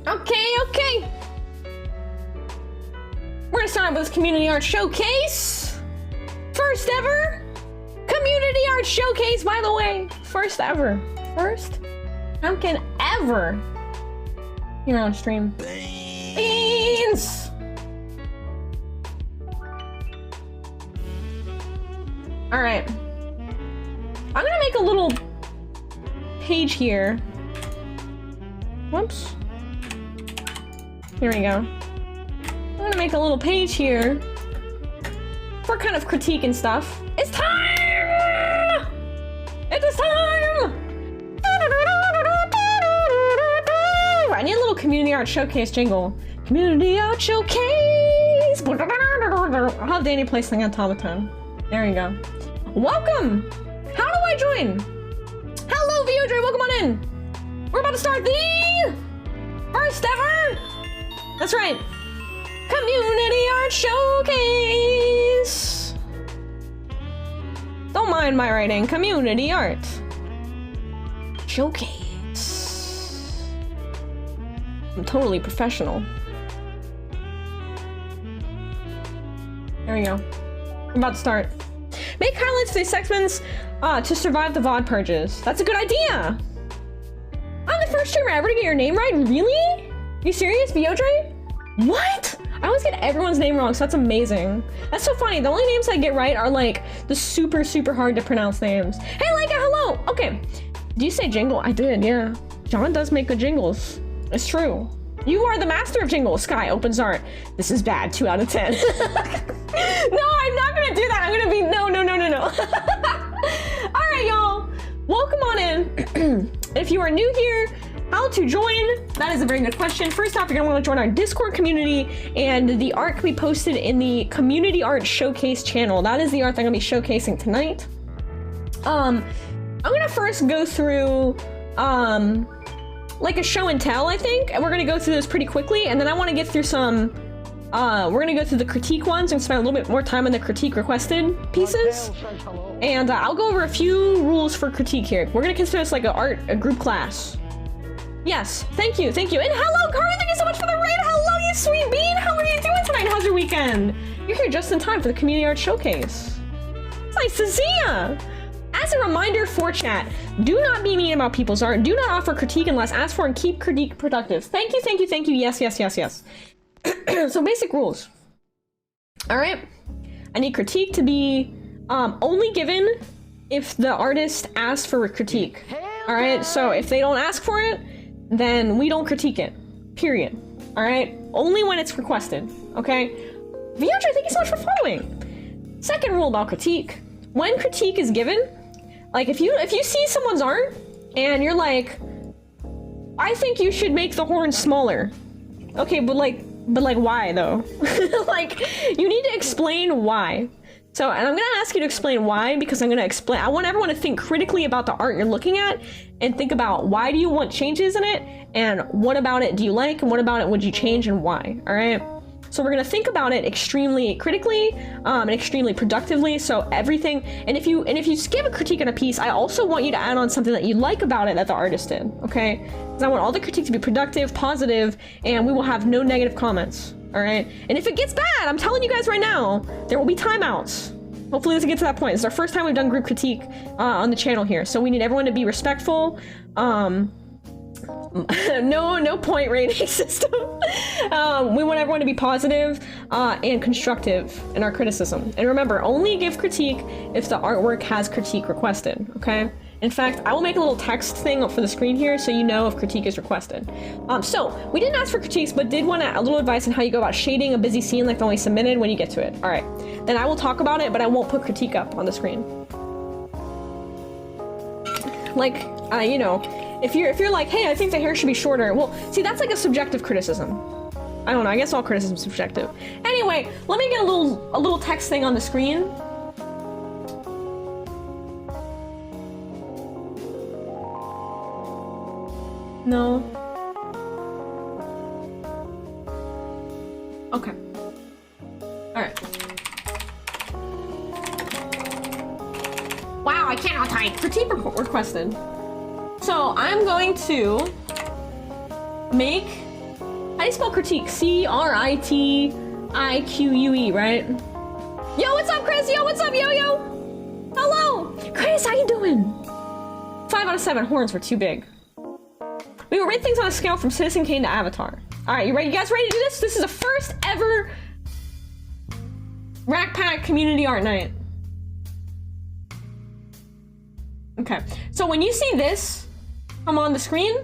Okay. We're gonna start with this community art showcase. First ever community art showcase, by the way. First ever. First pumpkin ever here on stream. Beans! Alright. I'm gonna make a little page here. Whoops. Here we go. I'm gonna make a little page here for kind of critique and stuff. It's time! It is time! I need a little community art showcase jingle. Community art showcase! I'll have Danny play something on automaton. There you go. Welcome! How do I join? Hello, VOJ, welcome on in! We're about to start the first ever! That's right. Community art showcase! Don't mind my writing. Community art showcase. I'm totally professional. There we go. I'm about to start. Make highlights to the segments to survive the VOD purges. That's a good idea! I'm the first streamer ever to get your name right? Really? You serious, VOJ? What? I always get everyone's name wrong, so that's amazing. That's so funny. The only names I get right are like the super hard to pronounce names. Hey, Leica, hello! Okay. Did you say jingle? I did, yeah. John does make good jingles. It's true. You are the master of jingles. Sky opens art. This is bad. 2 out of 10. No, I'm not gonna do that. I'm gonna be no. All right, y'all. Welcome on in. If you are new here, how to join? That is a very good question. First off, you're gonna want to join our Discord community, and the art can be posted in the community art showcase channel. That is the art that I'm gonna be showcasing tonight. I'm gonna first go through like a show and tell, I think, and we're gonna go through this pretty quickly, and then I want to get through some we're gonna go through the critique ones and spend a little bit more time on the critique requested pieces, and I'll go over a few rules for critique here. We're gonna consider this like a group class. Yes, thank you, and hello Carly, thank you so much for the raid. Hello, you sweet bean, how are you doing tonight? How's your weekend? You're here just in time for the community art showcase. It's nice to see ya. As a reminder for chat, do not be mean about people's art. Do not offer critique unless asked for, and keep critique productive. Thank you. Yes. So basic rules. All right. I need critique to be only given if the artist asks for a critique. All right. So if they don't ask for it, then we don't critique it. Period. All right. Only when it's requested. Okay. VOJ, thank you so much for following. Second rule about critique: when critique is given, like if you see someone's art and you're like, I think you should make the horn smaller. Okay, but like why though? Like, you need to explain why. So, and I'm gonna ask you to explain why, because I'm gonna explain. I want everyone to think critically about the art you're looking at and think about why do you want changes in it, and what about it do you like, and what about it would you change, and why. All right. So we're gonna think about it extremely critically and extremely productively. So everything, and if you give a critique on a piece, I also want you to add on something that you like about it that the artist did. Okay? Because I want all the critique to be productive, positive, and we will have no negative comments. All right? And if it gets bad, I'm telling you guys right now, there will be timeouts. Hopefully it doesn't get to that point. It's our first time we've done group critique on the channel here, so we need everyone to be respectful. No point rating system. We want everyone to be positive and constructive in our criticism. And remember, only give critique if the artwork has critique requested, okay? In fact, I will make a little text thing up for the screen here so you know if critique is requested. So, we didn't ask for critiques, but did want a little advice on how you go about shading a busy scene like the one we submitted when you get to it. All right, then I will talk about it, but I won't put critique up on the screen. Like, you know, if you're like, hey, I think the hair should be shorter. Well, see, that's like a subjective criticism. I don't know, I guess all criticism is subjective. Anyway, let me get a little text thing on the screen. No. Okay. Alright. Wow, I cannot type. Critique requested. So I'm going to make How do you spell critique? C-R-I-T-I-Q-U-E, right? Yo, what's up, Chris? Yo, what's up, Yo-Yo? Hello! Chris, how you doing? 5 out of 7. Horns were too big. We will rate things on a scale from Citizen Kane to Avatar. Alright, you ready? You guys ready to do this? This is the first ever Racc community art night. Okay, so when you see this come on the screen,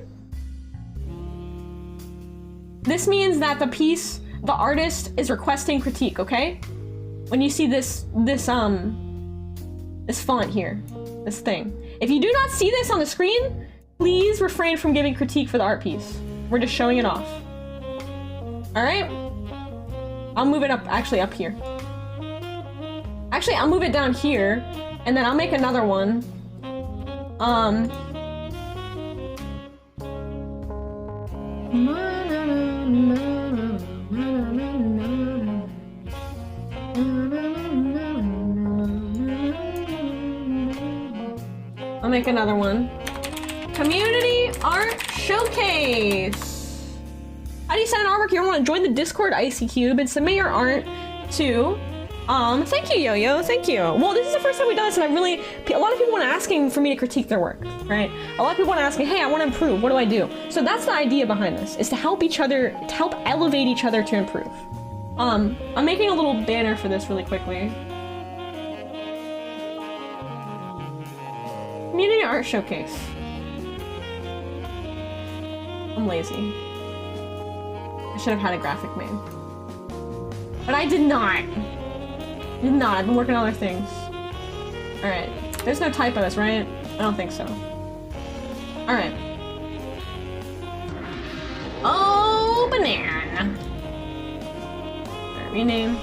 this means that the piece, the artist is requesting critique, okay? When you see this font here, this thing. If you do not see this on the screen, please refrain from giving critique for the art piece. We're just showing it off. All right? I'll move it up, actually up here. Actually, I'll move it down here, and then I'll make another one. I'll make another one. Community Art Showcase. How do you send an artwork? You want to join the Discord Icy Cube and submit your art to thank you, Yo-Yo, thank you. Well, this is the first time we've done this, and a lot of people want to asking for me to critique their work, right? A lot of people want to ask me, hey, I want to improve, what do I do? So that's the idea behind this, is to help each other, to help elevate each other to improve. I'm making a little banner for this really quickly. Community Art Showcase. I'm lazy. I should have had a graphic made. But I did not. I've been working on other things. Alright. There's no typos, right? I don't think so. Alright. Oh, banana. Alright, rename.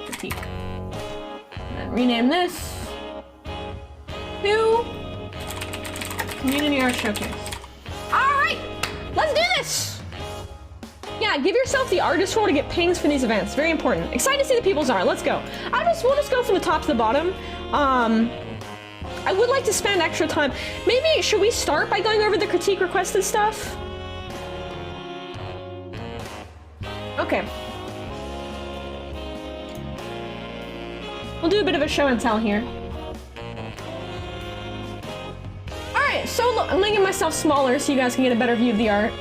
Critique. And then rename this to Community Art Showcase. Alright! Let's do this! Yeah, give yourself the artist role to get pings for these events. Very important. Excited to see the people's art. Let's go. We'll just go from the top to the bottom. I would like to spend extra time. Maybe, should we start by going over the critique requested stuff? Okay. We'll do a bit of a show and tell here. Alright, so look, I'm making myself smaller so you guys can get a better view of the art.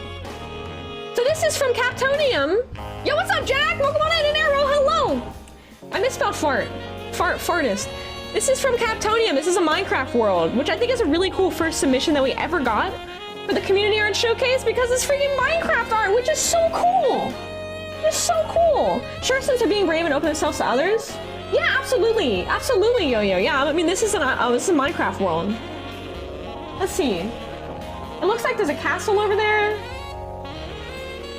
So this is from Captonium. Yo, what's up, Jack? Welcome on in, an arrow. Hello. I misspelled fart. Fartist. This is from Captonium. This is a Minecraft world, which I think is a really cool first submission that we ever got for the Community Art Showcase, because it's freaking Minecraft art, which is so cool. It's so cool. Sure, since they're being brave and open themselves to others. Yeah, absolutely. Absolutely, Yo-Yo. Yeah, I mean, this is a Minecraft world. Let's see. It looks like there's a castle over there.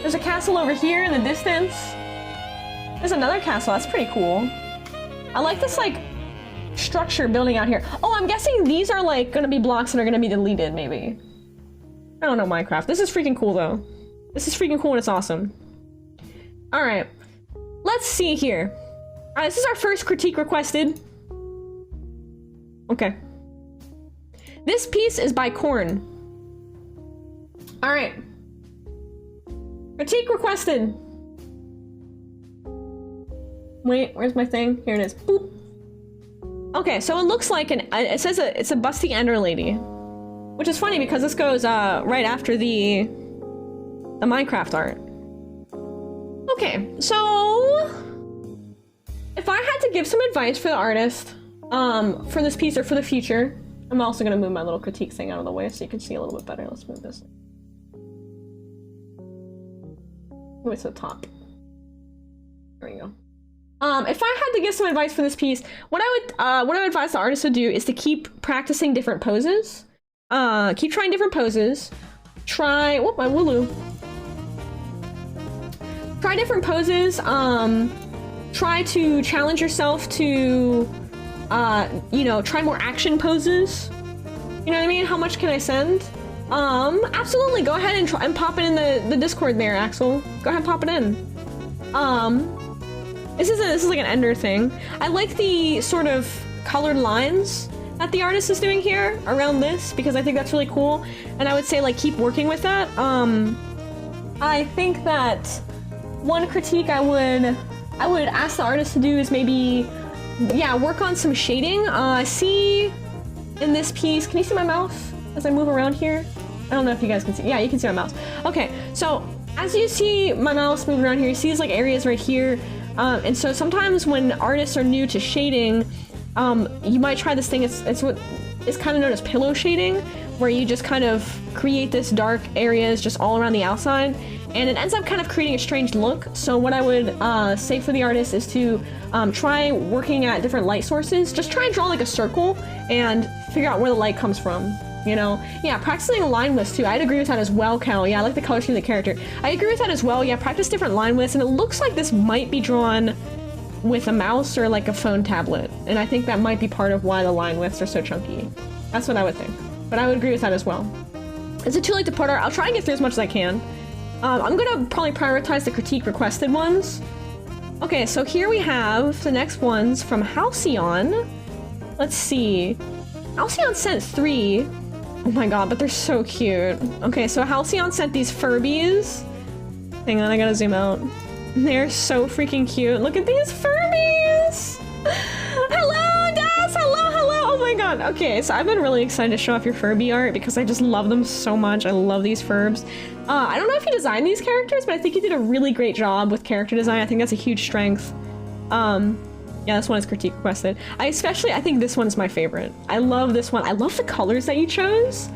There's a castle over here in the distance. There's another castle. That's pretty cool. I like this, like, structure building out here. Oh, I'm guessing these are, like, gonna be blocks that are gonna be deleted, maybe. I don't know Minecraft. This is freaking cool, though. This is freaking cool and it's awesome. Alright. Let's see here. Alright, this is our first critique requested. Okay. This piece is by Korn. Alright. Critique requested. Wait, where's my thing? Here it is. Boop. Okay, so it looks like it says it's a busty ender lady, which is funny because this goes right after the Minecraft art. Okay, so if I had to give some advice for the artist for this piece or for the future, I'm also gonna move my little critique thing out of the way so you can see a little bit better. Let's move this. Move it to the top. There we go. If I had to give some advice for this piece, what I would advise the artist to do is to keep practicing different poses. Keep trying different poses. Try, whoop, my wooloo. Try different poses. Try to challenge yourself to, you know, try more action poses. You know what I mean? How much can I send? Absolutely. Go ahead and try and pop it in the Discord there, Axel. Go ahead and pop it in. This is like an ender thing. I like the sort of colored lines that the artist is doing here around this because I think that's really cool. And I would say like keep working with that. I think that one critique I would ask the artist to do is maybe, yeah, work on some shading. See in this piece, can you see my mouse as I move around here? I don't know if you guys can see. Yeah, you can see my mouse. Okay, so as you see my mouse moving around here, you see these like areas right here. And so sometimes when artists are new to shading, you might try this thing. It's what is kind of known as pillow shading, where you just kind of create this dark areas just all around the outside, and it ends up kind of creating a strange look. So what I would say for the artist is to try working at different light sources. Just try and draw like a circle and figure out where the light comes from. You know, yeah, practicing a line list too. I'd agree with that as well, Cal. Yeah, I like the color scheme of the character. I agree with that as well. Yeah, practice different line lists, and it looks like this might be drawn with a mouse or like a phone tablet, and I think that might be part of why the line lists are so chunky. That's what I would think, but I would agree with that as well. Is it too late to put art? I'll try and get through as much as I can. I'm gonna probably prioritize the critique requested ones. Okay, so here we have the next ones from Halcyon. Let's see. Halcyon sent 3. Oh my god, but they're so cute. Okay, so Halcyon sent these Furbies. Hang on, I gotta zoom out. They're so freaking cute. Look at these Furbies! Hello, Das! Hello, hello! Oh my god. Okay, so I've been really excited to show off your Furby art because I just love them so much. I love these Furbs. I don't know if you designed these characters, but I think you did a really great job with character design. I think that's a huge strength. Yeah, this one is critique requested. I think this one's my favorite. I love this one. I love the colors that you chose.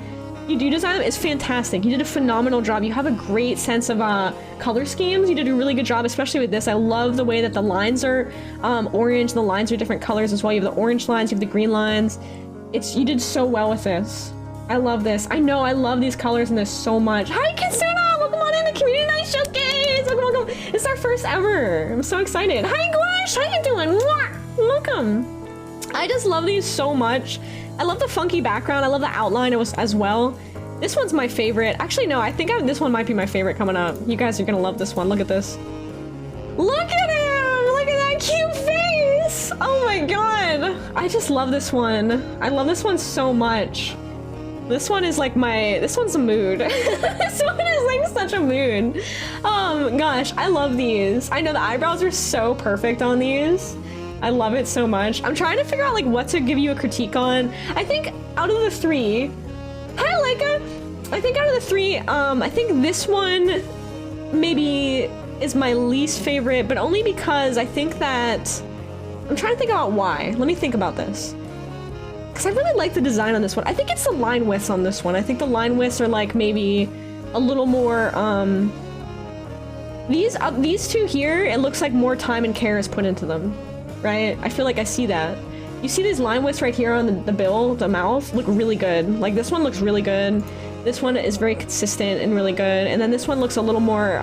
You do design them. It's fantastic. You did a phenomenal job. You have a great sense of color schemes. You did a really good job, especially with this. I love the way that the lines are orange. The lines are different colors as well. You have the orange lines, you have the green lines. You did so well with this. I love this. I know, I love these colors in this so much. Hi, Kisuna! Welcome on in the Community Night Showcase! Welcome, welcome. It's our first ever. I'm so excited. Hi, Gwash! How you doing? Mwah! Welcome. I just love these so much. I love the funky background. I love the outline as well. This one's my favorite. Actually, no, I think this one might be my favorite coming up. You guys are gonna love this one. Look at this. Look at him! Look at that cute face! Oh my god! I just love this one. I love this one so much. This one is like this one's a mood. This one is like such a mood. Gosh, I love these. I know the eyebrows are so perfect on these. I love it so much. I'm trying to figure out like what to give you a critique on. I think out of the 3, hi Leica! I think out of the 3, I think this one maybe is my least favorite, but only because I think that, I'm trying to think about why. Let me think about this. Because I really like the design on this one. I think it's the line widths on this one. I think the line widths are like maybe a little more, these two here, it looks like more time and care is put into them, right? I feel like I see that. You see these line widths right here on the bill, the mouth, look really good. Like this one looks really good. This one is very consistent and really good. And then this one looks a little more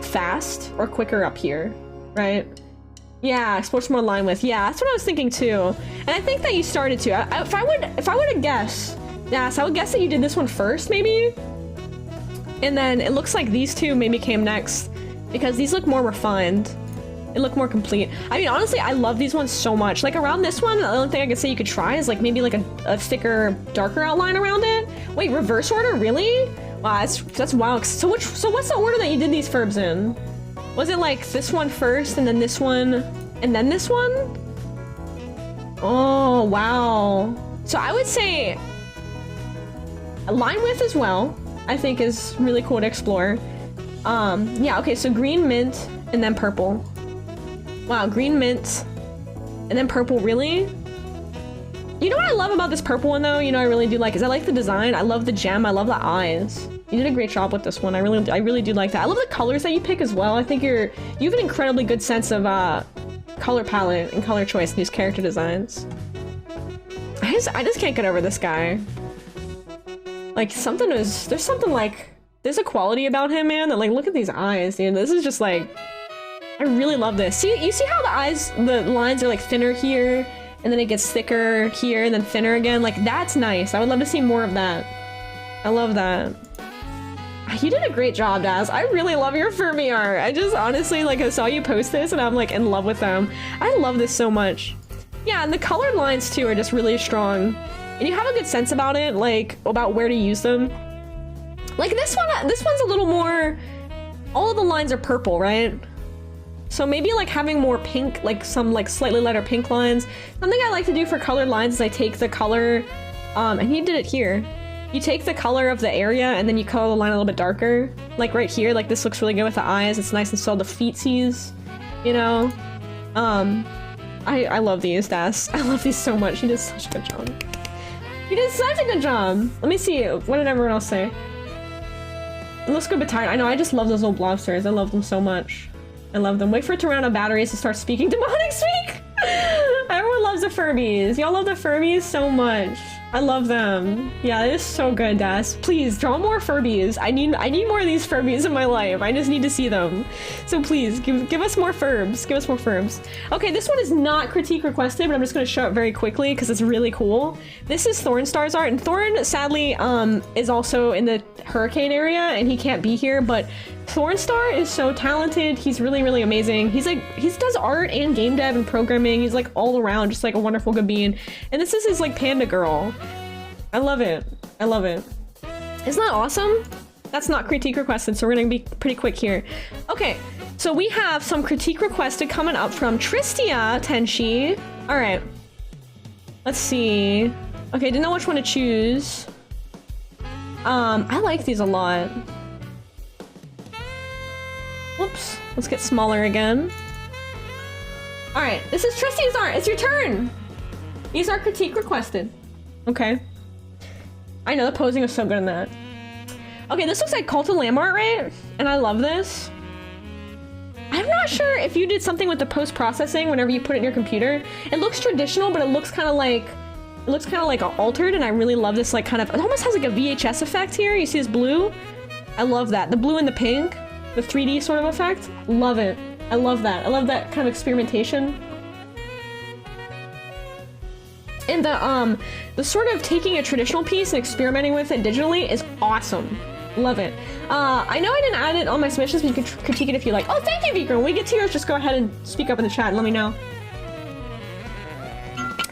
fast or quicker up here, right? Yeah, explores more line width. Yeah, that's what I was thinking too. And I think that you started to. If I were to guess, yes, I would guess that you did this one first, maybe. And then it looks like these two maybe came next because these look more refined. They look more complete. I mean, honestly, I love these ones so much. Like around this one, the only thing I could say you could try is like maybe like a thicker, darker outline around it. Wait, reverse order? Really? Wow, that's wild. So what's the order that you did these Furbs in? Was it like this one first and then this one and then this one? Oh, wow. So I would say a line width as well, I think is really cool to explore. Yeah, okay, so green, mint, and then purple. Wow, green, mint, and then purple, really? You know what I love about this purple one though? You know I really do like is I like the design. I love the gem. I love the eyes. You did a great job with this one. I really do like that. I love the colors that you pick as well. I think you have an incredibly good sense of color palette and color choice in these character designs. I just can't get over this guy. Like there's a quality about him, man, that like look at these eyes, dude. This is just like, I really love this. See, you see how the lines are like thinner here, and then it gets thicker here, and then thinner again? Like, that's nice. I would love to see more of that. I love that. You did a great job, Daz. I really love your Furby art. I just honestly, like, I saw you post this, and I'm like in love with them. I love this so much. Yeah, and the colored lines too are just really strong. And you have a good sense about it, like, about where to use them. Like this one's a little more, all of the lines are purple, right? So maybe like having more pink, like some like slightly lighter pink lines. Something I like to do for colored lines is I take the color, and he did it here. You take the color of the area and then you color the line a little bit darker. Like right here, like this looks really good with the eyes. It's nice and so the feetsies, you know? I love these, Das. I love these so much. He did such a good job. He did such a good job. Let me see. What did everyone else say? It looks good but tired. I know, I just love those little blobsters. I love them so much. I love them. Wait for it to run out of batteries to start speaking demonic speak! Everyone loves the Furbies. Y'all love the Furbies so much. I love them. Yeah, it is so good, Das. Please, draw more Furbies. I need more of these Furbies in my life. I just need to see them. So please, give us more Furbs. Give us more Furbs. Okay, this one is not critique requested, but I'm just gonna show it very quickly because it's really cool. This is Thornstar's art, and Thorn, sadly, is also in the hurricane area, and he can't be here, but Thornstar is so talented. He's really, really amazing. He does art and game dev and programming. He's like all around just like a wonderful good being. And this is his like panda girl. I love it. I love it. Isn't that awesome? That's not critique requested, so we're gonna be pretty quick here. Okay, so we have some critique requested coming up from Tristia Tenshi. All right, let's see. Okay, didn't know which one to choose. I like these a lot. Whoops, let's get smaller again. All right, this is Tristia's art. It's your turn. These are critique requested. Okay. I know the posing is so good in that. Okay, this looks like Cult of Lamb art, right? And I love this. I'm not sure if you did something with the post-processing whenever you put it in your computer. It looks traditional, but it looks kind of like altered, and I really love this like kind of, it almost has like a VHS effect here. You see this blue? I love that. The blue and the pink, the 3D sort of effect. Love it. I love that. I love that kind of experimentation. And the sort of taking a traditional piece and experimenting with it digitally is awesome. Love it. I know I didn't add it on my submissions, but you can critique it if you like. Oh, thank you, Vika. When we get to yours, just go ahead and speak up in the chat and let me know.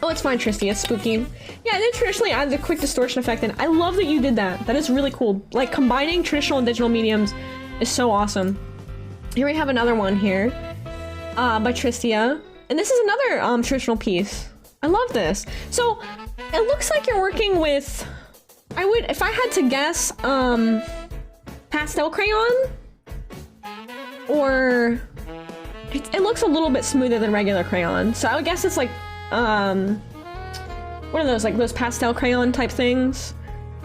Oh, it's fine, Tristy. It's spooky. Yeah, I did traditionally add the quick distortion effect, and I love that you did that. That is really cool. Like, combining traditional and digital mediums is so awesome. Here we have another one here by Tristia. And this is another traditional piece. I love this. So, it looks like you're working with... if I had to guess, pastel crayon? Or... It looks a little bit smoother than regular crayon. So I would guess it's like, what are those, like those pastel crayon type things?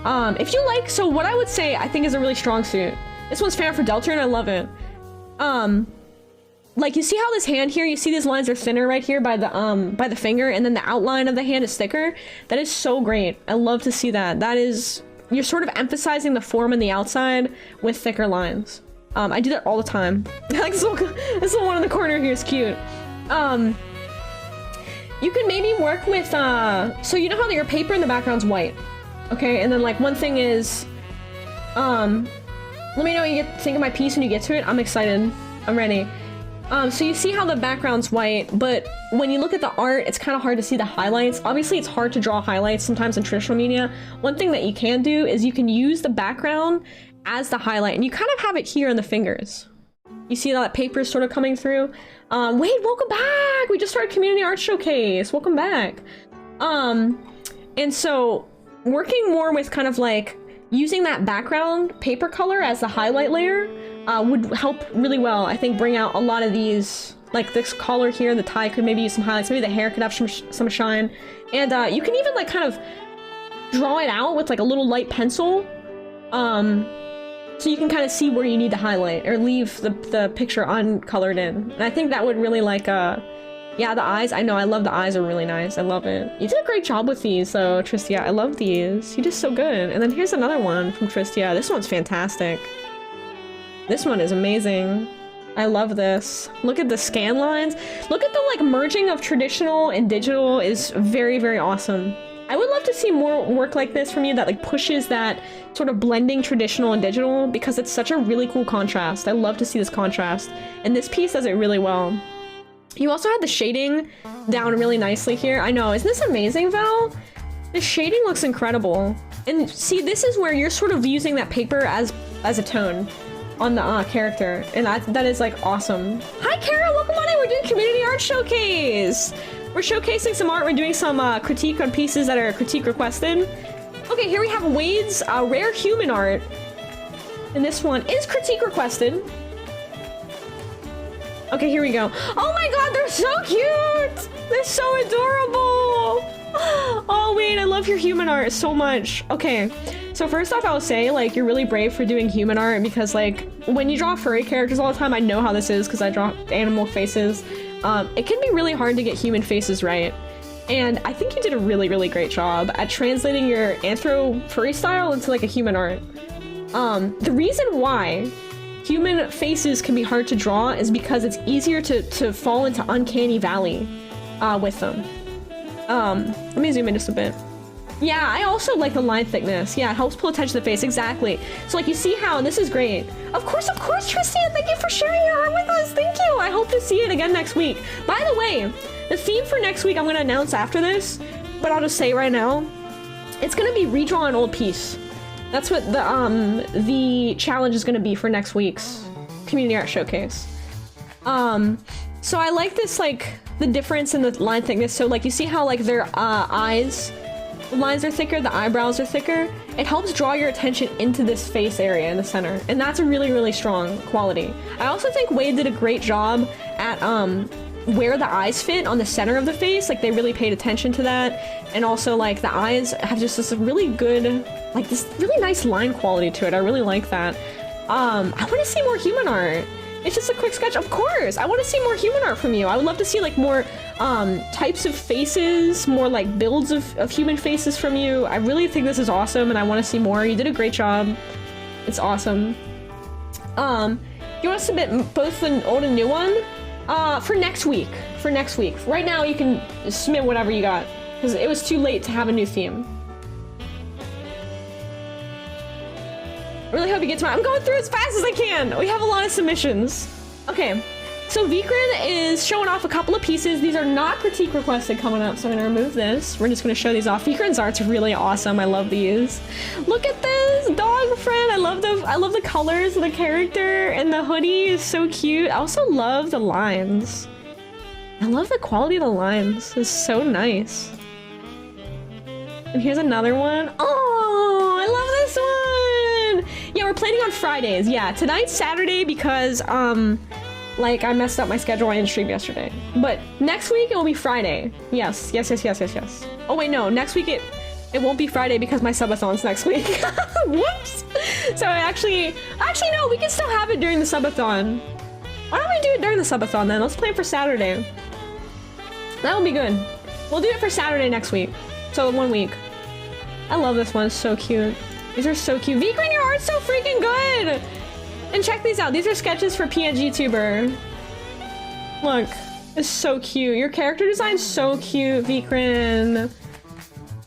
If you like, so what I would say I think is a really strong suit. This one's Fan for Delta and I love it. Like you see how this hand here, you see these lines are thinner right here by the finger, and then the outline of the hand is thicker? That is so great. I love to see that. That is, you're sort of emphasizing the form and the outside with thicker lines. I do that all the time. Like this little one in the corner here is cute. You can maybe work with, so you know how your paper in the background's white, okay? And then like one thing is, let me know what you think of my piece when you get to it. I'm excited. I'm ready. So you see how the background's white, but when you look at the art, it's kind of hard to see the highlights. Obviously, it's hard to draw highlights sometimes in traditional media. One thing that you can do is you can use the background as the highlight, and you kind of have it here in the fingers. You see that paper is sort of coming through. Wade, welcome back! We just started Community Art Showcase. Welcome back. And so working more with kind of like using that background paper color as the highlight layer would help really well. I think bring out a lot of these, like this collar here, the tie could maybe use some highlights, maybe the hair could have some shine. And you can even like kind of draw it out with like a little light pencil. So you can kind of see where you need to highlight or leave the picture uncolored in. And I think that would really like, yeah, the eyes. I know, I love the eyes are really nice. I love it. You did a great job with these, though, Tristia. I love these. You did so good. And then here's another one from Tristia. This one's fantastic. This one is amazing. I love this. Look at the scan lines. Look at the like merging of traditional and digital is very, very awesome. I would love to see more work like this from you that like pushes that sort of blending traditional and digital, because it's such a really cool contrast. I love to see this contrast. And this piece does it really well. You also had the shading down really nicely here. I know, isn't this amazing, Val? The shading looks incredible. And see, this is where you're sort of using that paper as a tone. on the character, and that is like awesome. Hi Kara, welcome on in. We're doing community art showcase. We're showcasing some art. We're doing some critique on pieces that are critique requested. Okay, here we have Wade's rare human art, and this one is critique requested. Okay, here we go. Oh my god, they're so cute! They're so adorable! Oh wait, I love your human art so much. Okay, so first off, I'll say, like, you're really brave for doing human art because, like, when you draw furry characters all the time, I know how this is because I draw animal faces. It can be really hard to get human faces right. And I think you did a really, really great job at translating your anthro furry style into, like, a human art. The reason why human faces can be hard to draw is because it's easier to fall into uncanny valley with them. Let me zoom in just a bit. Yeah, I also like the line thickness. Yeah, it helps pull attention to the face, exactly. So like you see how, and this is great. Of course, Tristan, thank you for sharing your art with us. Thank you. I hope to see it again next week. By the way, the theme for next week I'm gonna announce after this, but I'll just say right now, it's gonna be redraw an old piece. That's what the challenge is gonna be for next week's community art showcase. So I like this, like, the difference in the line thickness. So like you see how like their eyes, the lines are thicker, the eyebrows are thicker. It helps draw your attention into this face area in the center, and that's a really, really strong quality. I also think Wade did a great job at where the eyes fit on the center of the face. Like, they really paid attention to that, and also like the eyes have just this really good, like, this really nice line quality to it. I really like that. I want to see more human art. It's just a quick sketch. Of course, I want to see more human art from you. I would love to see like more types of faces, more like builds of human faces from you. I really think this is awesome, and I want to see more. You did a great job. It's awesome. You want to submit both the old and new one? For next week. For next week. Right now, you can submit whatever you got, because it was too late to have a new theme. I really hope you get to I'm going through as fast as I can. We have a lot of submissions. Okay, so Vikrin is showing off a couple of pieces. These are not critique requested coming up, so I'm gonna remove this. We're just gonna show these off. Vikrin's art's really awesome. I love these. Look at this dog friend. I love the colors of the character, and the hoodie is so cute. I also love the lines. I love the quality of the lines. It's so nice. And here's another one. Oh, I love this one. Yeah, we're planning on Fridays. Yeah, tonight's Saturday because, like, I messed up my schedule. I didn't stream yesterday. But next week, it will be Friday. Yes. Oh, wait, no. Next week, it won't be Friday because my subathon's next week. Whoops. So, actually, no. We can still have it during the subathon. Why don't we do it during the subathon, then? Let's plan for Saturday. That will be good. We'll do it for Saturday next week. So, 1 week. I love this one. It's so cute. These are so cute. Vikrin, your art's so freaking good! And check these out. These are sketches for PNG Tuber. Look. It's so cute. Your character design's so cute, Vikrin.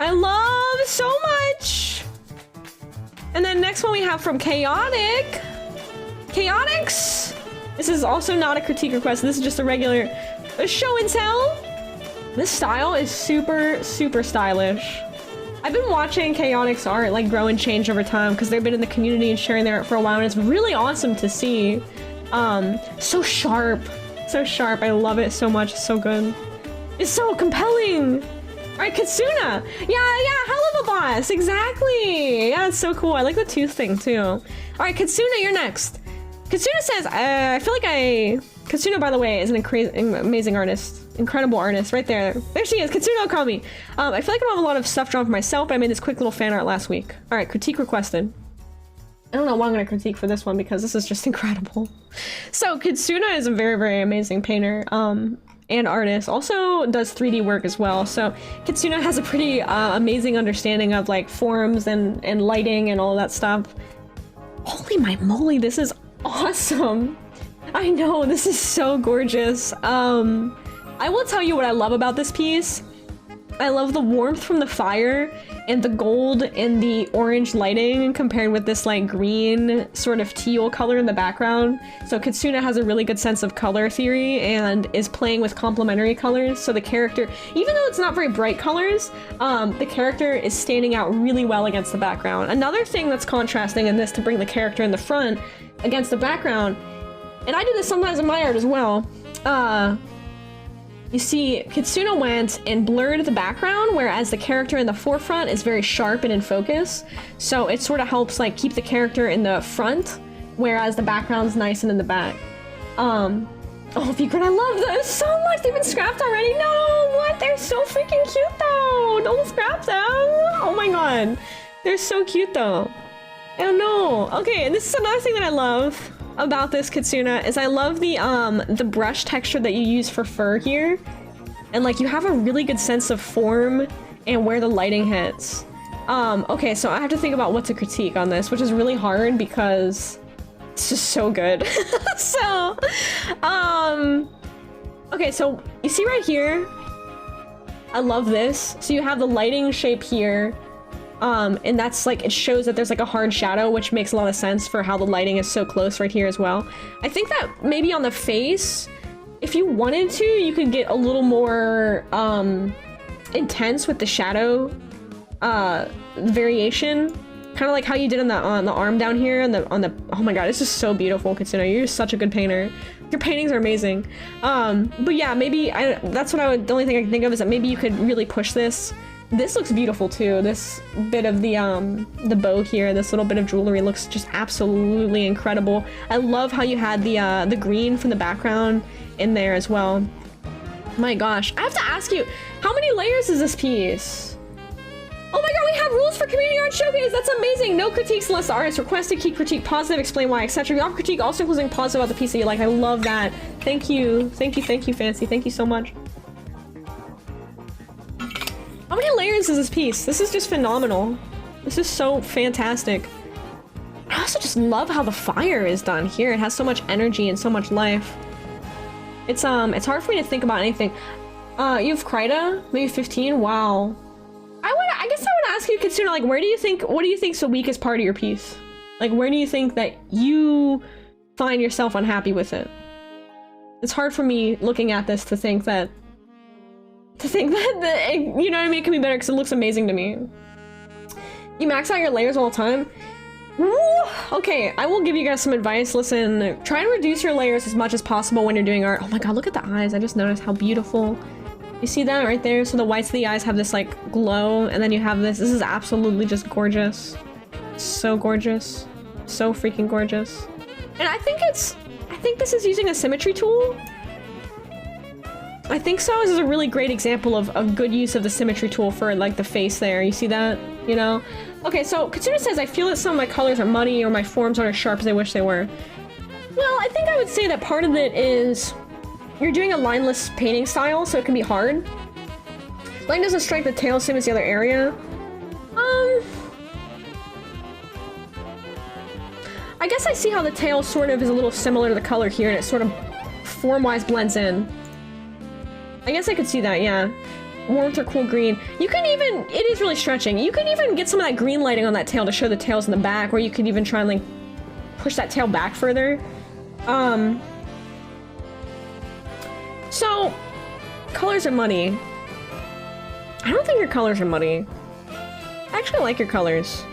I love so much! And then next one we have from Chaotic. Chaotix! This is also not a critique request. This is just a show and tell. This style is super, super stylish. I've been watching Chaotix art like grow and change over time because they've been in the community and sharing their art for a while, and it's really awesome to see. So sharp. I love it so much. It's so good. It's so compelling. All right, Katsuna. Yeah, hell of a boss. Exactly. Yeah, it's so cool. I like the tooth thing too. All right, Katsuna, you're next. Katsuna says, I feel like Katsuna, by the way, is an amazing artist. Incredible artist, right there. There she is, Katsuna Okami. I feel like I don't have a lot of stuff drawn for myself, but I made this quick little fan art last week. All right, critique requested. I don't know what I'm gonna critique for this one because this is just incredible. So Katsuna is a very, very amazing painter and artist. Also does 3D work as well. So Katsuna has a pretty amazing understanding of like forms and lighting and all of that stuff. Holy my moly, this is awesome. I know, this is so gorgeous. I will tell you what I love about this piece. I love the warmth from the fire and the gold and the orange lighting compared with this like green sort of teal color in the background. So Kitsuna has a really good sense of color theory and is playing with complementary colors. So the character, even though it's not very bright colors, the character is standing out really well against the background. Another thing that's contrasting in this to bring the character in the front against the background, and I do this sometimes in my art as well, you see, Kitsuna went and blurred the background, whereas the character in the forefront is very sharp and in focus. So it sort of helps like keep the character in the front, whereas the background's nice and in the back. Oh, Figrin, I love those so much. They've been scrapped already. No, what? They're so freaking cute though. Don't scrap them. Oh my god, they're so cute though. I don't know. Okay, and this is another thing that I love about this Kitsuna is I love the brush texture that you use for fur here. And like you have a really good sense of form and where the lighting hits. Okay, so I have to think about what to critique on this, which is really hard because it's just so good. So, okay, so you see right here, I love this. So you have the lighting shape here. And that's like, it shows that there's like a hard shadow, which makes a lot of sense for how the lighting is so close right here as well. I think that maybe on the face, if you wanted to, you could get a little more intense with the shadow variation, kind of like how you did on the arm down here on the oh my god, it's just so beautiful, Kitsuna. You're just such a good painter. Your paintings are amazing. But yeah, maybe that's what the only thing I can think of is that maybe you could really push this. This looks beautiful too. This bit of the bow here, this little bit of jewelry looks just absolutely incredible. I love how you had the green from the background in there as well. My gosh, I have to ask you, how many layers is this piece? Oh my god, we have rules for community art showcase. That's amazing. No critiques unless the artist requested. Keep critique positive, explain why, etc. We offer critique also including positive about the piece that you like. I love that. Thank you, Fancy. Thank you so much. How many layers is this piece? This is just phenomenal. This is so fantastic. I also just love how the fire is done here. It has so much energy and so much life. It's hard for me to think about anything. You have Kryda, maybe 15. Wow. I guess I would ask you, Kitsuna, like, what do you think's the weakest part of your piece? Like, where do you think that you find yourself unhappy with it? It's hard for me looking at this to think that you know what I mean, it can be better because it looks amazing to me. You max out your layers all the time? Woo! Okay, I will give you guys some advice. Listen, try and reduce your layers as much as possible when you're doing art. Oh my god, look at the eyes. I just noticed how beautiful. You see that right there? So the whites of the eyes have this like glow, and then you have this. This is absolutely just gorgeous. So gorgeous. So freaking gorgeous. And I think this is using a symmetry tool. I think so. This is a really great example of a good use of the symmetry tool for like the face there. You see that? You know? Okay, so Kitsuna says, I feel that some of my colors are muddy or my forms aren't as sharp as I wish they were. Well, I think I would say that part of it is you're doing a lineless painting style, so it can be hard. Line doesn't strike the tail same as the other area. I guess I see how the tail sort of is a little similar to the color here, and it sort of form-wise blends in. I guess I could see that, yeah. Warmth or cool green. You can even, it is really stretching. You can even get some of that green lighting on that tail to show the tails in the back, or you could even try and like push that tail back further. So, colors are muddy. I don't think your colors are muddy. I actually like your colors.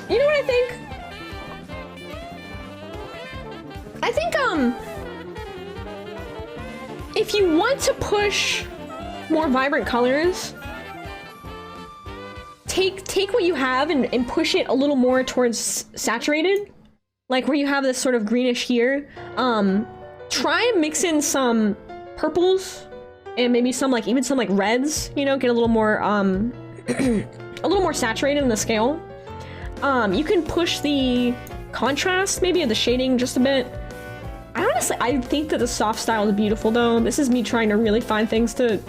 You know what I think? I think, if you want to push more vibrant colors, take what you have and push it a little more towards saturated, like where you have this sort of greenish here. Try and mix in some purples and maybe some like even some like reds, you know, get a little more a little more saturated in the scale. You can push the contrast maybe of the shading just a bit. I think that the soft style is beautiful though. This is me trying to really find things to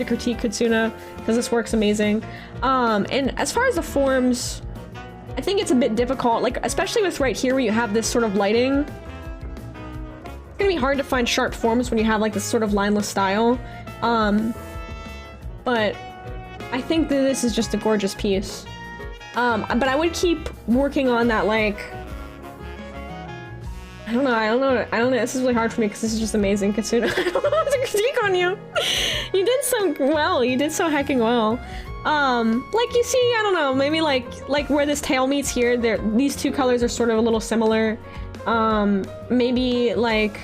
critique Kitsuna because this works amazing. And as far as the forms, I think it's a bit difficult, like especially with right here where you have this sort of lighting. It's gonna be hard to find sharp forms when you have like this sort of lineless style. but I think that this is just a gorgeous piece. But I would keep working on that, like, I don't know, this is really hard for me because this is just amazing, Katsuna. I don't know what to critique on you. You did so well, you did so hecking well. Like you see, I don't know, maybe like where this tail meets here, these two colors are sort of a little similar. Maybe like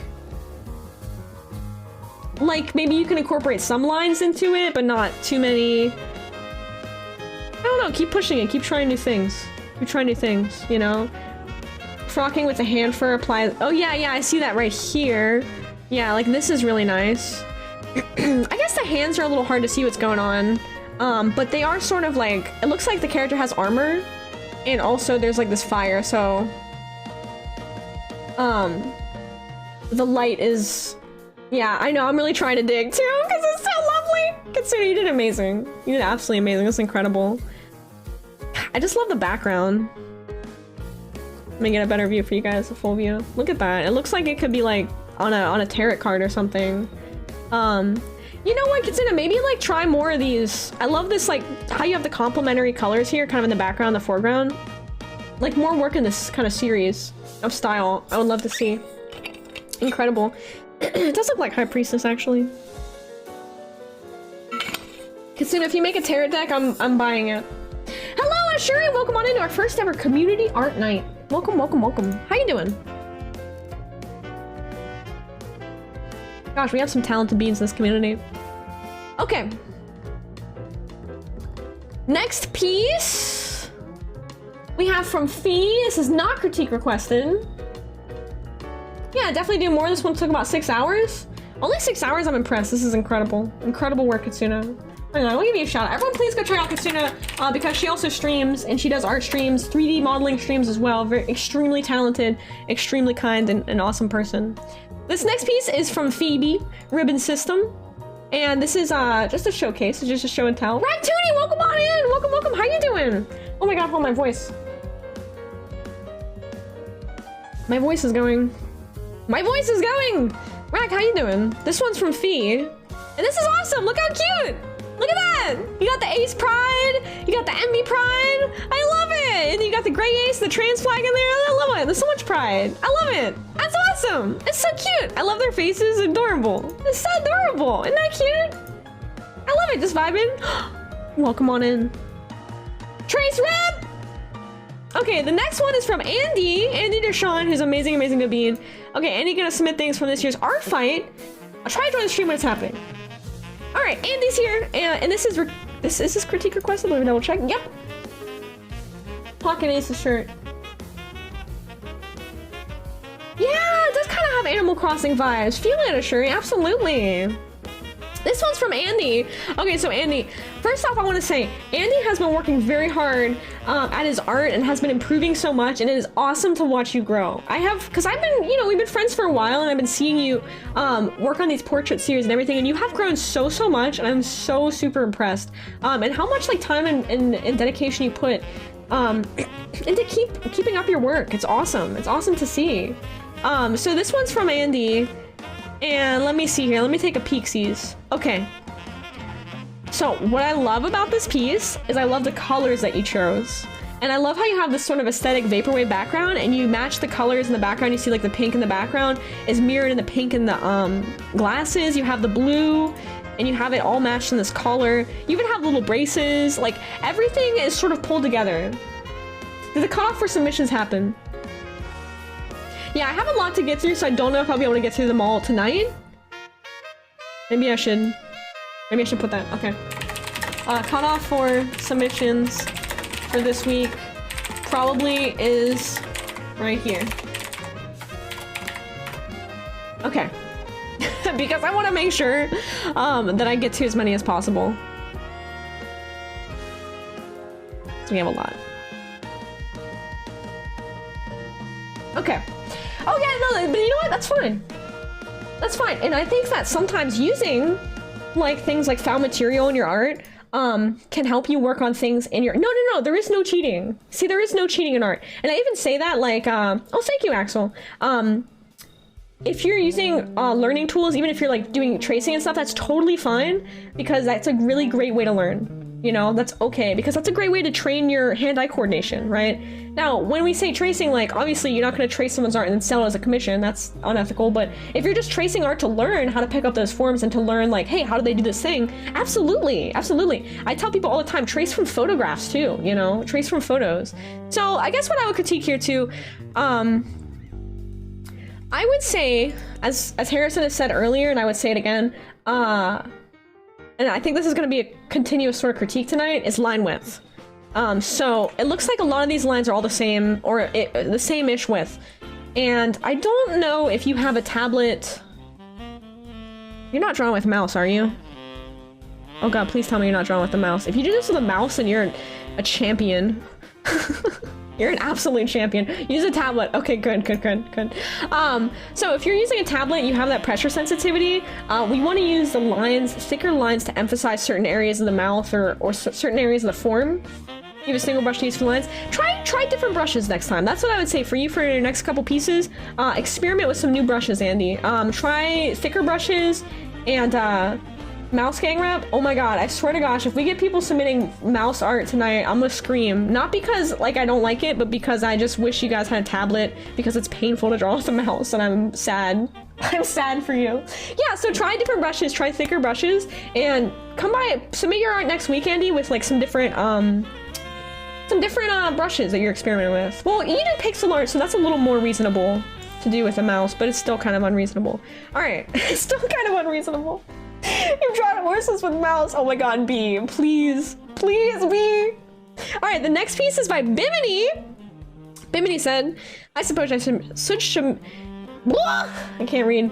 maybe you can incorporate some lines into it, but not too many. I don't know, keep pushing it, keep trying new things. Keep trying new things, you know? Frocking with the hand fur applies. Oh yeah, I see that right here. Yeah, like this is really nice. I guess the hands are a little hard to see what's going on. But they are sort of like, it looks like the character has armor, and also there's like this fire, so the light is, yeah, I know, I'm really trying to dig too because it's so lovely. Katsuna, you did amazing. You did absolutely amazing. That's incredible. I just love the background. Let me get a better view for you guys, a full view. Look at that. It looks like it could be like on a tarot card or something. You know what, Katsuna, maybe like try more of these. I love this, like how you have the complementary colors here, kind of in the background, the foreground. Like more work in this kind of series of style. I would love to see. Incredible. It does look like High Priestess, actually. Katsuna, if you make a tarot deck, I'm buying it. Hello, Ashuri, welcome on into our first ever community art night. Welcome, welcome, welcome. How you doing? Gosh, we have some talented beings in this community. Okay. Next piece we have from Fee. This is not critique requested. Yeah, definitely do more. This one took about 6 hours. Only 6 hours, I'm impressed. This is incredible. Incredible work, Katsuna. Hang on, I'll give you a shout out. Everyone please go check out Katsuna because she also streams, and she does art streams, 3D modeling streams as well. Very extremely talented, extremely kind, and an awesome person. This next piece is from Phoebe Ribbon System, and this is just a showcase. It's just a show and tell. Racc, welcome on in. Welcome, welcome. How you doing? Oh my god, hold my voice. My voice is going. My voice is going. Racc, how you doing? This one's from Fee, and this is awesome. Look how cute. Look at that! You got the Ace Pride, you got the Envy Pride. I love it! And you got the Gray Ace, the trans flag in there. I love it. There's so much pride. I love it. That's awesome. It's so cute. I love their faces. Adorable. It's so adorable. Isn't that cute? I love it. Just vibing. Welcome on in. Trace Rep! Okay, the next one is from Andy Deshawn, who's amazing, amazing good being. Okay, Andy gonna submit things from this year's art fight. I'll try to join the stream when it's happening. All right, Andy's here, and this is critique requested. Let me double check. Yep. Pocket Ace's shirt. Yeah, it does kind of have Animal Crossing vibes. Feel it, Ashuri, absolutely. This one's from Andy. Okay, so Andy, first off, I want to say Andy has been working very hard at his art and has been improving so much, and it is awesome to watch you grow. Because I've been, we've been friends for a while, and I've been seeing you work on these portrait series and everything, and you have grown so much, and I'm so super impressed. And how much like time and dedication you put into keeping up your work. It's awesome. It's awesome to see. So this one's from Andy. And let me see here. Let me take a peek-sees. Okay. So what I love about this piece is I love the colors that you chose. And I love how you have this sort of aesthetic vaporwave background, and you match the colors in the background. You see like the pink in the background is mirrored in the pink in the glasses. You have the blue, and you have it all matched in this color. You even have little braces. Like everything is sort of pulled together. Did the cutoff for submissions happen? Yeah, I have a lot to get through, so I don't know if I'll be able to get through them all tonight. Maybe I should put that, okay. Cutoff for submissions for this week probably is right here. Okay. Because I want to make sure that I get to as many as possible. So we have a lot. Okay. Oh yeah, no, but you know what? That's fine. That's fine. And I think that sometimes using like things like found material in your art can help you work on things in your... No, there is no cheating. See, there is no cheating in art. And I even say that like, oh, thank you, Axel. if you're using learning tools, even if you're like doing tracing and stuff, that's totally fine, because that's a really great way to learn. You know, that's okay, because that's a great way to train your hand-eye coordination, right? Now, when we say tracing, like, obviously you're not going to trace someone's art and then sell it as a commission. That's unethical. But if you're just tracing art to learn how to pick up those forms and to learn, like, hey, how do they do this thing? Absolutely, absolutely. I tell people all the time, trace from photographs too, you know, trace from photos. So I guess what I would critique here too, I would say, as Harrison has said earlier, and I would say it again, and I think this is going to be a continuous sort of critique tonight, is line width. So it looks like a lot of these lines are all the same, or the same-ish width. And I don't know if you have a tablet. You're not drawing with mouse, are you? Oh god, please tell me you're not drawing with the mouse. If you do this with a mouse, then you're a champion. You're an absolute champion. Use a tablet. Okay, good. So if you're using a tablet, you have that pressure sensitivity. We want to use the lines, thicker lines, to emphasize certain areas of the mouth or certain areas of the form. You have a single brush to use for the lines. Try different brushes next time. That's what I would say for you for your next couple pieces. Experiment with some new brushes, Andy. Try thicker brushes and mouse gang wrap. Oh my god, I swear to gosh, if we get people submitting mouse art tonight, I'm gonna scream. Not because like I don't like it, but because I just wish you guys had a tablet, because it's painful to draw with a mouse and I'm sad. I'm sad for you. Yeah, so try different brushes, try thicker brushes, and come by, submit your art next week, Andy, with like some different brushes that you're experimenting with. Well, you did pixel art, so that's a little more reasonable to do with a mouse, but it's still kind of unreasonable. All right, it's still kind of unreasonable. You've drawn horses with mouse. Oh my god, B. Please. Please, B. Alright, the next piece is by Bimini. Bimini said, I suppose I should... I can't read.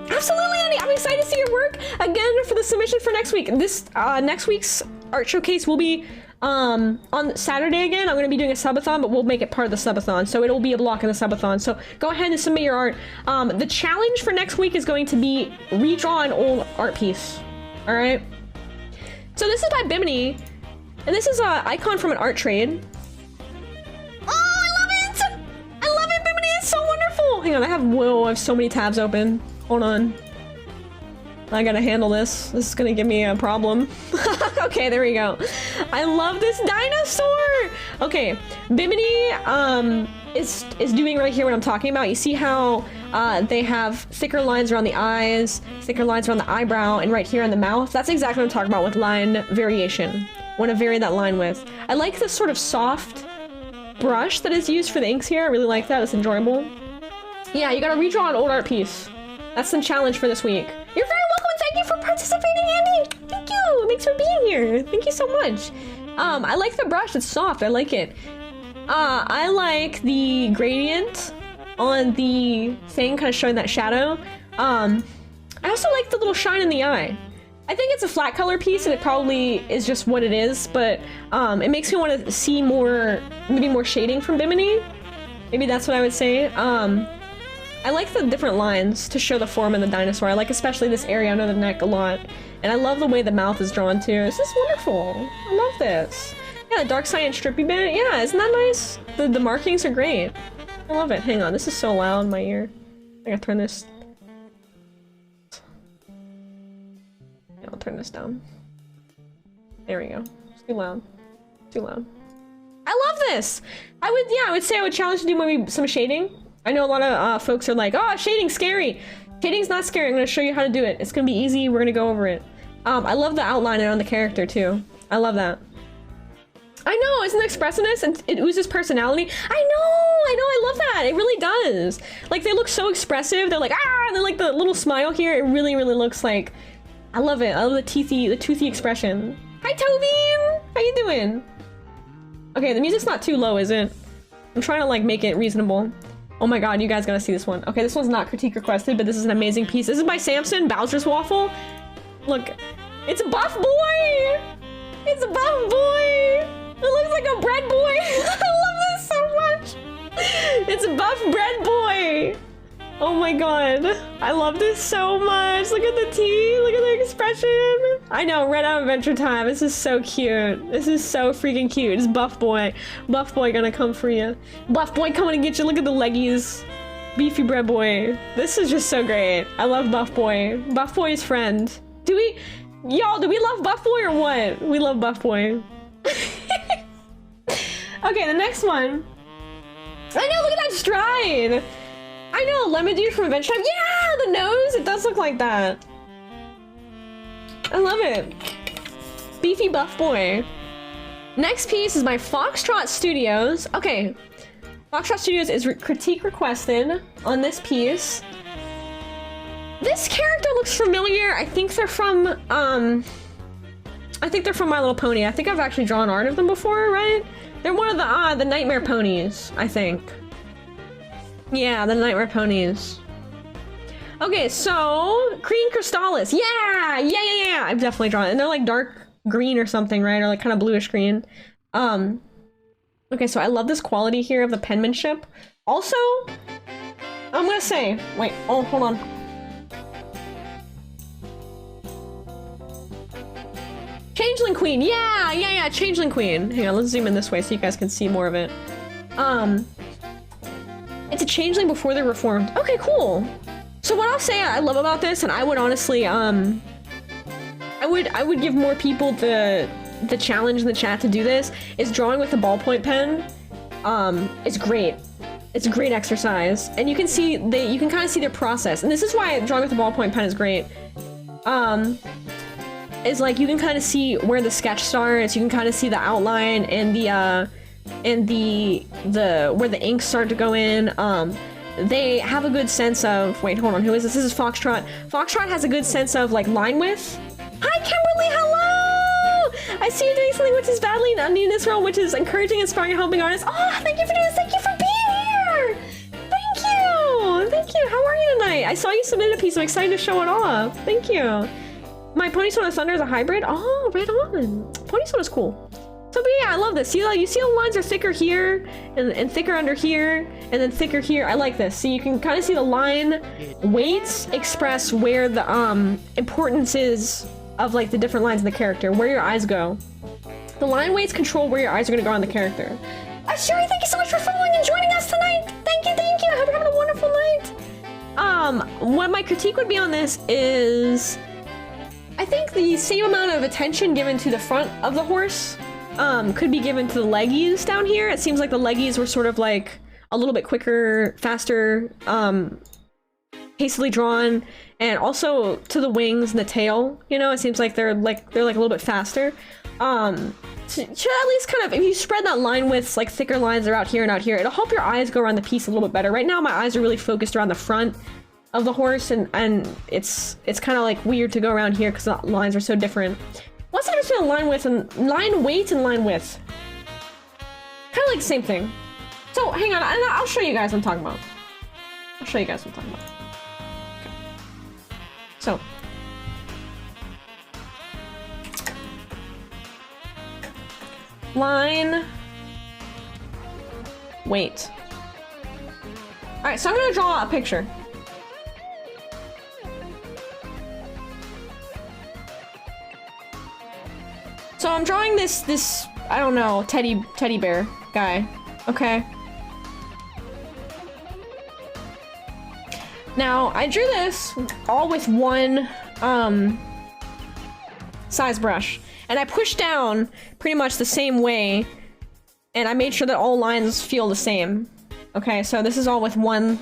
Absolutely, Andy. I'm excited to see your work again for the submission for next week. This next week's art showcase will be on Saturday again. I'm going to be doing a subathon, but we'll make it part of the subathon, so it'll be a block of the subathon. So go ahead and submit your art. The challenge for next week is going to be redraw an old art piece. All right. So this is by Bimini, and this is an icon from an art trade. Oh, I love it! I love it, Bimini. It's so wonderful. Hang on, I have so many tabs open. Hold on. I gotta handle this. This is gonna give me a problem. Okay, there we go. I love this dinosaur! Okay, Bimini is doing right here what I'm talking about. You see how they have thicker lines around the eyes, thicker lines around the eyebrow, and right here on the mouth? That's exactly what I'm talking about with line variation. Want to vary that line width. I like this sort of soft brush that is used for the inks here. I really like that. It's enjoyable. Yeah, you gotta redraw an old art piece. That's the challenge for this week. You're very welcome, and thank you for participating, Andy! Thank you! Thanks for being here. Thank you so much. I like the brush. It's soft. I like it. I like the gradient on the thing, kind of showing that shadow. I also like the little shine in the eye. I think it's a flat color piece, and it probably is just what it is, but it makes me want to see more, maybe more shading from Bimini. Maybe that's what I would say. I like the different lines to show the form of the dinosaur. I like especially this area under the neck a lot. And I love the way the mouth is drawn too. This is wonderful. I love this. Yeah, the dark science strippy bit. Yeah, isn't that nice? The markings are great. I love it. Hang on, this is so loud in my ear. I gotta turn this. Yeah, I'll turn this down. There we go. It's too loud. Too loud. I love this! I would say I would challenge to do maybe some shading. I know a lot of folks are like, oh, shading's scary. Shading's not scary. I'm going to show you how to do it. It's going to be easy. We're going to go over it. I love the outline on the character too. I love that. I know, isn't it expressiveness? And it oozes personality. I know, I love that. It really does. Like, they look so expressive. They're like, ah, and then like the little smile here. It really, really looks like, I love it. I love the toothy expression. Hi, Toby. How you doing? Okay, the music's not too low, is it? I'm trying to like make it reasonable. Oh my god, you guys gotta see this one. Okay, this one's not critique requested, but this is an amazing piece. This is by Samson, Bowser's Waffle. Look, it's a buff boy! It's a buff boy! It looks like a bread boy! I love this so much! It's a buff bread boy! Oh my god, I love this so much. Look at the teeth, look at the expression. I know, Red Out Adventure Time. This is so cute. This is so freaking cute. It's Buff Boy. Buff Boy gonna come for you. Buff Boy coming to get you. Look at the leggies. Beefy bread boy. This is just so great. I love Buff Boy. Buff Boy's friend. Do we love Buff Boy or what? We love Buff Boy. Okay, the next one. I know, look at that stride. I know, Lemon Dude from Adventure Time. Yeah, the nose, it does look like that. I love it. Beefy Buff Boy. Next piece is by Foxtrot Studios. Okay, Foxtrot Studios is critique requested on this piece. This character looks familiar. I think they're from, My Little Pony. I think I've actually drawn art of them before, right? They're one of the Nightmare Ponies, I think. Yeah, the Nightmare Ponies. Okay, so Green Crystallis. Yeah! I've definitely drawn it. And they're like dark green or something, right? Or like kind of bluish green. Okay, so I love this quality here of the penmanship. Also, I'm gonna say, wait, oh, hold on. Changeling Queen, yeah, Changeling Queen. Hang on, let's zoom in this way so you guys can see more of it. It's a changeling before they're reformed. Okay, cool. So what I'll say I love about this, and I would honestly, I would give more people the challenge in the chat to do this, is drawing with a ballpoint pen. It's great. It's a great exercise, and you can see you can kind of see their process, and this is why drawing with a ballpoint pen is great. Is like you can kind of see where the sketch starts, you can kind of see the outline and where the inks start to go in. They have a good sense of, wait, hold on, who is this? This is Foxtrot. Foxtrot has a good sense of like line width. Hi Kimberly, hello! I see you doing something which is badly needed in this role, which is encouraging, inspiring, and helping artists. Oh, thank you for doing this, thank you for being here! Thank you, how are you tonight? I saw you submit a piece, I'm excited to show it off. Thank you. My Pony Soda Thunder is a hybrid? Oh, right on. Pony Soda's cool. So, but yeah, I love this. You see the lines are thicker here, and thicker under here, and then thicker here. I like this. So you can kind of see the line weights express where the importance is of like the different lines of the character, where your eyes go. The line weights control where your eyes are gonna go on the character. Sherry, thank you so much for following and joining us tonight. Thank you. I hope you're having a wonderful night. What my critique would be on this is, I think the same amount of attention given to the front of the horse could be given to the leggies down here. It seems like the leggies were sort of like a little bit quicker, faster, hastily drawn, and also to the wings and the tail. You know, it seems like they're like a little bit faster. Should at least kind of, if you spread that line width, like thicker lines are out here and out here, it'll help your eyes go around the piece a little bit better. Right now, my eyes are really focused around the front of the horse, and it's kind of like weird to go around here because the lines are so different. What's the difference between line width and line weight and line width? Kind of like the same thing. So hang on, I'll show you guys what I'm talking about. Okay. So line weight. All right, so I'm gonna draw a picture. So I'm drawing this I don't know, teddy bear guy, okay? Now, I drew this all with one size brush, and I pushed down pretty much the same way, and I made sure that all lines feel the same. Okay, so this is all with one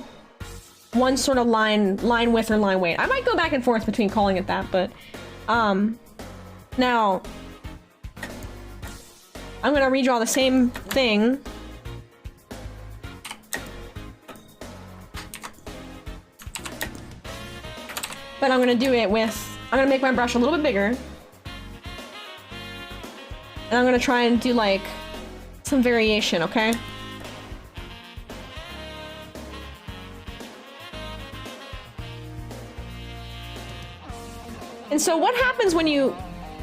sort of line width or line weight. I might go back and forth between calling it that, but now I'm gonna redraw the same thing. But I'm gonna do it with, I'm gonna make my brush a little bit bigger. And I'm gonna try and do like some variation, okay? And so what happens when you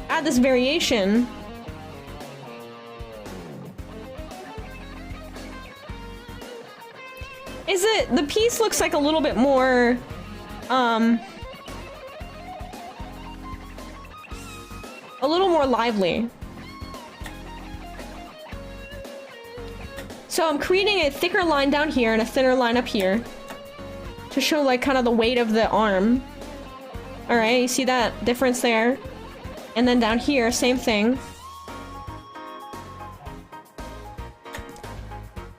add this variation is that the piece looks like a little bit more, a little more lively. So I'm creating a thicker line down here and a thinner line up here. to show like kind of the weight of the arm. All right, you see that difference there? And then down here, same thing.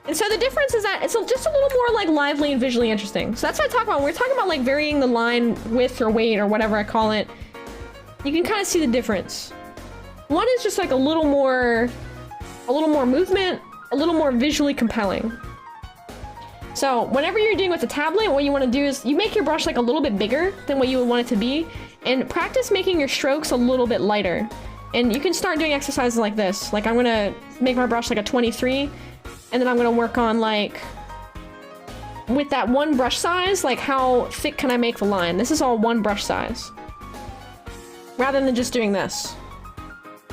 And so the difference is that it's just a little more like lively and visually interesting. So that's what I talk about. When we're talking about like varying the line width or weight or whatever I call it, you can kind of see the difference. One is just like a little more movement, a little more visually compelling. So whenever you're doing with a tablet, what you want to do is you make your brush like a little bit bigger than what you would want it to be, and practice making your strokes a little bit lighter. And you can start doing exercises like this. Like I'm gonna make my brush like a 23, and then I'm gonna work on like, with that one brush size, like how thick can I make the line? This is all one brush size. Rather than just doing this,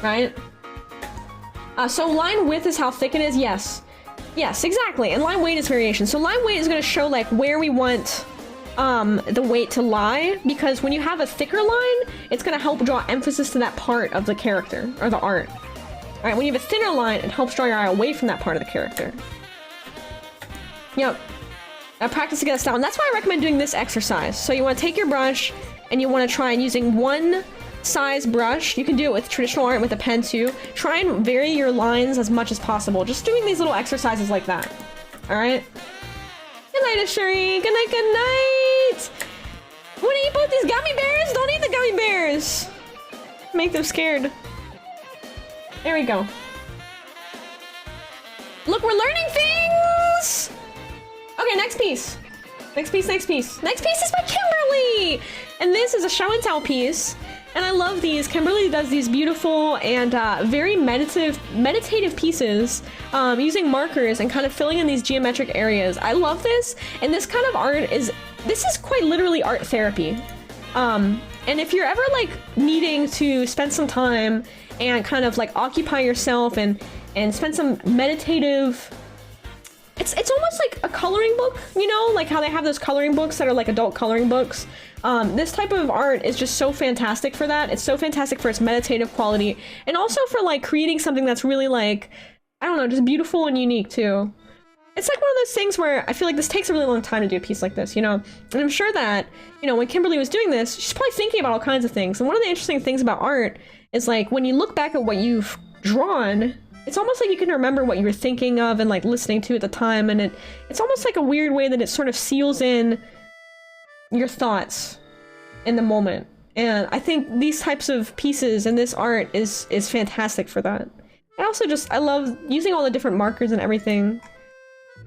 right? So line width is how thick it is, yes. Yes, exactly, and line weight is variation. So line weight is gonna show like where we want the weight to lie, because when you have a thicker line, it's gonna help draw emphasis to that part of the character, or the art. All right, when you have a thinner line, it helps draw your eye away from that part of the character. Yep. Now practice to get a style, and that's why I recommend doing this exercise. So you wanna take your brush, and you wanna try and using one size brush. You can do it with traditional art with a pen too. Try and vary your lines as much as possible. Just doing these little exercises like that. All right. Good night, Ashuri. Good night. Good night. Wanna eat both these gummy bears? Don't eat the gummy bears. Make them scared. There we go. Look, we're learning things. Okay, next piece. Next piece. Next piece is by Kimberly, and this is a show and tell piece. And I love these. Kimberly does these beautiful and very meditative pieces using markers and kind of filling in these geometric areas. I love this, and this kind of art is quite literally art therapy. And if you're ever like needing to spend some time and kind of like occupy yourself and spend some meditative, it's almost like a coloring book, you know, like how they have those coloring books that are like adult coloring books. This type of art is just so fantastic for that. It's so fantastic for its meditative quality, and also for like creating something that's really like, I don't know, just beautiful and unique too. It's like one of those things where I feel like this takes a really long time to do a piece like this, you know? And I'm sure that, you know, when Kimberly was doing this, she's probably thinking about all kinds of things. And one of the interesting things about art is like, when you look back at what you've drawn, it's almost like you can remember what you were thinking of and like listening to at the time. And it's almost like a weird way that it sort of seals in your thoughts in the moment. And I think these types of pieces and this art is fantastic for that. I love using all the different markers and everything.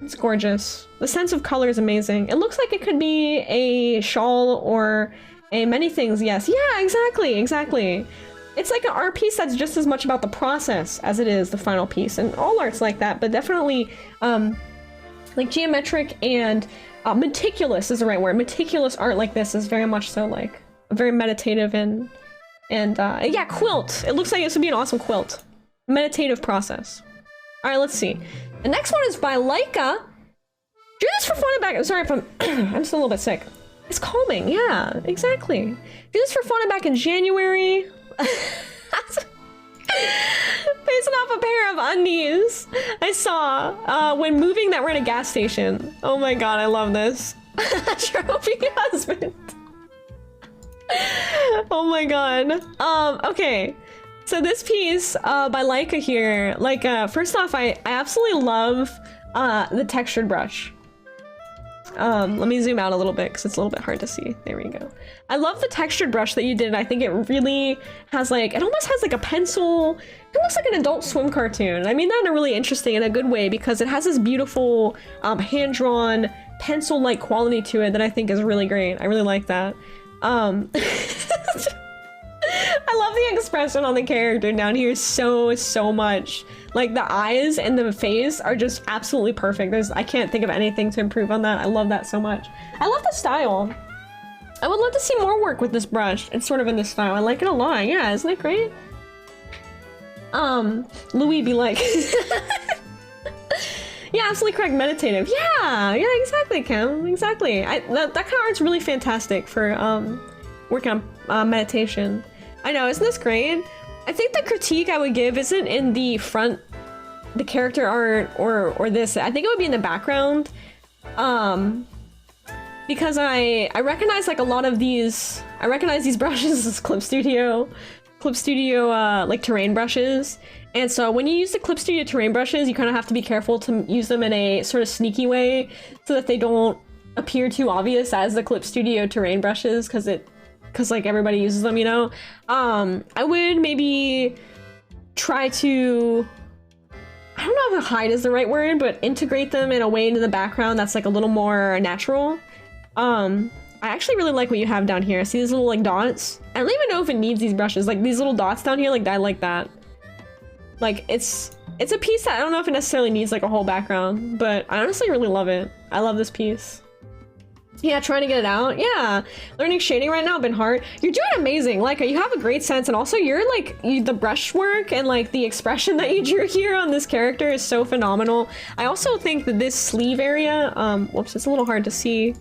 It's gorgeous. The sense of color is amazing. It looks like it could be a shawl or a many things. Yes. Yeah, exactly. It's like an art piece that's just as much about the process as it is the final piece. And all art's like that, but definitely like geometric and meticulous is the right word. Meticulous art like this is very much so like very meditative and yeah, quilt. It looks like this would be an awesome quilt. Meditative process. All right, let's see. The next one is by Laika. Do this for fun and back. Sorry if I'm I'm just a little bit sick. It's calming. Yeah, exactly. Do this for fun and back in January. Facing off a pair of undies I saw when moving that were in a gas station. Oh my god, I love this. Trophy husband. Oh my god. Okay. So this piece by Laika here, like first off, I absolutely love the textured brush. Let me zoom out a little bit because it's a little bit hard to see. There we go. I love the textured brush that you did. I think it really has like, it almost has like a pencil, it looks like an Adult Swim cartoon. I mean that in a really interesting, in a good way, because it has this beautiful hand-drawn pencil-like quality to it that I think is really great. I really like that. I love the expression on the character down here so much. Like the eyes and the face are just absolutely perfect. I can't think of anything to improve on that. I love that so much. I love the style. I would love to see more work with this brush. It's sort of in this style. I like it a lot. Yeah, isn't it great? Louis be like, yeah, absolutely correct. Meditative. Yeah, exactly, Kim. Exactly. That kind of art's really fantastic for working on meditation. I know, isn't this great? I think the critique I would give isn't in the front, the character art or this. I think it would be in the background. because I recognize like a lot of these, I recognize these brushes as Clip Studio like terrain brushes. And so when you use the Clip Studio terrain brushes, you kind of have to be careful to use them in a sort of sneaky way so that they don't appear too obvious as the Clip Studio terrain brushes, because like everybody uses them, you know? I would maybe try to, I don't know if hide is the right word, but integrate them in a way into the background that's like a little more natural. I actually really like what you have down here. See these little like dots? I don't even know if it needs these brushes. Like these little dots down here, like I like that. Like it's a piece that I don't know if it necessarily needs like a whole background, but I honestly really love it. I love this piece. Yeah, trying to get it out. Yeah, learning shading right now, been hard. You're doing amazing. Like you have a great sense, and also you're like the brush work and like the expression that you drew here on this character is so phenomenal. I also think that this sleeve area, whoops, it's a little hard to see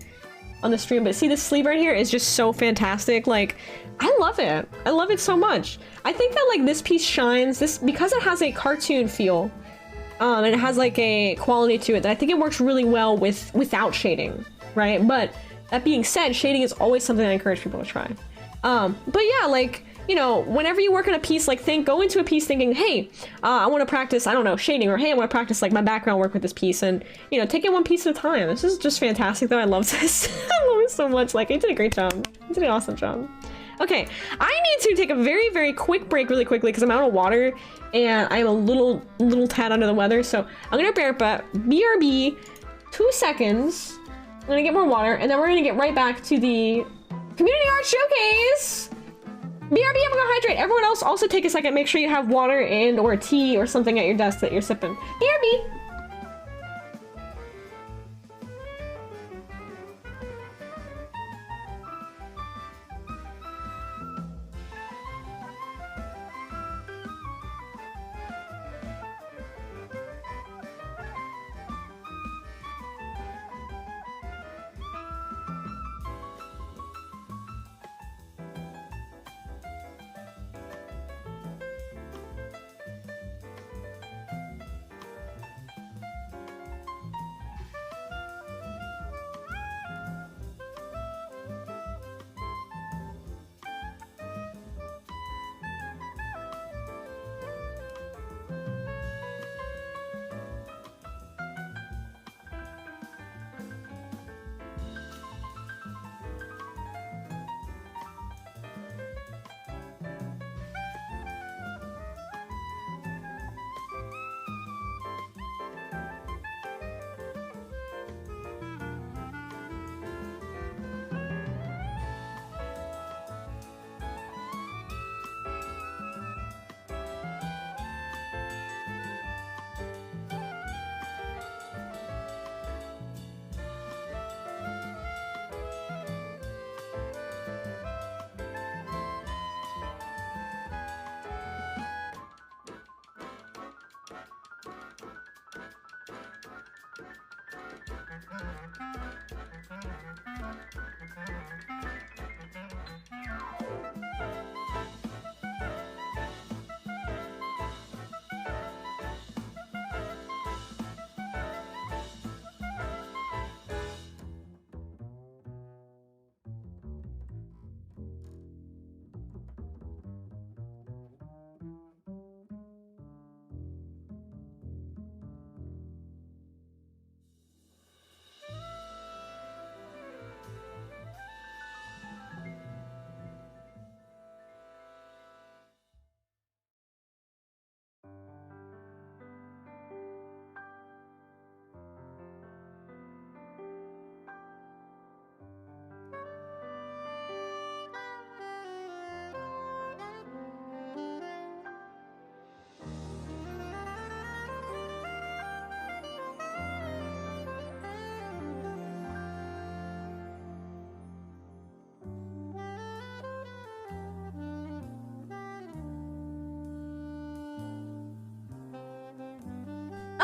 on the stream, but see this sleeve right here is just so fantastic. Like I love it. I love it so much. I think that like this piece shines this because it has a cartoon feel, and it has like a quality to it that I think it works really well without shading. Right, but that being said, shading is always something I encourage people to try. But yeah, like, you know, whenever you work on a piece, like go into a piece thinking, hey, I want to practice, I don't know, shading, or hey, I want to practice like my background work with this piece, and you know, take it one piece at a time. This is just fantastic though. I love this. I love it so much. Like you did a great job. You did an awesome job. Okay, I need to take a very, very quick break really quickly because I'm out of water and I'm a little tad under the weather. So I'm gonna BRB 2 seconds. I'm gonna get more water, and then we're gonna get right back to the Community Art Showcase! BRB, I'm gonna hydrate. Everyone else also take a second, make sure you have water and or tea or something at your desk that you're sipping. BRB!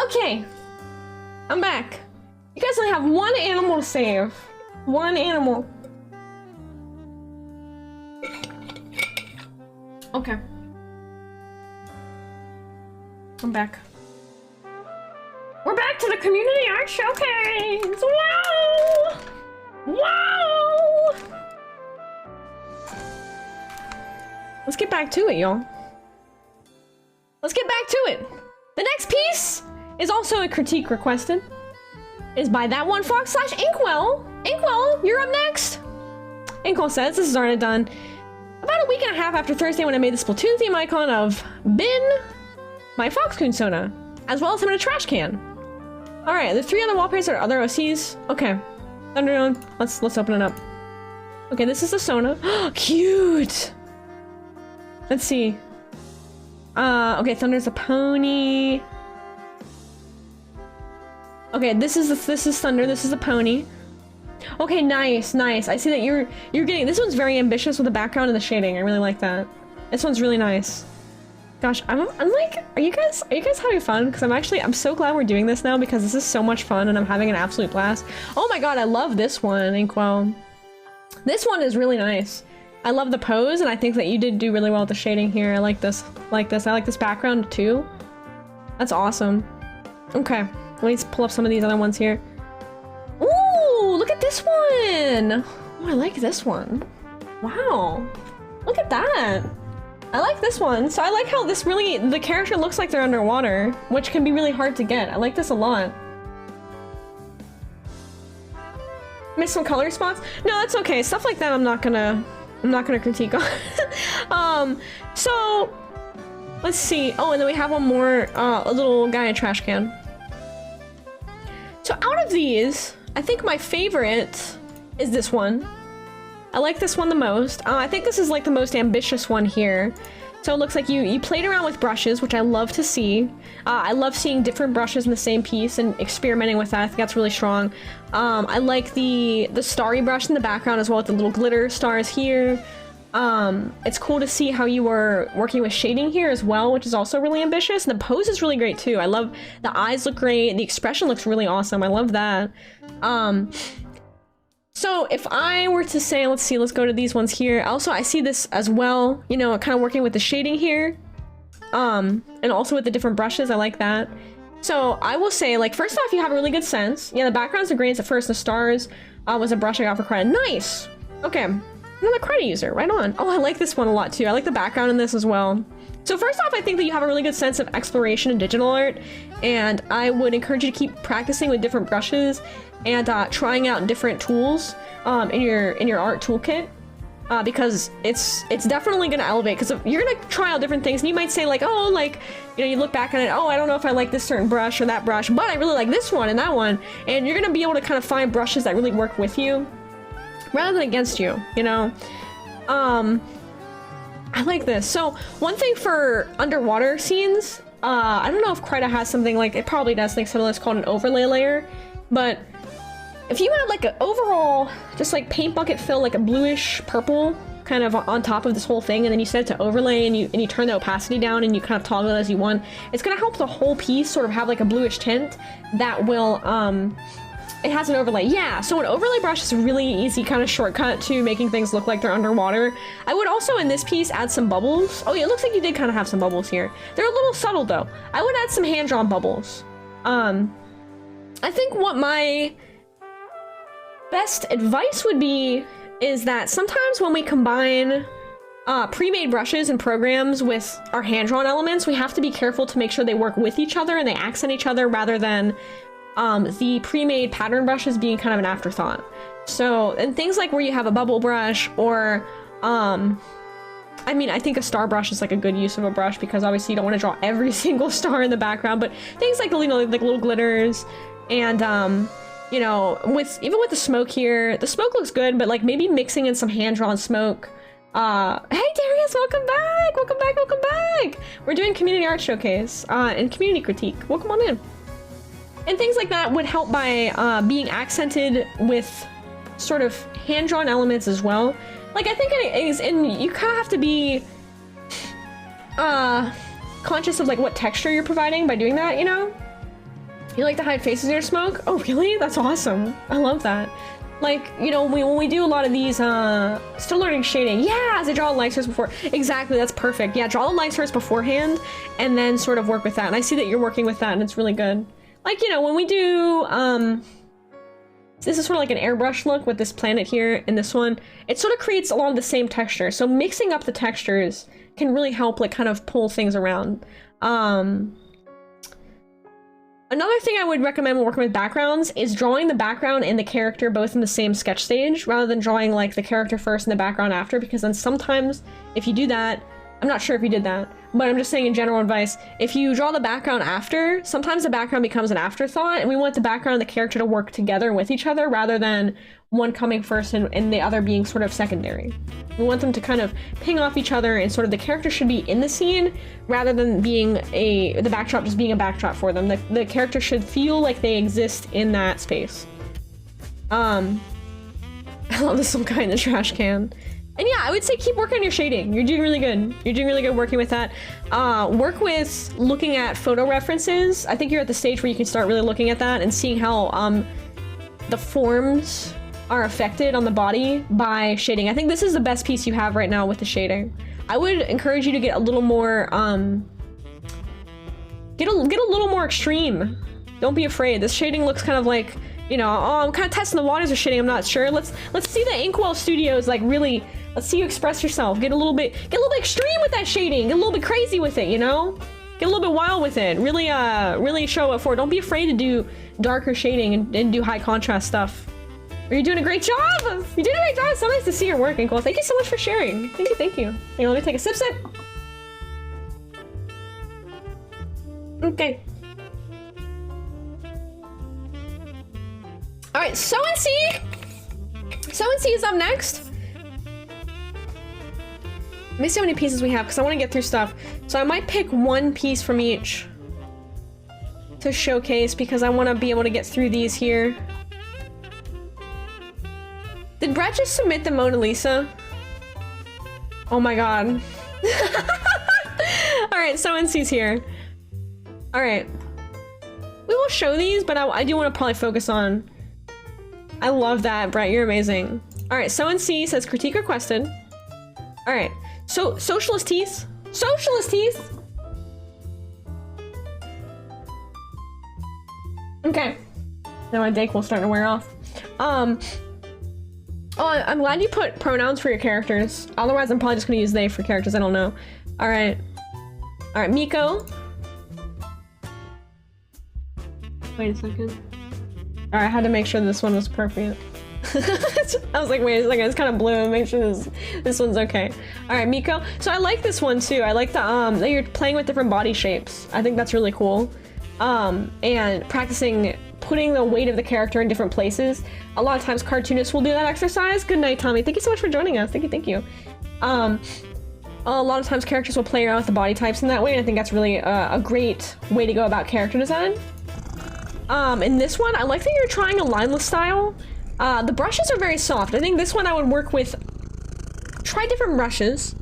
Okay, I'm back. You guys only have one animal to save. One animal. Okay. I'm back. We're back to the Community Art Showcase! Wow! Wow! let's get back to it, y'all. Let's get back to it. The next piece is also a critique requested. Is by that one fox / Inkwell. Inkwell, you're up next. Inkwell says, this is already done about a week and a half after Thursday when I made the Splatoon theme icon of Bin, my Foxcoon Sona, as well as him in a trash can. All right, the 3 other wallpapers are other OCs. Okay, Thunderdome, let's open it up. Okay, this is the Sona. Cute. Let's see. Okay, Thunder's a pony. Okay, this is Thunder. This is the pony. Okay, nice, nice. I see that you're getting. This one's very ambitious with the background and the shading. I really like that. This one's really nice. Gosh, I'm like, are you guys having fun? Because I'm so glad we're doing this now because this is so much fun and I'm having an absolute blast. Oh my god, I love this one, Inkwell. This one is really nice. I love the pose, and I think that you did do really well with the shading here. I like this. I like this background too. That's awesome. Okay, let me pull up some of these other ones here. Ooh, look at this one. Oh, I like this one. Wow, look at that. I like this one. So I like how this really, the character looks like they're underwater, which can be really hard to get. I like this a lot. Miss some color spots? No, that's okay. Stuff like that I'm not gonna critique on. So let's see. Oh, and then we have one more, a little guy in a trash can. So out of these, I think my favorite is this one. I like this one the most. I think this is like the most ambitious one here. So it looks like you played around with brushes, which I love to see. I love seeing different brushes in the same piece and experimenting with that. I think that's really strong. I like the starry brush in the background as well with the little glitter stars here. It's cool to see how you were working with shading here as well, which is also really ambitious. And the pose is really great too. I love the eyes look great. The expression looks really awesome. I love that. So if I were to say, let's see, let's go to these ones here. Also, I see this as well, you know, kind of working with the shading here. And also with the different brushes, I like that. So I will say, like, first off, you have a really good sense. Yeah, the backgrounds are great at first. The stars was a brush I got for credit. Nice. Okay, another credit user, right on. Oh, I like this one a lot too. I like the background in this as well. So first off, I think that you have a really good sense of exploration in digital art, and I would encourage you to keep practicing with different brushes and trying out different tools in your art toolkit, because it's definitely gonna elevate. Because you're gonna try out different things, and you might say like, oh, like, you know, you look back on it, oh, I don't know if I like this certain brush or that brush, but I really like this one and that one, and you're gonna be able to kind of find brushes that really work with you rather than against you, you know. I like this. So one thing for underwater scenes, I don't know if Krita has something like, it probably does, like something that's called an overlay layer, but if you had like an overall, just like paint bucket fill, like a bluish purple kind of on top of this whole thing, and then you set it to overlay and you turn the opacity down and you kind of toggle it as you want, it's gonna help the whole piece sort of have like a bluish tint that will, it has an overlay. Yeah, so an overlay brush is a really easy kind of shortcut to making things look like they're underwater. I would also in this piece add some bubbles. Oh yeah, it looks like you did kind of have some bubbles here. They're a little subtle though. I would add some hand-drawn bubbles. I think what my best advice would be is that sometimes when we combine pre-made brushes and programs with our hand-drawn elements, we have to be careful to make sure they work with each other and they accent each other rather than the pre-made pattern brushes being kind of an afterthought. So, and things like where you have a bubble brush or, I mean, I think a star brush is like a good use of a brush because obviously you don't want to draw every single star in the background, but things like, you know, like little glitters and, you know, even with the smoke here, the smoke looks good, but like maybe mixing in some hand-drawn smoke. Hey Darius, welcome back! Welcome back, welcome back! We're doing community art showcase, and community critique. Welcome on in. And things like that would help by being accented with sort of hand-drawn elements as well. Like I think it is, and you kind of have to be conscious of like what texture you're providing by doing that, you know? You like to hide faces in your smoke? Oh really? That's awesome. I love that. Like, you know, when we do a lot of these, still learning shading. Yeah, as I draw the light source before. Exactly, that's perfect. Yeah, draw the light source beforehand and then sort of work with that. And I see that you're working with that and it's really good. Like, you know, when we do, this is sort of like an airbrush look with this planet here and this one. It sort of creates a lot of the same texture. So mixing up the textures can really help like kind of pull things around. Another thing I would recommend when working with backgrounds is drawing the background and the character both in the same sketch stage rather than drawing like the character first and the background after, because then sometimes if you do that, I'm not sure if you did that, but I'm just saying in general advice, if you draw the background after, sometimes the background becomes an afterthought, and we want the background and the character to work together with each other rather than one coming first and the other being sort of secondary. We want them to kind of ping off each other, and sort of the character should be in the scene rather than being the backdrop just being a backdrop for them. The character should feel like they exist in that space. I love this some guy in the trash can. And yeah, I would say keep working on your shading. You're doing really good. You're doing really good working with that. Work with looking at photo references. I think you're at the stage where you can start really looking at that and seeing how the forms are affected on the body by shading. I think this is the best piece you have right now with the shading. I would encourage you to get a little more, get a little more extreme. Don't be afraid. This shading looks kind of like, you know, oh, I'm kind of testing the waters of shading. I'm not sure. Let's see the Inkwell Studios like really. Let's see you express yourself. Get a little bit extreme with that shading. Get a little bit crazy with it, you know? Get a little bit wild with it. Really, really show it for it. Don't be afraid to do darker shading and do high contrast stuff. You're doing a great job. You're doing a great job. It's so nice to see your work, Inkwell. Thank you so much for sharing. Thank you, thank you. Here, let me take a sip. Okay. All right, So and C is up next. Let me see how many pieces we have, because I want to get through stuff. So I might pick one piece from each to showcase, because I want to be able to get through these here. Did Brett just submit the Mona Lisa? Oh my god. Alright, So and C's here. Alright. We will show these, but I do want to probably focus on... I love that, Brett. You're amazing. Alright, So and C says critique requested. Alright. So, socialist teeth. Socialist teeth! Okay. Now my Dayquil's starting to wear off. Oh, I'm glad you put pronouns for your characters. Otherwise, I'm probably just gonna use they for characters. I don't know. Alright. Alright, Miko. Wait a second. Alright, I had to make sure this one was appropriate. I was like, wait a second, it's kind of blue. Make sure this one's okay. All right, Miko. So I like this one too. I like the that you're playing with different body shapes. I think that's really cool. And practicing putting the weight of the character in different places. A lot of times cartoonists will do that exercise. Good night, Tommy. Thank you so much for joining us. Thank you, thank you. A lot of times characters will play around with the body types in that way, and I think that's really a great way to go about character design. In this one, I like that you're trying a lineless style. The brushes are very soft. I think this one I would work with, try different brushes,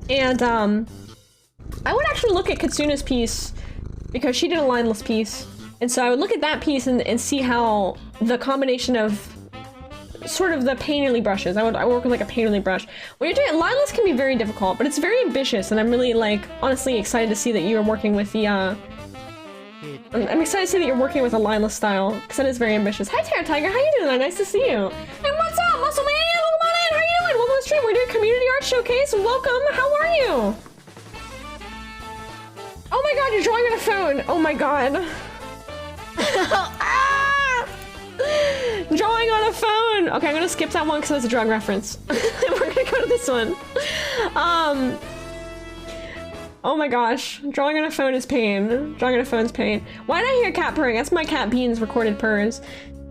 and I would actually look at Katsuna's piece, because she did a lineless piece, and so I would look at that piece and see how the combination of sort of the painterly brushes, I work with like a painterly brush. When you're doing lineless can be very difficult, but it's very ambitious, and I'm really like honestly excited to see that you're working with the I'm excited to see that you're working with a lineless style, because that is very ambitious. Hi, Terra Tiger, how you doing? Nice to see you. And what's up, Muscle Man? Welcome on in. How you doing? Welcome to the stream. We're doing community art showcase. Welcome. How are you? Oh my god, you're drawing on a phone. Oh my god. Ah! Drawing on a phone. Okay, I'm gonna skip that one because it's a drug reference. We're gonna go to this one. Oh my gosh, drawing on a phone is pain. Drawing on a phone's pain. Why did I hear cat purring? That's my cat Bean's recorded purrs.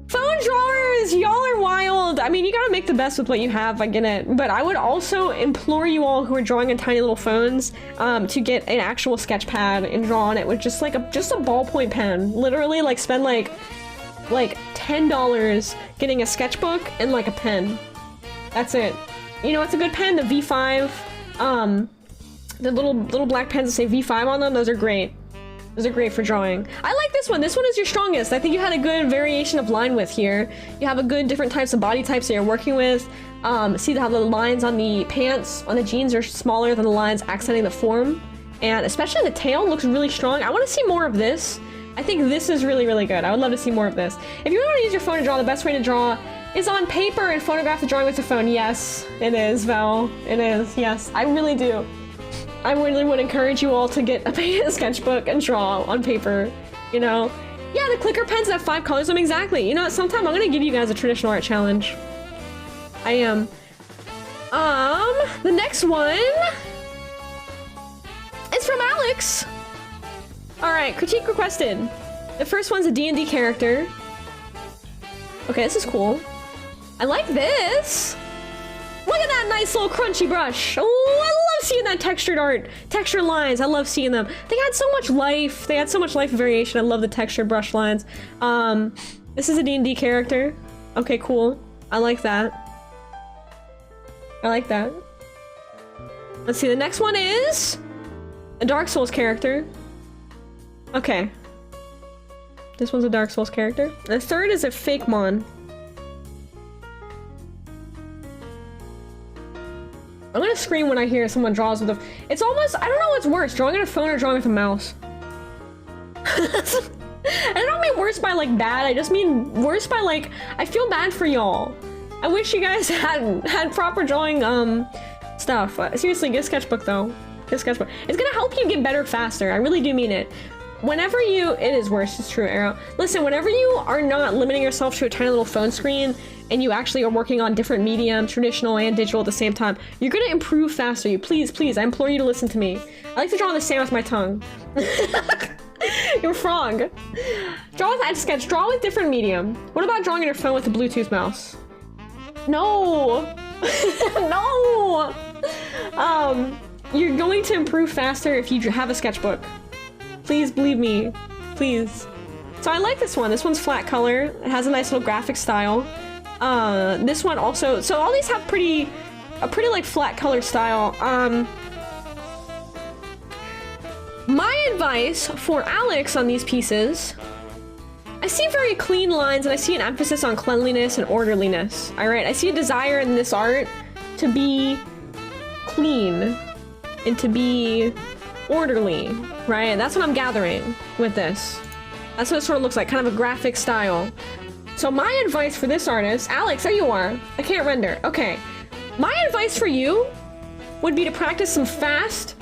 Phone drawers, y'all are wild. I mean, you gotta make the best with what you have, I get it. But I would also implore you all who are drawing on tiny little phones to get an actual sketch pad and draw on it with just like a ballpoint pen. Literally, like spend like $10 getting a sketchbook and like a pen. That's it. You know what's a good pen? The V5. The little black pens that say V5 on them, those are great. Those are great for drawing. I like this one. This one is your strongest. I think you had a good variation of line width here. You have a good different types of body types that you're working with. See how the lines on the pants, on the jeans are smaller than the lines accenting the form. And especially the tail looks really strong. I want to see more of this. I think this is really, really good. I would love to see more of this. If you want to use your phone to draw, the best way to draw is on paper and photograph the drawing with the phone. Yes, it is, Val. It is, yes. I really do. I really would encourage you all to get a sketchbook and draw on paper, you know? Yeah, the clicker pens have 5 colors. Exactly. You know what? Sometime I'm gonna give you guys a traditional art challenge. I am. The next one is from Alex. All right, critique requested. The first one's a D&D character. Okay, this is cool. I like this. Look at that nice little crunchy brush. Oh, I love seeing that textured art. Textured lines, I love seeing them. They had so much life. They had so much life variation. I love the textured brush lines. This is a D&D character. Okay, cool. I like that. I like that. Let's see, the next one is a Dark Souls character. Okay. This one's a Dark Souls character. The third is a fake mon. I'm gonna scream when I hear someone draws with a... It's almost... I don't know what's worse, drawing on a phone or drawing with a mouse. I don't mean worse by, like, bad. I just mean worse by, like... I feel bad for y'all. I wish you guys had proper drawing, stuff. Seriously, get a sketchbook, though. Get a sketchbook. It's gonna help you get better faster. I really do mean it. Whenever you... It is worse, it's true, Arrow. Listen, whenever you are not limiting yourself to a tiny little phone screen and you actually are working on different medium, traditional and digital at the same time, you're gonna improve faster. Please, please, I implore you to listen to me. I like to draw the same with my tongue. You're a frog. Draw with Etch-a-Sketch. Draw with different medium. What about drawing on your phone with a Bluetooth mouse? No! No! You're going to improve faster if you have a sketchbook. Please believe me. Please. So I like this one. This one's flat color. It has a nice little graphic style. This one also... So all these have a pretty like flat color style. My advice for Alex on these pieces... I see very clean lines and I see an emphasis on cleanliness and orderliness. Alright, I see a desire in this art to be clean and to be orderly, right? That's what I'm gathering with this. That's what it sort of looks like, kind of a graphic style. So my advice for this artist, Alex, there you are. I can't render. Okay. My advice for you would be to practice some fast,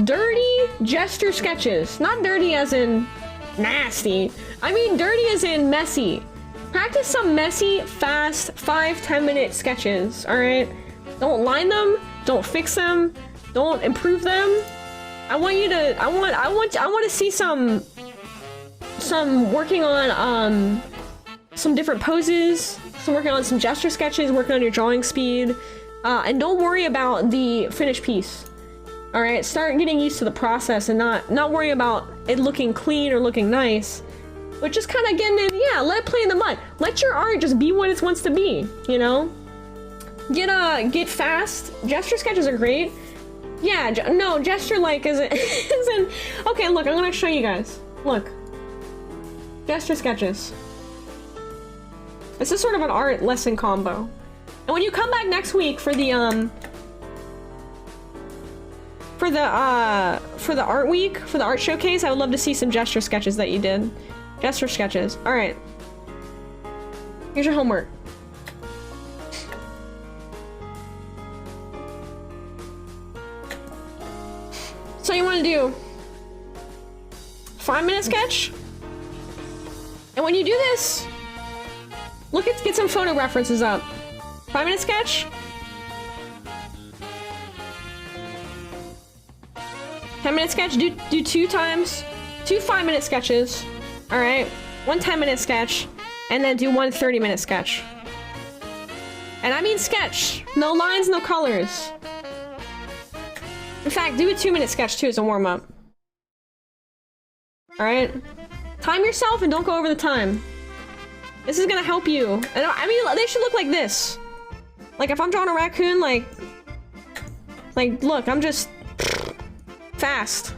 dirty gesture sketches. Not dirty as in nasty. I mean dirty as in messy. Practice some messy, fast, 5-10 minute sketches, all right? Don't line them, don't fix them, don't improve them. I want you to, I want to see some working on, some different poses, some working on some gesture sketches, working on your drawing speed, and don't worry about the finished piece. All right, start getting used to the process and not worry about it looking clean or looking nice, but just kind of getting in, yeah, let it play in the mud. Let your art just be what it wants to be, you know? Get fast. Gesture sketches are great. Yeah, no, gesture like isn't, okay, look, I'm gonna show you guys. Look. Gesture sketches. This is sort of an art lesson combo. And when you come back next week for the art week, for the art showcase, I would love to see some gesture sketches that you did. Gesture sketches. All right. Here's your homework. So you want to do 5-minute sketch? And when you do this, get some photo references up. 5-minute sketch. 10-minute sketch, do 2 times, 2 5-minute sketches, all right? 1 10-minute sketch, and then do 1 30-minute sketch. And I mean sketch, no lines, no colors. In fact, do a 2-minute sketch too as a warm-up. All right? Time yourself and don't go over the time. This is gonna help you. And I mean, they should look like this. Like if I'm drawing a raccoon, like look, I'm just fast.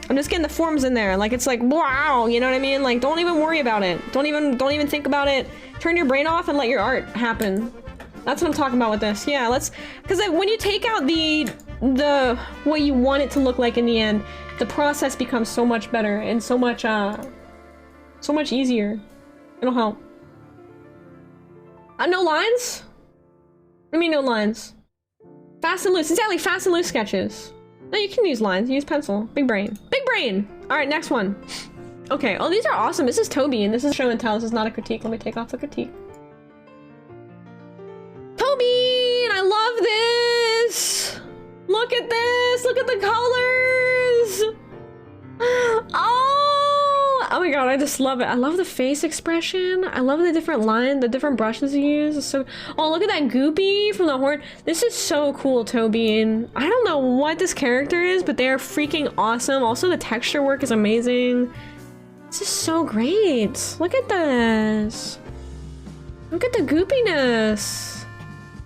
I'm just getting the forms in there. Like it's like, wow, you know what I mean? Like don't even worry about it. Don't even think about it. Turn your brain off and let your art happen. That's what I'm talking about with this. Yeah, because when you take out the what you want it to look like in the end, the process becomes so much better and so much So much easier. It'll help. No lines? What do you mean no lines? Fast and loose. Exactly, fast and loose sketches. No, you can use lines. Use pencil. Big brain. Big brain! Alright, next one. Okay. Oh, these are awesome. This is Toby, and this is show and tell. This is not a critique. Let me take off the critique. Toby! I love this! Look at this! Look at the colors! Oh my god, I just love it. I love the face expression. I love the different line, the different brushes you use. It's so, oh, look at that goopy from the horn. This is so cool, Toby. And I don't know what this character is, but they are freaking awesome. Also, the texture work is amazing. This is so great. Look at this. Look at the goopiness.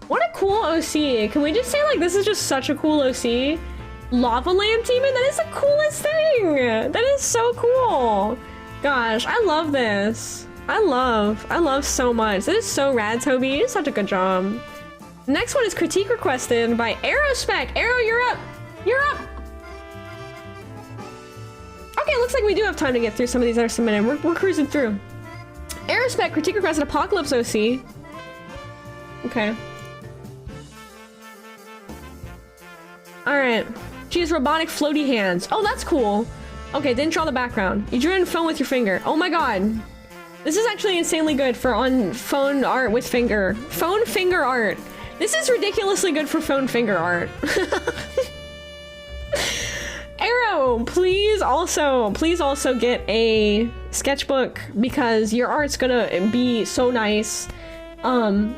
What a cool OC. Can we just say, like, this is just such a cool OC? Lava Lamp Demon? That is the coolest thing! That is so cool! Gosh, I love this. I love so much. This is so rad, Toby. You did such a good job. Next one is critique requested by Aerospec. Aero, you're up! You're up! Okay, looks like we do have time to get through some of these that are submitted. We're cruising through. Aerospec, critique requested Apocalypse OC. Okay. Alright. She has robotic floaty hands. Oh, that's cool. Okay, didn't draw the background. You drew in phone with your finger. Oh my god. This is actually insanely good for on phone art with finger. Phone finger art. This is ridiculously good for phone finger art. Arrow, please also get a sketchbook because your art's gonna be so nice. Drawn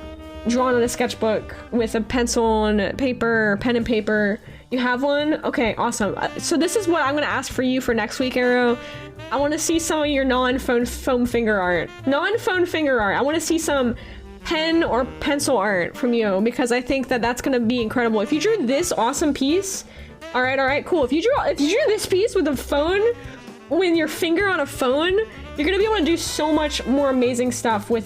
on a sketchbook with a pencil and paper, pen and paper. You have one? Okay, awesome. So this is what I'm gonna ask for you for next week, Arrow. I want to see some of your non-phone foam finger art. Non-phone finger art. I want to see some pen or pencil art from you because I think that that's gonna be incredible. If you drew this awesome piece, all right, cool. If you drew this piece with a phone, with your finger on a phone, you're gonna be able to do so much more amazing stuff with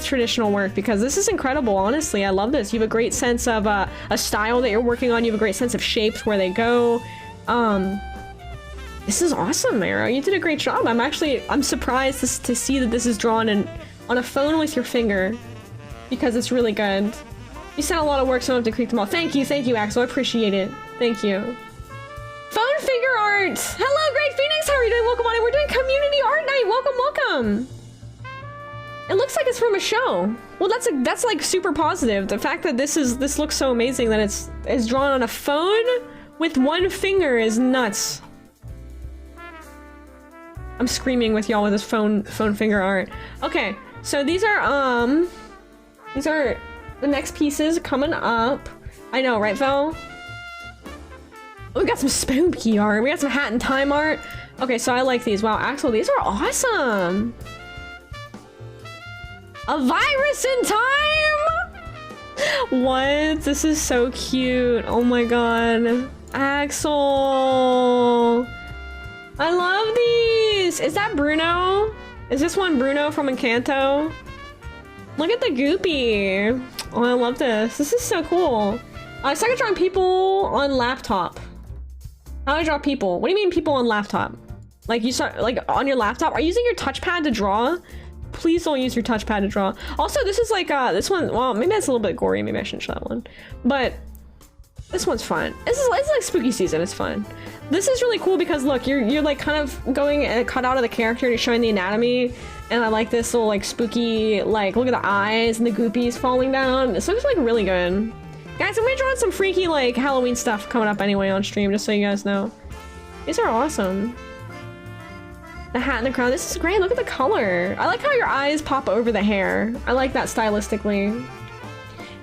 traditional work because this is incredible. Honestly, I love this. You have a great sense of a style that you're working on. You have a great sense of shapes, where they go. This is awesome, Arrow. You did a great job. I'm surprised to see that this is drawn on a phone with your finger because it's really good. You sent a lot of work, so I don't have to critique them all. Thank you, Axel. I appreciate it. Thank you. Phone finger art! Hello, Great Phoenix! How are you doing? Welcome on in. We're doing community art night! Welcome! It looks like it's from a show. Well, that's like super positive. The fact that this looks so amazing that it's drawn on a phone with one finger is nuts. I'm screaming with y'all with this phone finger art. Okay, so these are the next pieces coming up. I know, right, Val? Oh, we got some spooky art. We got some Hat in Time art. Okay, so I like these. Wow, Axel, these are awesome. A virus in time? What? This is so cute. Oh my god. Axel. I love these. Is that Bruno? Is this one Bruno from Encanto? Look at the goopy. Oh, I love this. This is so cool. I started drawing people on laptop. How do I draw people? What do you mean people on laptop? Like you start like on your laptop? Are you using your touchpad to draw? Please don't use your touchpad to draw. Also, this is like this one. Well, maybe that's a little bit gory. Maybe I shouldn't show that one. But this one's fun. It's like spooky season. It's fun. This is really cool because look, you're like kind of going and cut out of the character and you're showing the anatomy. And I like this little like spooky like look at the eyes and the goopies falling down. This looks like really good. Guys, I'm gonna draw some freaky, like, Halloween stuff coming up anyway on stream, just so you guys know. These are awesome. The hat and the crown. This is great. Look at the color. I like how your eyes pop over the hair. I like that stylistically.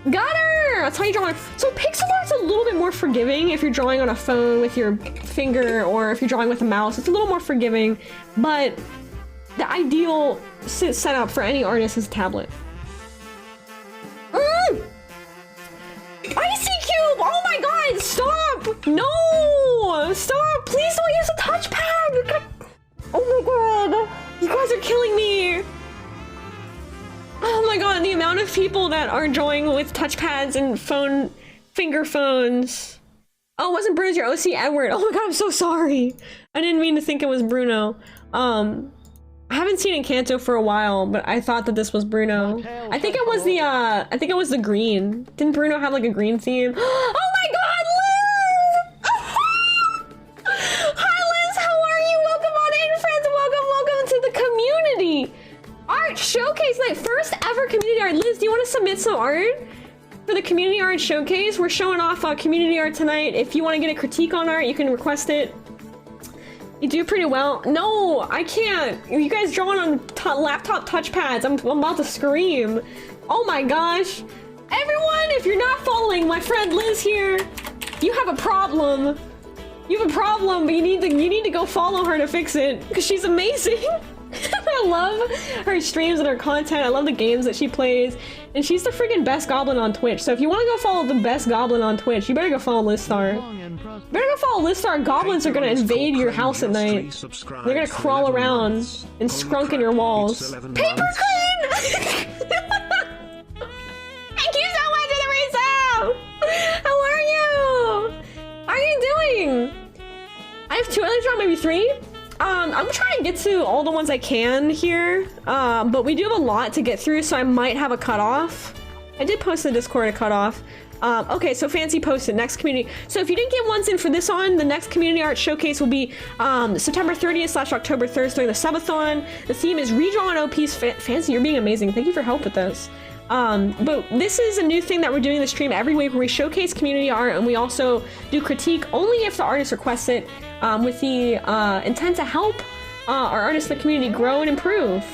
Got her! That's how you draw. So pixel art's a little bit more forgiving if you're drawing on a phone with your finger or if you're drawing with a mouse. It's a little more forgiving, but the ideal setup for any artist is a tablet. Icy Cube! Oh my god! Stop! No! Stop! Please don't use a touchpad! Oh my god! You guys are killing me! Oh my god, the amount of people that are drawing with touchpads and finger phones. Oh, it wasn't Bruno's your OC Edward. Oh my god, I'm so sorry. I didn't mean to think it was Bruno. I haven't seen Encanto for a while, but I thought that this was Bruno. I think it was the green. Didn't Bruno have like a green theme? Oh my god, Liz! Hi Liz, how are you? Welcome on in, friends. Welcome to the community art showcase night. First ever community art. Liz, do you want to submit some art for the community art showcase? We're showing off community art tonight. If you want to get a critique on art, you can request it. You do pretty well. No, I can't. You guys drawing on laptop touchpads. I'm about to scream. Oh my gosh. Everyone, if you're not following my friend Liz here, you have a problem. You have a problem, but you need to go follow her to fix it, because she's amazing. I love her streams and her content. I love the games that she plays. And she's the freaking best goblin on Twitch. So if you want to go follow the best goblin on Twitch, you better go follow Lizstar. Better go follow Lizstar. Goblins are gonna invade your house at night. They're gonna crawl around and scrunk in your walls. Paper Queen! Thank you so much for the resub! How are you? How are you doing? I have 2, I draw maybe 3. I'm trying to get to all the ones I can here, but we do have a lot to get through, so I might have a cutoff. I did post in Discord a cutoff. Okay, so Fancy posted next community. So if you didn't get ones in for this on, the next community art showcase will be September 30th / October 3rd during the subathon. The theme is redrawn OPs. Fancy, you're being amazing. Thank you for help with this. But this is a new thing that we're doing in the stream every week, where we showcase community art and we also do critique only if the artist requests it, with the intent to help our artists in the community grow and improve.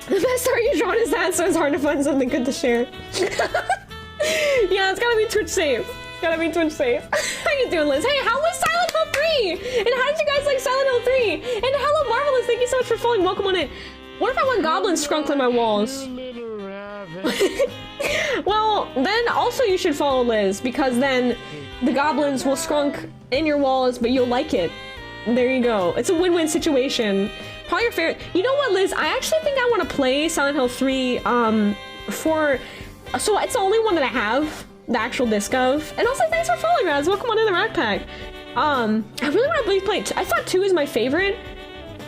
The best art you've drawn is that, so it's hard to find something good to share. Yeah, it's gotta be Twitch safe. It's gotta be Twitch safe. How you doing, Liz? Hey, how was Silent Hill 3? And how did you guys like Silent Hill 3? And hello, Marvelous. Thank you so much for following. Welcome on in. What if I want goblins scrunked on my walls? Well, then also you should follow Liz, because then the goblins will scrunk in your walls, but you'll like it. There you go. It's a win-win situation. Probably your favorite. You know what, Liz? I actually think I want to play Silent Hill 3 so it's the only one that I have the actual disc of. And also, thanks for following, guys. Welcome on in the Racc Pack. I really want to play. I thought 2 is my favorite.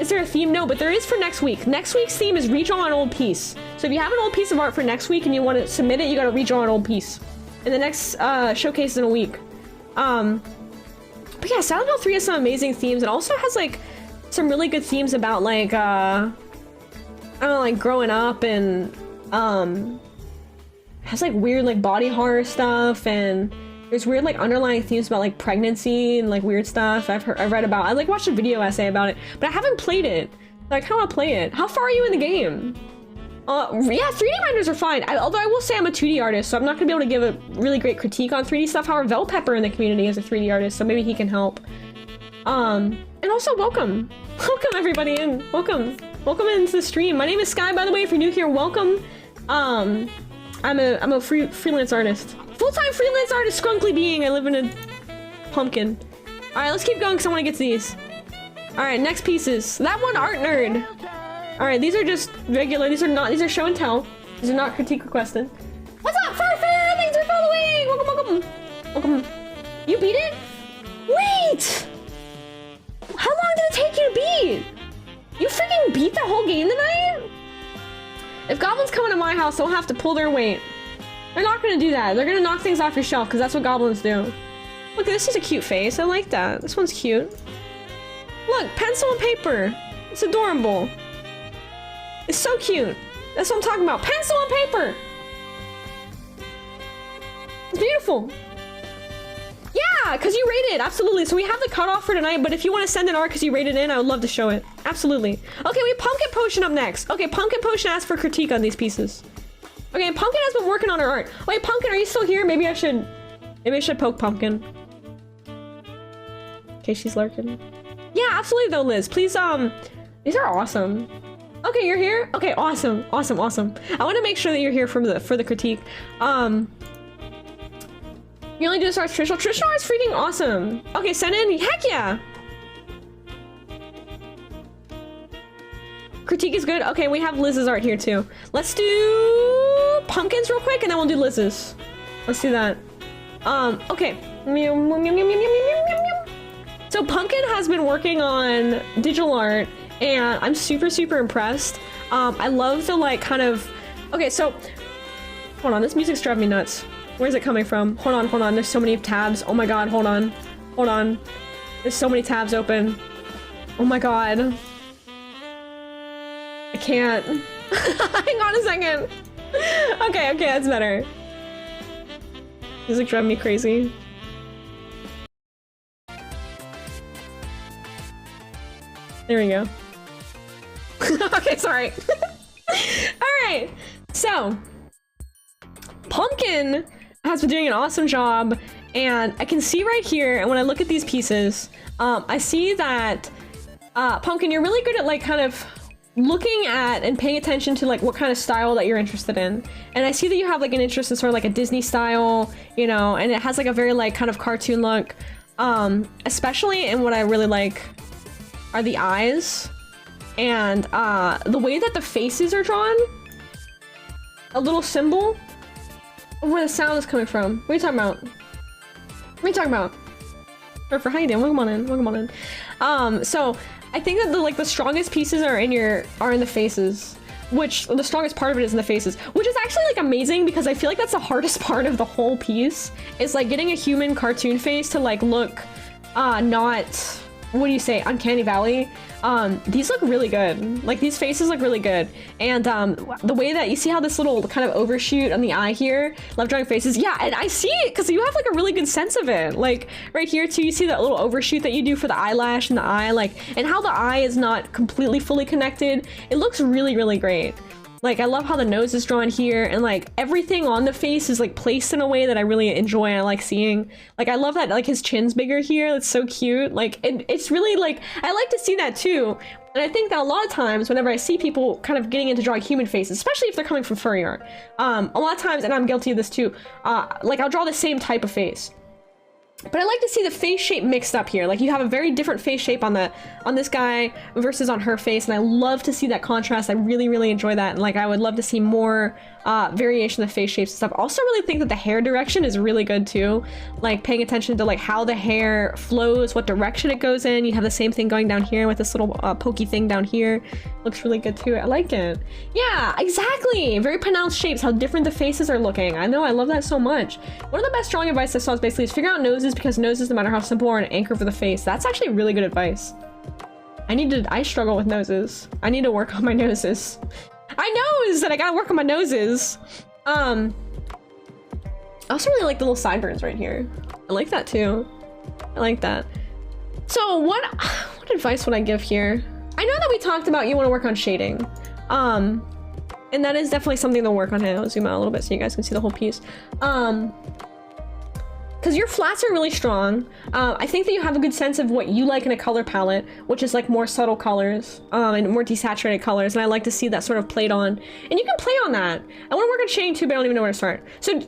Is there a theme? No, but there is for next week. Next week's theme is redraw an old piece. So if you have an old piece of art for next week and you want to submit it, you got to redraw an old piece. And the next showcase is in a week. But yeah, Silent Hill 3 has some amazing themes. It also has like some really good themes about like I don't know, like growing up, and has like weird like body horror stuff, and there's weird like underlying themes about like pregnancy and like weird stuff. I've read about. I like watched a video essay about it, but I haven't played it. Like, how do I play it? How far are you in the game? Yeah, 3D renders are fine. Although I will say I'm a 2D artist, so I'm not gonna be able to give a really great critique on 3D stuff. However, Velpepper in the community is a 3D artist, so maybe he can help. And also welcome everybody in. Welcome into the stream. My name is Sky, by the way. If you're new here, welcome. I'm a freelance artist. Full-time freelance artist, Scrunkly Being. I live in a pumpkin. Alright, let's keep going because I want to get to these. Alright, next pieces. That one, Art Nerd. Alright, these are just regular. These are show and tell. These are not critique requested. What's up, Furfur? Thanks for following! Welcome. You beat it? Wait! How long did it take you to beat? You freaking beat the whole game tonight? If goblins come into my house, they'll have to pull their weight. They're not gonna do that. They're gonna knock things off your shelf, because that's what goblins do. Look, this is a cute face. I like that. This one's cute. Look, pencil and paper. It's adorable. It's so cute. That's what I'm talking about. Pencil and paper. It's beautiful. Yeah, because you rated. Absolutely. So we have the cutoff for tonight, but if you want to send an art because you rated in, I would love to show it. Absolutely. Okay, we have Pumpkin Potion up next. Okay, Pumpkin Potion asked for critique on these pieces. Okay, Pumpkin has been working on her art. Wait, Pumpkin, are you still here? Maybe I should poke Pumpkin. Okay, she's lurking. Yeah, absolutely though, Liz. Please, these are awesome. Okay, you're here? Okay, awesome. I want to make sure that you're here for the critique. You only do this art traditional. Traditional art's freaking awesome. Okay, send in. Heck yeah. Critique is good. Okay, we have Liz's art here too. Let's do Pumpkins real quick, and then we'll do Liz's. Let's do that. Okay. So Pumpkin has been working on digital art and I'm super, super impressed. I love the like kind of, okay, so hold on, this music's driving me nuts. Where's it coming from? Hold on, there's so many tabs. Oh my god, hold on. There's so many tabs open. Oh my god. I can't. Hang on a second. Okay, that's better. Music driving me crazy. There we go. Okay, sorry. Alright, so Pumpkin has been doing an awesome job, and I can see right here, and when I look at these pieces, I see that Pumpkin, you're really good at like kind of looking at and paying attention to like what kind of style that you're interested in. And I see that you have like an interest in sort of like a Disney style, you know, and it has like a very like kind of cartoon look. Especially in what I really like are the eyes and the way that the faces are drawn. A little symbol of where the sound is coming from. What are you talking about? What are you talking about? For how you doing? Welcome on in. So I think that the strongest pieces are in the faces, which the strongest part of it is in the faces, which is actually like amazing because I feel like that's the hardest part of the whole piece is like getting a human cartoon face to like look not, what do you say, uncanny valley. These look really good. Like these faces look really good. And the way that you see how this little kind of overshoot on the eye here, love drawing faces. Yeah, and I see it because you have like a really good sense of it. Like right here too, you see that little overshoot that you do for the eyelash and the eye, like, and how the eye is not completely fully connected. It looks really, really great. Like I love how the nose is drawn here and like everything on the face is like placed in a way that I really enjoy and I like seeing. Like I love that like his chin's bigger here. That's so cute. Like it's really like, I like to see that too. And I think that a lot of times whenever I see people kind of getting into drawing human faces, especially if they're coming from furry art, a lot of times, and I'm guilty of this too, like I'll draw the same type of face. But I like to see the face shape mixed up here. Like you have a very different face shape on this guy versus on her face, and I love to see that contrast. I really, really enjoy that, and like I would love to see more variation of face shapes and stuff. Also really think that the hair direction is really good too. Like paying attention to like how the hair flows, what direction it goes in. You have the same thing going down here with this little pokey thing down here. Looks really good too. I like it. Yeah, exactly. Very pronounced shapes, how different the faces are looking. I know, I love that so much. One of the best drawing advice I saw is basically is figure out noses, because noses, no matter how simple, are an anchor for the face. That's actually really good advice. I struggle with noses. I need to work on my noses. I knows that I gotta work on my noses. I also really like the little sideburns right here. I like that too. I like that. So what advice would I give here? I know that we talked about you want to work on shading. And that is definitely something to work on. I'll zoom out a little bit so you guys can see the whole piece. Because your flats are really strong. I think that you have a good sense of what you like in a color palette, which is like more subtle colors and more desaturated colors, and I like to see that sort of played on. And you can play on that. I want to work on shading too, but I don't even know where to start. So do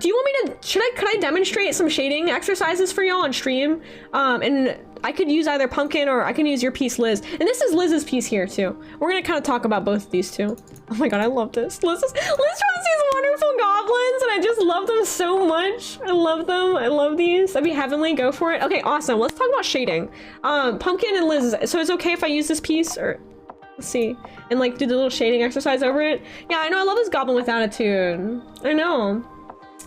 you want me to, could I demonstrate some shading exercises for y'all on stream? And I could use either Pumpkin or I can use your piece, Liz. And this is Liz's piece here too. We're gonna kind of talk about both of these two. Oh my god, I love this. Liz draws these wonderful goblins and I just love them so much. I love them. I love these. That'd be heavenly. Go for it. Okay, awesome. Let's talk about shading. Pumpkin and Liz, so it's okay if I use this piece, or let's see, and like do the little shading exercise over it? Yeah, I know, I love this goblin with attitude. I know.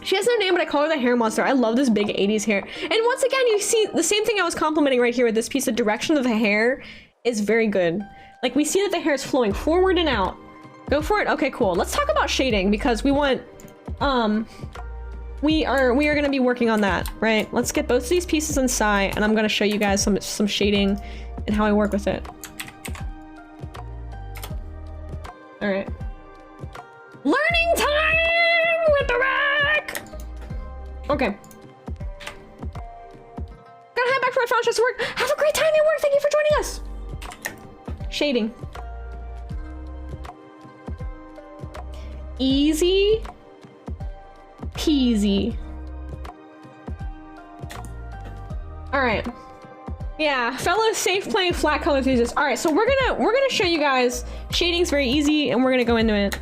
She has no name, but I call her the hair monster. I love this big 80s hair. And once again, you see the same thing I was complimenting right here with this piece. The direction of the hair is very good. Like we see that the hair is flowing forward and out. Go for it. Okay, cool. Let's talk about shading because we want, we are gonna be working on that, right? Let's get both of these pieces inside and I'm gonna show you guys some shading and how I work with it. All right. Learning time with the Racc! Okay. Gotta head back for my final shifts to work. Have a great time at work. Thank you for joining us. Shading. Easy peasy. All right. Yeah, fellow safe playing flat color enthusiasts. All right, so we're gonna show you guys shading's very easy, and we're gonna go into it.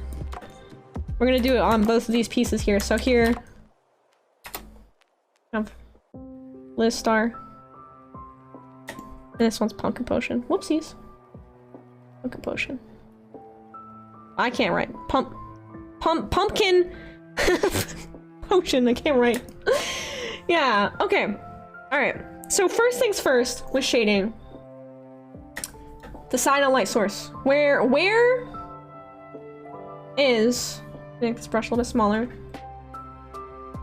We're gonna do it on both of these pieces here. So here, Liz Star. And this one's Pumpkin Potion. Whoopsies. Pumpkin potion. I can't write. Pumpkin potion. I can't write. Yeah. Okay. All right. So first things first with shading. Decide on light source. Where is? Make this brush a little bit smaller.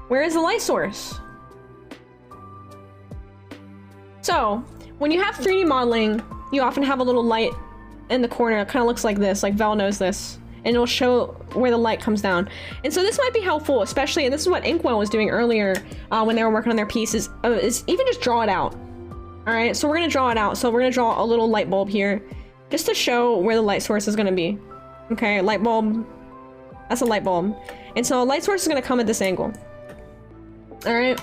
Where is the light source? So when you have 3D modeling, you often have a little light in the corner. It kind of looks like this. Like Vel knows this. And it'll show where the light comes down. And so this might be helpful, especially, and this is what Inkwell was doing earlier when they were working on their piece, is even just draw it out. All right, so we're gonna draw it out. So we're gonna draw a little light bulb here, just to show where the light source is gonna be. Okay, light bulb, that's a light bulb. And so a light source is gonna come at this angle. All right,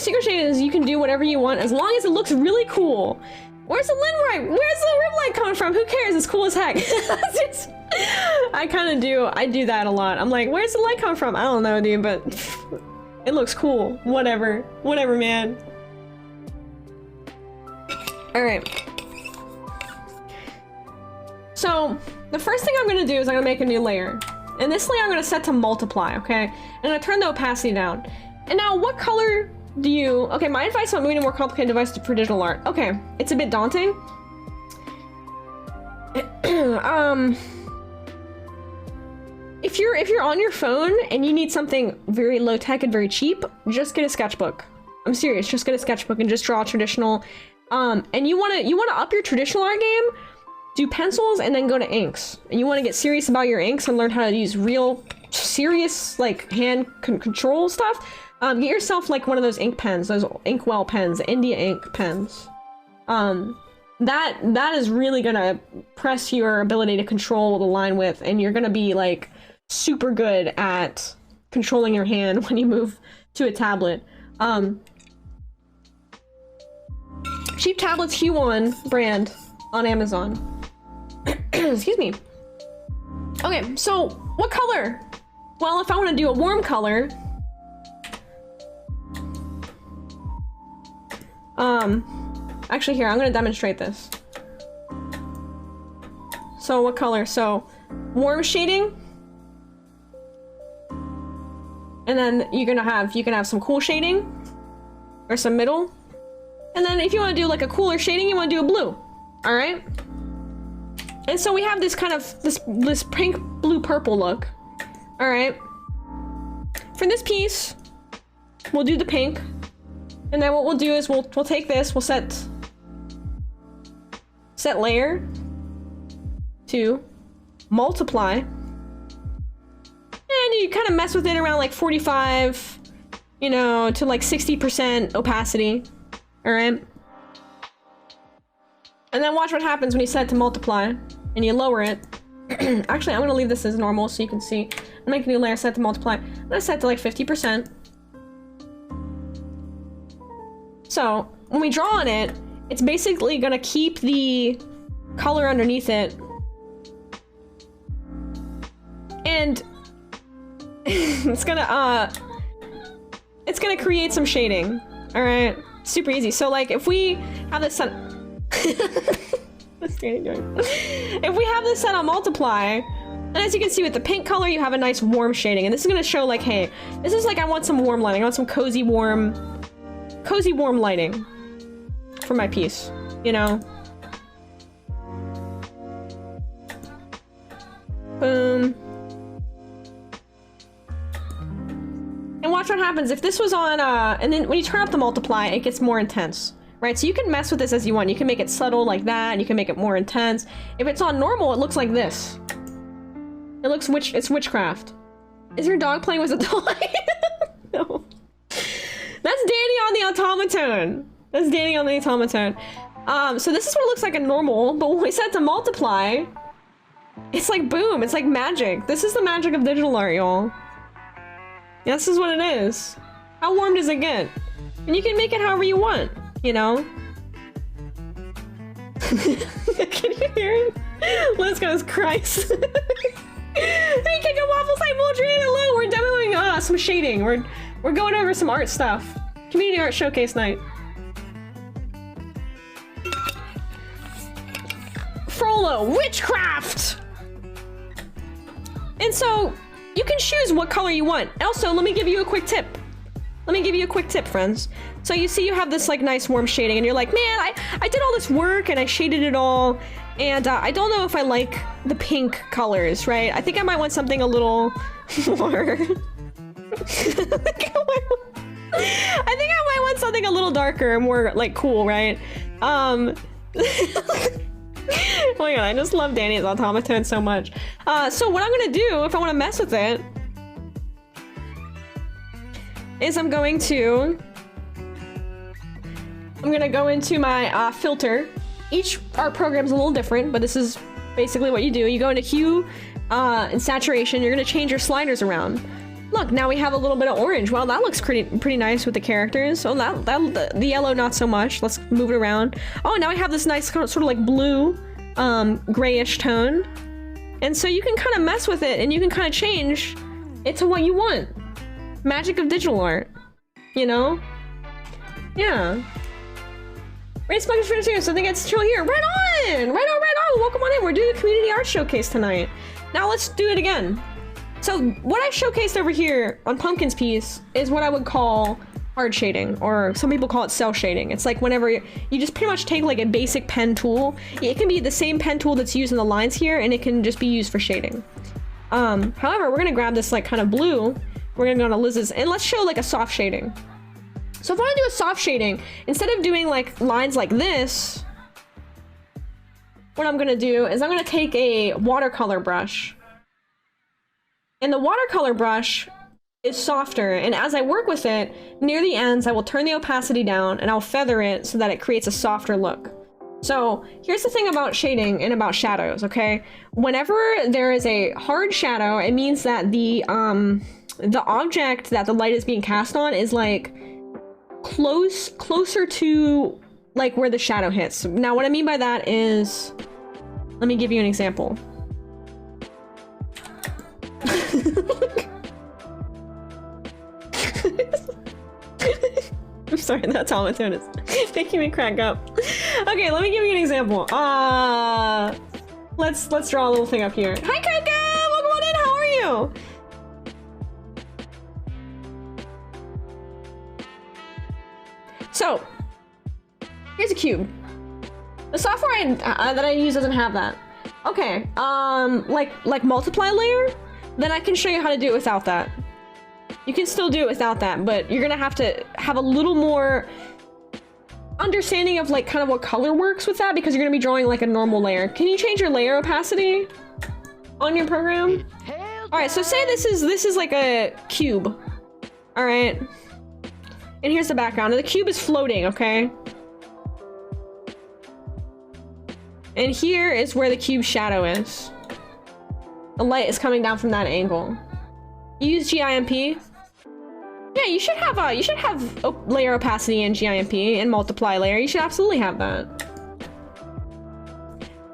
secret shade is you can do whatever you want as long as it looks really cool. Where's the rim light coming from? Who cares? It's cool as heck. I kind of do. I do that a lot. I'm like, where's the light coming from? I don't know, dude, but it looks cool. Whatever. Whatever, man. All right. So the first thing I'm going to do is I'm going to make a new layer. And this layer I'm going to set to multiply, okay? And I'm going to turn the opacity down. And now what color do you... Okay, my advice on moving a more complicated device for digital art. Okay, it's a bit daunting. If you're on your phone and you need something very low tech and very cheap, just get a sketchbook. I'm serious, just get a sketchbook and just draw traditional. And you wanna up your traditional art game, do pencils and then go to inks. And you wanna get serious about your inks and learn how to use real serious like hand control stuff. Get yourself like one of those ink pens, those Inkwell pens, India ink pens. That is really gonna press your ability to control the line width, and you're gonna be like super good at controlling your hand when you move to a tablet. Cheap tablets Q1 brand on Amazon. Excuse me. Okay, so what color? Well, if I want to do a warm color, actually here, I'm gonna demonstrate this. So what color? So warm shading, and then you can have some cool shading or some middle, and then if you want to do like a cooler shading, you want to do a blue. All right. And so we have this kind of this pink, blue, purple look. All right. For this piece, we'll do the pink. And then what we'll do is we'll take this, we'll set layer to multiply. And you kind of mess with it around like 45, you know, to like 60% opacity. All right. And then watch what happens when you set it to multiply and you lower it. Actually, I'm gonna leave this as normal so you can see. I'm making a new layer, set to multiply. I'm gonna set to like 50%. So when we draw on it, it's basically gonna keep the color underneath it. And it's gonna create some shading. All right, super easy. So like if we have this set, what's Danny doing? If we have this set on multiply, and as you can see with the pink color, you have a nice warm shading. And this is gonna show like, hey, this is like, I want some warm lighting. I want some cozy warm lighting for my piece, you know? Boom. And watch what happens if this was on, and then when you turn up the multiply, it gets more intense, right? So you can mess with this as you want. You can make it subtle like that, and you can make it more intense. If it's on normal, it looks like this. It looks it's witchcraft. Is your dog playing with a toy? No. That's Danny on the automaton. That's Danny on the automaton. So this is what it looks like in normal, but when we set it to multiply, it's like boom, it's like magic. This is the magic of digital art, y'all. This is what it is. How warm does it get? And you can make it however you want, you know? Can you hear him? Let's go, Christ. Hey, Kick Up Waffles, hi, Muldrian, hello! We're demoing some shading. We're going over some art stuff. Community art showcase night. YOLO, witchcraft! And so you can choose what color you want. Also, let me give you a quick tip. Let me give you a quick tip, friends. So you see you have this like nice warm shading and you're like, man, I did all this work and I shaded it all. And I don't know if I like the pink colors, right? I think I might want something a little more... I think I might want something a little darker and more like cool, right? Oh my god, I just love Danny's automaton so much. So what I'm gonna do if I want to mess with it is I'm gonna go into my filter. Each art program's a little different, but this is basically what you do. You go into hue and saturation. You're gonna change your sliders around. Look, now we have a little bit of orange. Well, that looks pretty nice with the characters. Oh, the yellow not so much. Let's move it around. Oh, now we have this nice sort of like blue, grayish tone. And so you can kind of mess with it and you can kind of change it to what you want. Magic of digital art, you know? Yeah. Race Buckets for Entertainment, so I think it's chill here. Right on! Right on! Welcome on in. We're doing a community art showcase tonight. Now let's do it again. So what I showcased over here on Pumpkin's piece is what I would call hard shading, or some people call it cell shading. It's like whenever you just pretty much take like a basic pen tool. It can be the same pen tool that's used in the lines here, and it can just be used for shading. However, we're gonna grab this like kind of blue. We're gonna go to Liz's, and let's show like a soft shading. So if I want to do a soft shading, instead of doing like lines like this, what I'm gonna do is I'm gonna take a watercolor brush. And the watercolor brush is softer, and as I work with it, near the ends, I will turn the opacity down and I'll feather it so that it creates a softer look. So here's the thing about shading and about shadows, okay? Whenever there is a hard shadow, it means that the object that the light is being cast on is like closer to like where the shadow hits. Now what I mean by that is, let me give you an example. I'm sorry, that's all it's doing is making me crack up. Okay, let me give you an example. Let's draw a little thing up here. Hi Kaka! Welcome on in, how are you? So, here's a cube. The software that I use doesn't have that. Okay, like multiply layer? Then I can show you how to do it without that. You can still do it without that, but you're gonna have to have a little more understanding of like kind of what color works with that, because you're gonna be drawing like a normal layer. Can you change your layer opacity on your program? All right, so say this is like a cube. All right, and here's the background, and the cube is floating, okay? And here is where the cube's shadow is. The light is coming down from that angle. You use GIMP. Yeah, you should have layer opacity in GIMP and multiply layer. You should absolutely have that.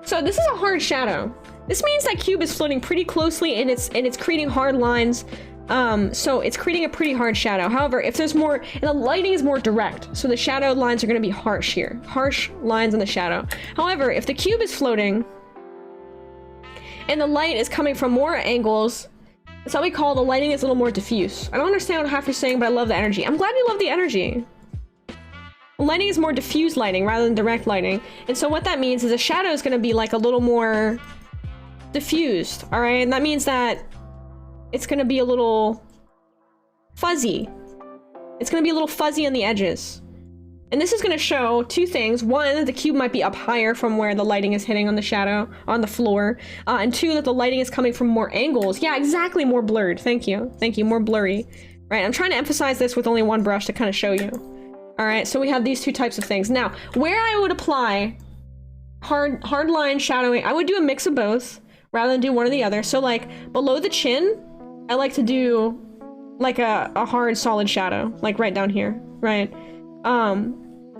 So this is a hard shadow. This means that cube is floating pretty closely and it's creating hard lines. So it's creating a pretty hard shadow. However, if there's more, and the lighting is more direct, so the shadow lines are going to be harsh here. Harsh lines in the shadow. However, if the cube is floating and the light is coming from more angles, that's how we call the lighting is a little more diffuse. I don't understand what half you're saying, but I love the energy. I'm glad you love the energy. Lighting is more diffuse lighting rather than direct lighting. And so what that means is the shadow is going to be like a little more diffused, all right? And that means that it's going to be a little fuzzy. It's going to be a little fuzzy on the edges. And this is going to show two things. One, that the cube might be up higher from where the lighting is hitting on the shadow, on the floor. And two, that the lighting is coming from more angles. Yeah, exactly, more blurred. Thank you. Thank you, more blurry. Right, I'm trying to emphasize this with only one brush to kind of show you. All right, so we have these two types of things. Now, where I would apply hard line shadowing, I would do a mix of both rather than do one or the other. So like below the chin, I like to do like a hard solid shadow, like right down here, right?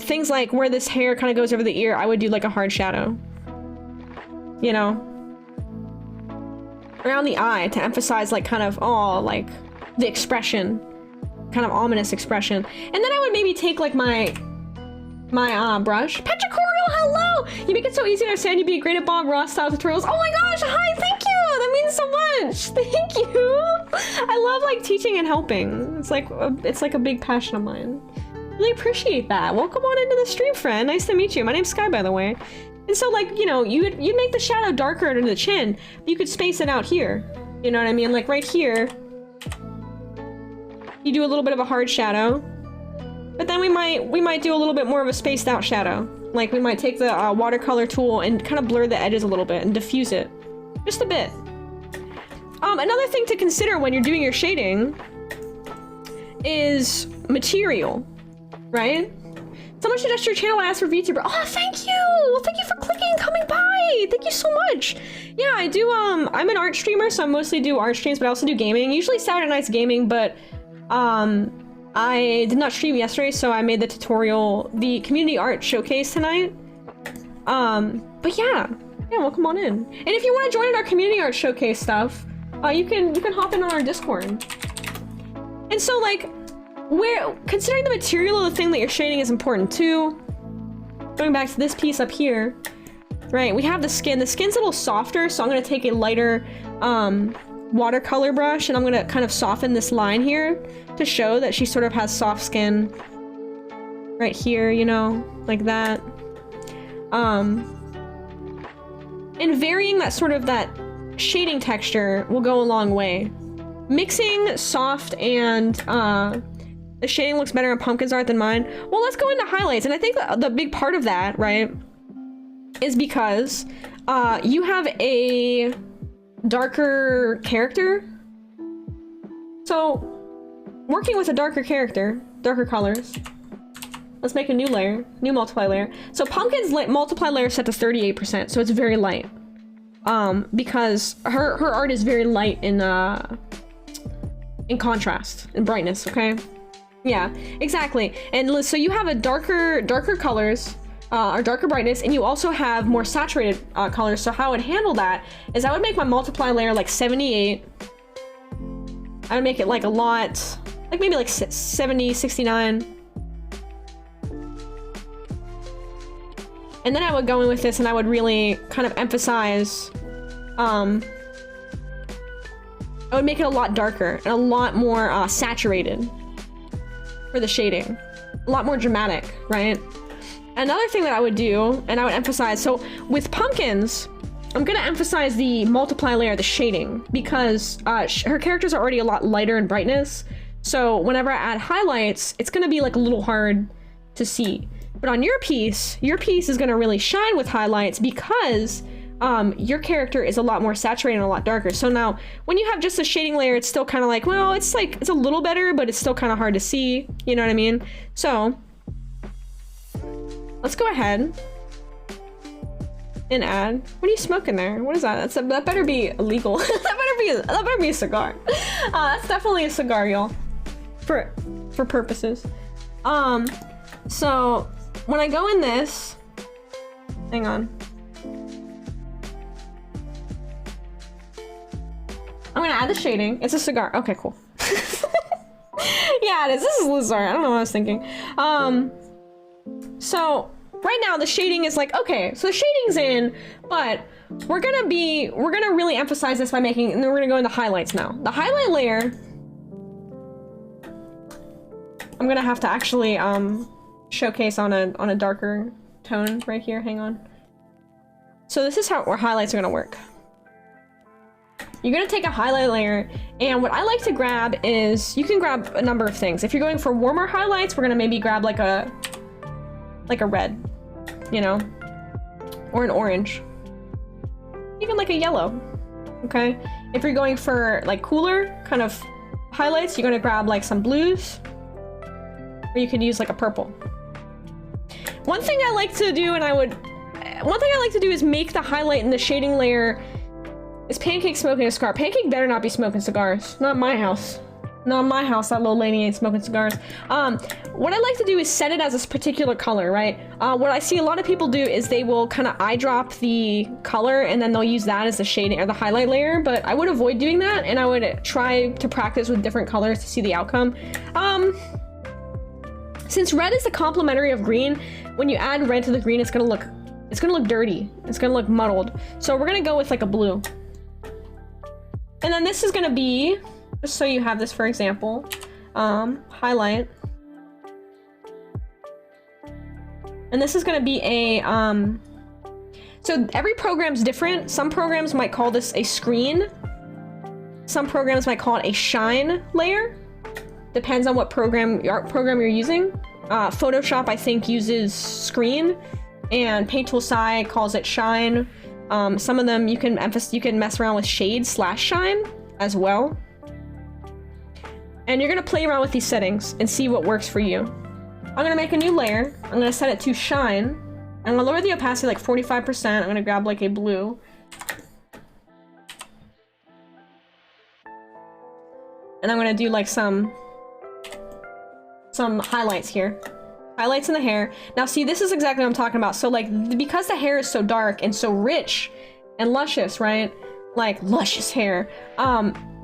Things like where this hair kind of goes over the ear, I would do like a hard shadow, you know? Around the eye to emphasize like kind of, oh, like the expression, kind of ominous expression. And then I would maybe take like my brush. Petrichorial, Hello! You make it so easy to understand. You'd be great at Bob Ross style tutorials. Oh my gosh, hi, thank you! That means so much. Thank you. I love like teaching and helping. It's like a big passion of mine. Really appreciate that. Welcome on into the stream, friend. Nice to meet you. My name's Sky, by the way. And so like, you know, you'd make the shadow darker under the chin. You could space it out here. You know what I mean? Like right here, you do a little bit of a hard shadow, but then we might do a little bit more of a spaced out shadow. Like we might take the watercolor tool and kind of blur the edges a little bit and diffuse it just a bit. Another thing to consider when you're doing your shading is material, right? Someone suggested your channel and asked for VTuber. Oh, thank you! Well, thank you for clicking and coming by! Thank you so much! Yeah, I do, I'm an art streamer, so I mostly do art streams, but I also do gaming. Usually Saturday night's gaming, but, I did not stream yesterday, so I made the tutorial, the community art showcase tonight. But yeah, welcome on in. And if you want to join in our community art showcase stuff, you can hop in on our Discord. And so, like, considering the material of the thing that you're shading is important too. Going back to this piece up here, right? We have the skin. The skin's a little softer, so I'm gonna take a lighter watercolor brush and I'm gonna kind of soften this line here to show that she sort of has soft skin right here, you know, like that. And varying that sort of that shading texture will go a long way. Mixing soft and the shading looks better in Pumpkin's art than mine. Well, let's go into highlights. And I think the big part of that, right, is because you have a darker character. So working with a darker character, darker colors, let's make a new layer, new multiply layer. So Pumpkin's multiply layer is set to 38%, so it's very light. Because her art is very light in contrast and brightness, okay? Yeah, exactly. And so you have a darker colors, or darker brightness, and you also have more saturated colors. So how I would handle that is I would make my multiply layer like 78. I would make it like a lot, like maybe like 70, 69. And then I would go in with this and I would really kind of emphasize, I would make it a lot darker and a lot more saturated for the shading. A lot more dramatic, right? Another thing that I would do, and I would emphasize, so with Pumpkins, I'm gonna emphasize the multiply layer, the shading, because her characters are already a lot lighter in brightness. So whenever I add highlights, it's gonna be like a little hard to see. But on your piece is gonna really shine with highlights because your character is a lot more saturated and a lot darker. So now when you have just a shading layer, it's still kind of like, well, it's a little better, but it's still kind of hard to see. You know what I mean? So let's go ahead and add. What are you smoking there? What is that? That better be illegal. that better be a cigar. That's definitely a cigar, y'all. For purposes. So when I go in this, hang on. I'm gonna add the shading. It's a cigar. Okay, cool. Yeah, it is. This is Lizard. I don't know what I was thinking. So right now the shading is like, okay, so the shading's in, but we're gonna really emphasize this by making, and then we're gonna go into highlights now. The highlight layer, I'm gonna have to actually showcase on a darker tone right here. Hang on. So this is how our highlights are gonna work. You're gonna take a highlight layer, and what I like to grab is, you can grab a number of things. If you're going for warmer highlights, we're gonna maybe grab like a red, you know, or an orange, even like a yellow, okay? If you're going for like cooler kind of highlights, you're gonna grab like some blues, or you could use like a purple. One thing I like to do is make the highlight in the shading layer. Is Pancake smoking a cigar? Pancake better not be smoking cigars. Not in my house. Not in my house, that little lady ain't smoking cigars. What I like to do is set it as a particular color, right? What I see a lot of people do is they will kind of eye drop the color and then they'll use that as the shading or the highlight layer, but I would avoid doing that and I would try to practice with different colors to see the outcome. Since red is the complementary of green, when you add red to the green, it's gonna look dirty. It's gonna look muddled. So we're gonna go with like a blue. And then this is gonna be, just so you have this for example, highlight. And this is gonna be a, so every program's different. Some programs might call this a screen. Some programs might call it a shine layer. Depends on what art program you're using. Photoshop, I think, uses screen, and Paint Tool Sci calls it shine. Some of them you can mess around with shade / shine as well. And you're gonna play around with these settings and see what works for you. I'm gonna make a new layer. I'm gonna set it to shine. I'm gonna lower the opacity like 45%. I'm gonna grab like a blue. And I'm gonna do like some highlights here. Highlights in the hair. Now see, this is exactly what I'm talking about. So like, because the hair is so dark and so rich and luscious, right? Like luscious hair.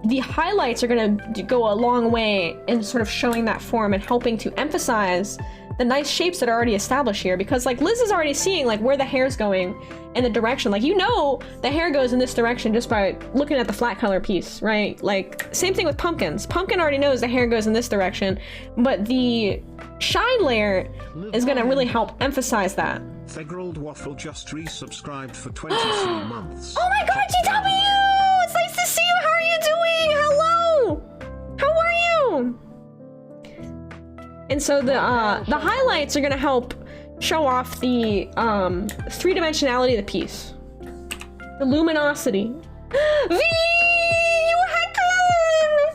The highlights are gonna go a long way in sort of showing that form and helping to emphasize the nice shapes that are already established here. Because like Liz is already seeing like where the hair's going and the direction. Like, you know, the hair goes in this direction just by looking at the flat color piece, right? Like same thing with pumpkins. Pumpkin already knows the hair goes in this direction, but the shine layer is gonna really help emphasize that. Fegrold Waffle just resubscribed for 23 months. Oh my god, GW! It's nice to see you! How are you doing? Hello! How are you? And so the highlights are gonna help show off the three-dimensionality of the piece. The luminosity. V! You heck!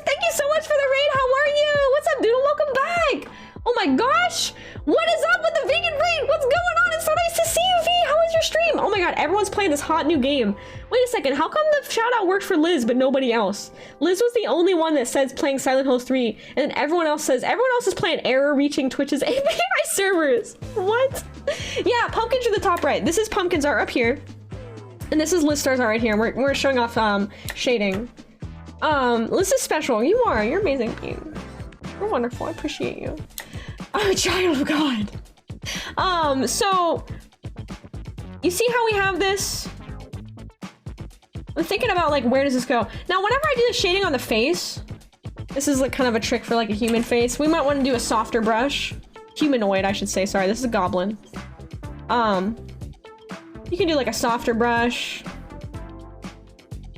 Thank you so much for the raid! How are you? What's up, dude? Welcome back! Oh my gosh! What is up with the vegan raid? What's going on? It's so nice to see you, V! How was your stream? Oh my god, everyone's playing this hot new game. Wait a second, how come the shout out worked for Liz but nobody else? Liz was the only one that says playing Silent Hills 3, and then everyone else is playing error reaching Twitch's API servers. What? Yeah, pumpkins are the top right. This is pumpkins are up here. And this is Liz Star's art right here. We're showing off shading. Liz is special. You are. You're amazing. You're wonderful. I appreciate you. I'm a child of God. So you see how we have this? I'm thinking about like, where does this go? Now, whenever I do the shading on the face, this is like kind of a trick for like a human face. We might want to do a softer brush. Humanoid, I should say. Sorry, this is a goblin. You can do like a softer brush.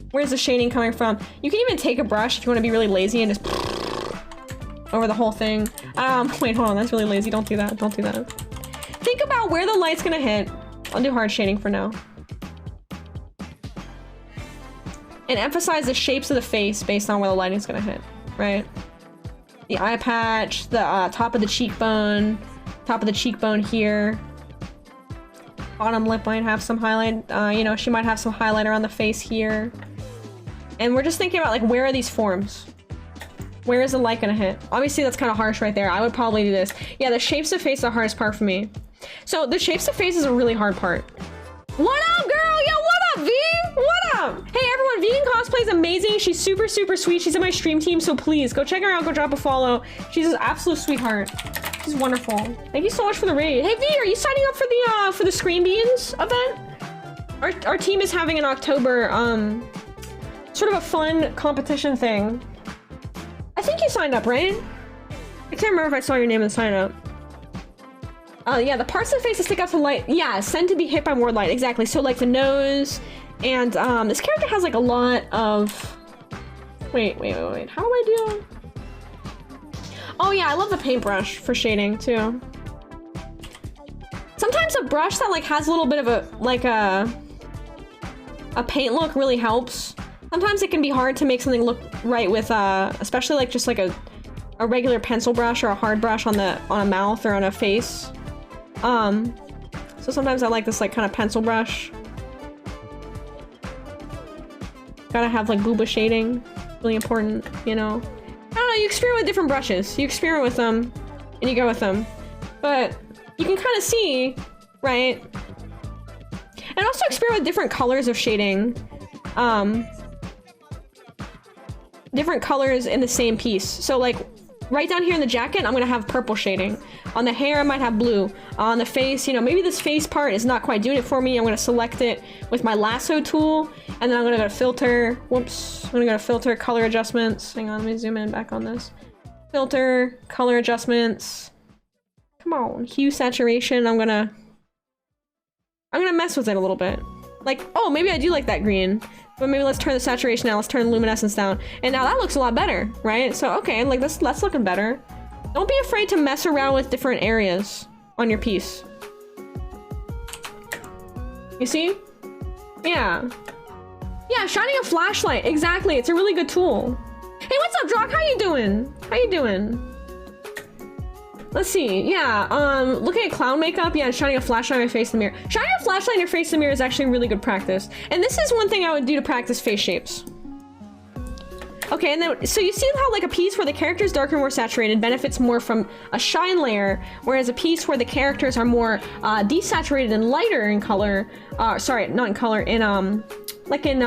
Where's the shading coming from? You can even take a brush if you want to be really lazy and just over the whole thing. Wait, hold on, that's really lazy. Don't do that. Don't do that. Think about where the light's gonna hit. I'll do hard shading for now. And emphasize the shapes of the face based on where the lighting's gonna hit, right? The eye patch, the top of the cheekbone here. Bottom lip might have some highlight. You know, she might have some highlight around the face here. And we're just thinking about like, where are these forms? Where is the light gonna hit? Obviously that's kind of harsh right there. I would probably do this. Yeah, the shapes of face are the hardest part for me. So the shapes of face is a really hard part. What up, girl? Yo, what up, V? What up? Hey, everyone, Vegan Cosplay is amazing. She's super, super sweet. She's in my stream team, so please go check her out. Go drop a follow. She's an absolute sweetheart. She's wonderful. Thank you so much for the raid. Hey, V, are you signing up for the Screen Beans event? Our team is having in October, sort of a fun competition thing. I think you signed up, right? I can't remember if I saw your name in the sign up. Yeah, the parts of the face that stick out to light. Yeah, send to be hit by more light. Exactly. So like the nose, and this character has like a lot of. Wait. How do I do? Oh yeah, I love the paintbrush for shading too. Sometimes a brush that like has a little bit of a paint look really helps. Sometimes it can be hard to make something look right with especially like just like a regular pencil brush or a hard brush on a mouth or on a face. So sometimes I like this like kind of pencil brush. Gotta have like booba shading, really important, you know. I don't know, you experiment with different brushes. You experiment with them and you go with them. But you can kind of see, right? And also experiment with different colors of shading. Different colors in the same piece. So like right down here in the jacket, I'm gonna have purple shading. On the hair, I might have blue. On the face, you know, maybe this face part is not quite doing it for me. I'm gonna select it with my lasso tool, and then I'm gonna go to filter. Whoops. I'm gonna go to filter, color adjustments. Hang on, let me zoom in back on this. Filter, color adjustments. Come on, hue saturation. I'm gonna mess with it a little bit. Like, oh, maybe I do like that green. But maybe let's turn the saturation down, let's turn the luminescence down. And now that looks a lot better, right? So, okay, like that's looking better. Don't be afraid to mess around with different areas on your piece. You see? Yeah. Yeah, shining a flashlight, exactly. It's a really good tool. Hey, what's up, Drock? How you doing? How you doing? Let's see, yeah, looking at clown makeup, yeah, shining a flashlight on my face in the mirror. Shining a flashlight in your face in the mirror is actually really good practice. And this is one thing I would do to practice face shapes. Okay, and then, so you see how like a piece where the character is darker and more saturated benefits more from a shine layer, whereas a piece where the characters are more desaturated and lighter in color, sorry, not in color, in, like in,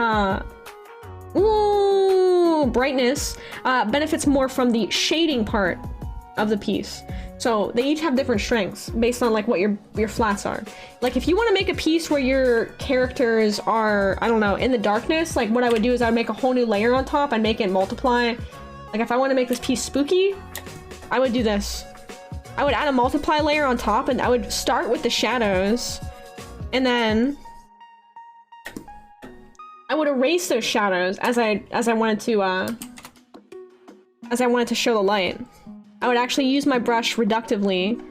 brightness, benefits more from the shading part of the piece. So they each have different strengths based on like what your flats are. Like if you want to make a piece where your characters are, I don't know, in the darkness, like what I would do is I would make a whole new layer on top and make it multiply. Like if I want to make this piece spooky, I would do this. I would add a multiply layer on top and I would start with the shadows and then I would erase those shadows as I wanted to show the light. I would actually use my brush reductively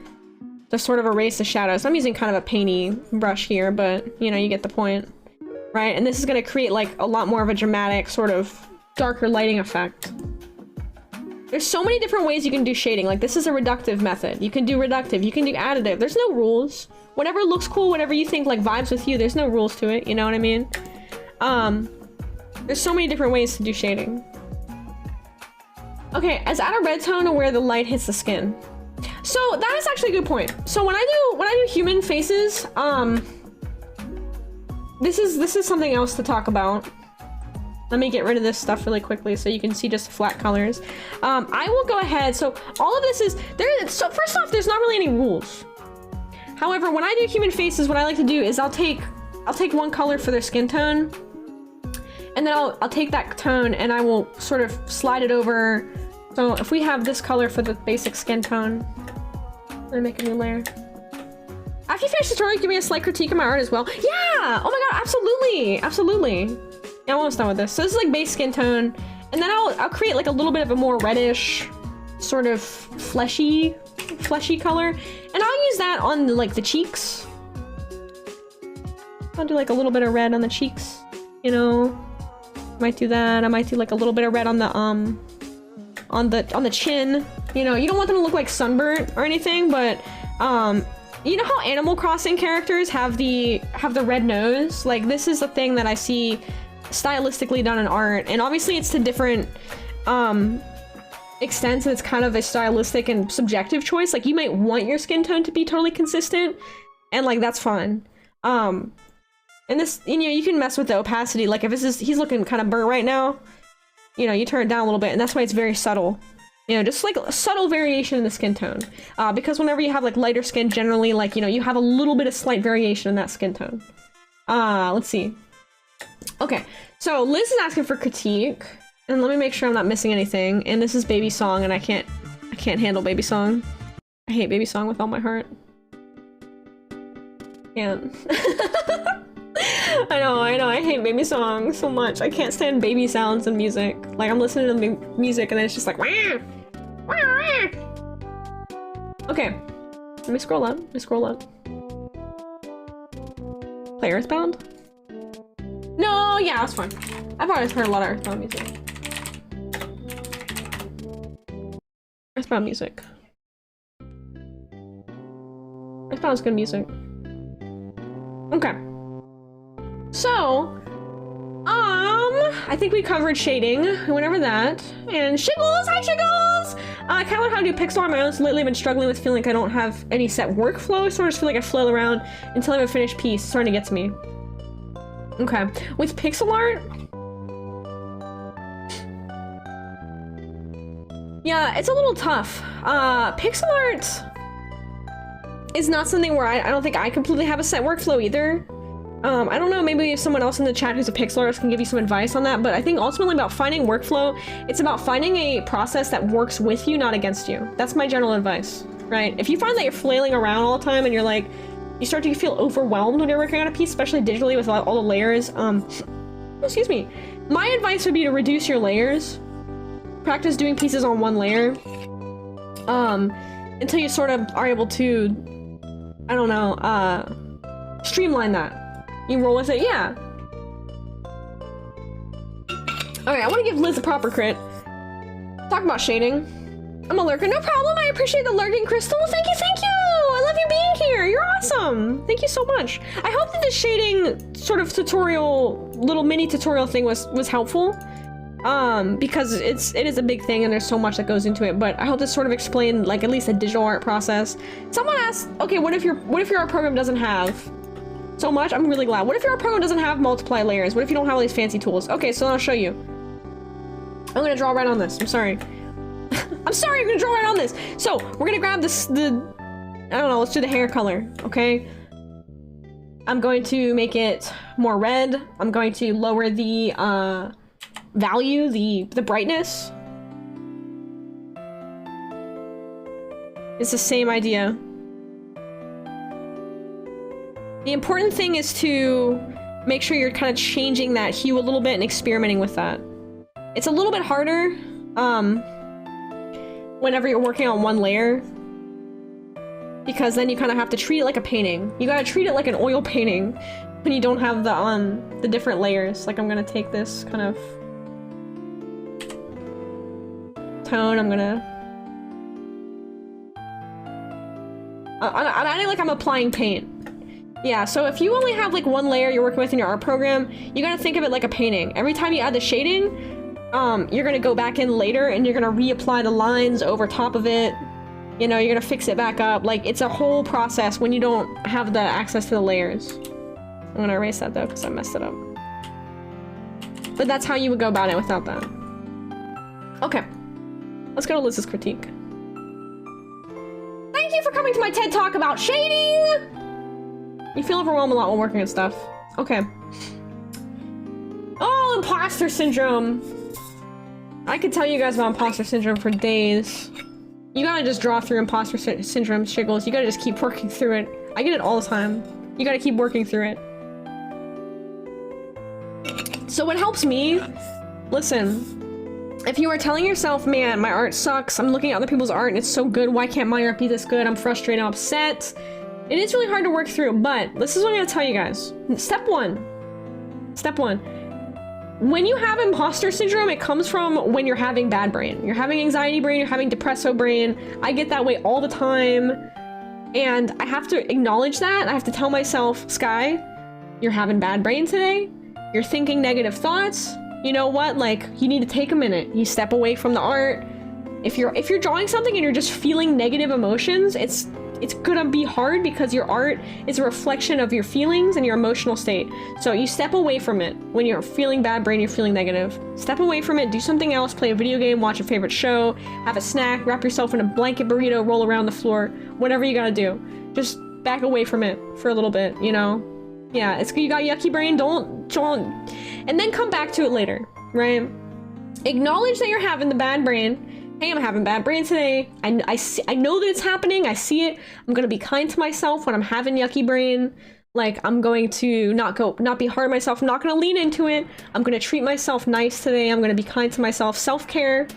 to sort of erase the shadows. I'm using kind of a painty brush here, but you know, you get the point, right? And this is going to create like a lot more of a dramatic sort of darker lighting effect. There's so many different ways you can do shading. Like this is a reductive method. You can do reductive, you can do additive. There's no rules. Whatever looks cool, whatever you think like vibes with you, there's no rules to it. You know what I mean? There's so many different ways to do shading. Okay, is add a red tone to where the light hits the skin. So that is actually a good point. So when I do human faces, this is something else to talk about. Let me get rid of this stuff really quickly so you can see just the flat colors. I will go ahead. So all of this is there. So first off, there's not really any rules. However, when I do human faces, what I like to do is I'll take one color for their skin tone. And then I'll take that tone and I will sort of slide it over. So if we have this color for the basic skin tone, let me make a new layer. After you finish the tutorial, give me a slight critique of my art as well. Yeah! Oh my god, absolutely! Absolutely. Yeah, I'm almost done with this. So this is like base skin tone. And then I'll create like a little bit of a more reddish, sort of fleshy color. And I'll use that on like the cheeks. I'll do like a little bit of red on the cheeks, you know. Might do that. I might do like a little bit of red on the chin. You know, you don't want them to look like sunburnt or anything, but you know how Animal Crossing characters have the red nose? Like this is the thing that I see stylistically done in art, and obviously it's to different extents, and it's kind of a stylistic and subjective choice. Like you might want your skin tone to be totally consistent, and like that's fine. And this, you know, you can mess with the opacity. Like if he's looking kind of burnt right now, you know, you turn it down a little bit, and that's why it's very subtle. You know, just like a subtle variation in the skin tone. Because whenever you have like lighter skin, generally, like, you know, you have a little bit of slight variation in that skin tone. Let's see. Okay, so Liz is asking for critique, and let me make sure I'm not missing anything. And this is Baby Song, and I can't handle Baby Song. I hate Baby Song with all my heart. Can't. I know, I hate Baby Song so much. I can't stand baby sounds in music. Like, I'm listening to the music and then it's just like, wah! Wah, wah. Okay, let me scroll up, Play Earthbound? No, yeah, that's fine. I've always heard a lot of Earthbound music. Earthbound music. Earthbound's good music. Okay. So, I think we covered shading. We went over that. And Shiggles! Hi, Shiggles! I kind of learned how to do pixel on my own, so lately I've been struggling with feeling like I don't have any set workflow, so I just feel like I flail around until I have a finished piece. It's starting to get to me. Okay. With pixel art... Yeah, it's a little tough. Pixel art is not something where I don't think I completely have a set workflow either. I don't know, maybe if someone else in the chat who's a pixel artist can give you some advice on that, but I think ultimately about finding workflow, it's about finding a process that works with you, not against you. That's my general advice, right? If you find that you're flailing around all the time and you're like, you start to feel overwhelmed when you're working on a piece, especially digitally with all the layers, excuse me. My advice would be to reduce your layers. Practice doing pieces on one layer, until you sort of are able to, I don't know, streamline that. You roll with it, yeah. Alright, I want to give Liz a proper crit. Talk about shading. I'm a lurker, no problem, I appreciate the lurking, Crystal. Thank you, thank you! I love you being here, you're awesome! Thank you so much. I hope that the shading sort of tutorial, little mini tutorial thing was helpful. Because it is a big thing and there's so much that goes into it, but I hope this sort of explained like at least a digital art process. Someone asked, okay, what if your art program doesn't have so much? I'm really glad. What if your art program doesn't have multiply layers? What if you don't have all these fancy tools? Okay, so I'll show you. I'm gonna draw right on this. I'm sorry. I'm sorry, I'm gonna draw right on this. So we're gonna grab I don't know, let's do the hair color, okay? I'm going to make it more red. I'm going to lower the value, the brightness. It's the same idea. The important thing is to make sure you're kind of changing that hue a little bit and experimenting with that. It's a little bit harder whenever you're working on one layer, because then you kind of have to treat it like a painting. You gotta treat it like an oil painting when you don't have the different layers. Like, I'm gonna take this kind of tone, I'm gonna I like I'm applying paint. Yeah, so if you only have like one layer you're working with in your art program, you gotta think of it like a painting. Every time you add the shading, you're gonna go back in later and you're gonna reapply the lines over top of it. You know, you're gonna fix it back up. Like, it's a whole process when you don't have the access to the layers. I'm gonna erase that though, because I messed it up. But that's how you would go about it without that. Okay. Let's go to Liz's critique. Thank you for coming to my TED Talk about shading! You feel overwhelmed a lot while working on stuff. Okay. Oh, imposter syndrome! I could tell you guys about imposter syndrome for days. You gotta just draw through imposter syndrome, Shiggles. You gotta just keep working through it. I get it all the time. You gotta keep working through it. So what helps me, listen, if you are telling yourself, man, my art sucks, I'm looking at other people's art and it's so good, why can't my art be this good, I'm frustrated, I'm upset, it is really hard to work through, but this is what I'm gonna tell you guys. Step one. When you have imposter syndrome, it comes from when you're having bad brain. You're having anxiety brain, you're having depresso brain. I get that way all the time. And I have to acknowledge that. I have to tell myself, Sky, you're having bad brain today. You're thinking negative thoughts. You know what? Like, you need to take a minute. You step away from the art. If you're drawing something and you're just feeling negative emotions, it's gonna be hard because your art is a reflection of your feelings and your emotional state. So you step away from it. When you're feeling bad brain, you're feeling negative. Step away from it, do something else, play a video game, watch a favorite show, have a snack, wrap yourself in a blanket burrito, roll around the floor, whatever you gotta do. Just back away from it for a little bit, you know? Yeah, you got yucky brain, don't, and then come back to it later, right? Acknowledge that you're having the bad brain. Hey, I'm having bad brain today. I know that it's happening. I see it. I'm gonna be kind to myself when I'm having yucky brain. Like, I'm going to not be hard on myself. I'm not gonna lean into it. I'm gonna treat myself nice today. I'm gonna be kind to myself. Self-care.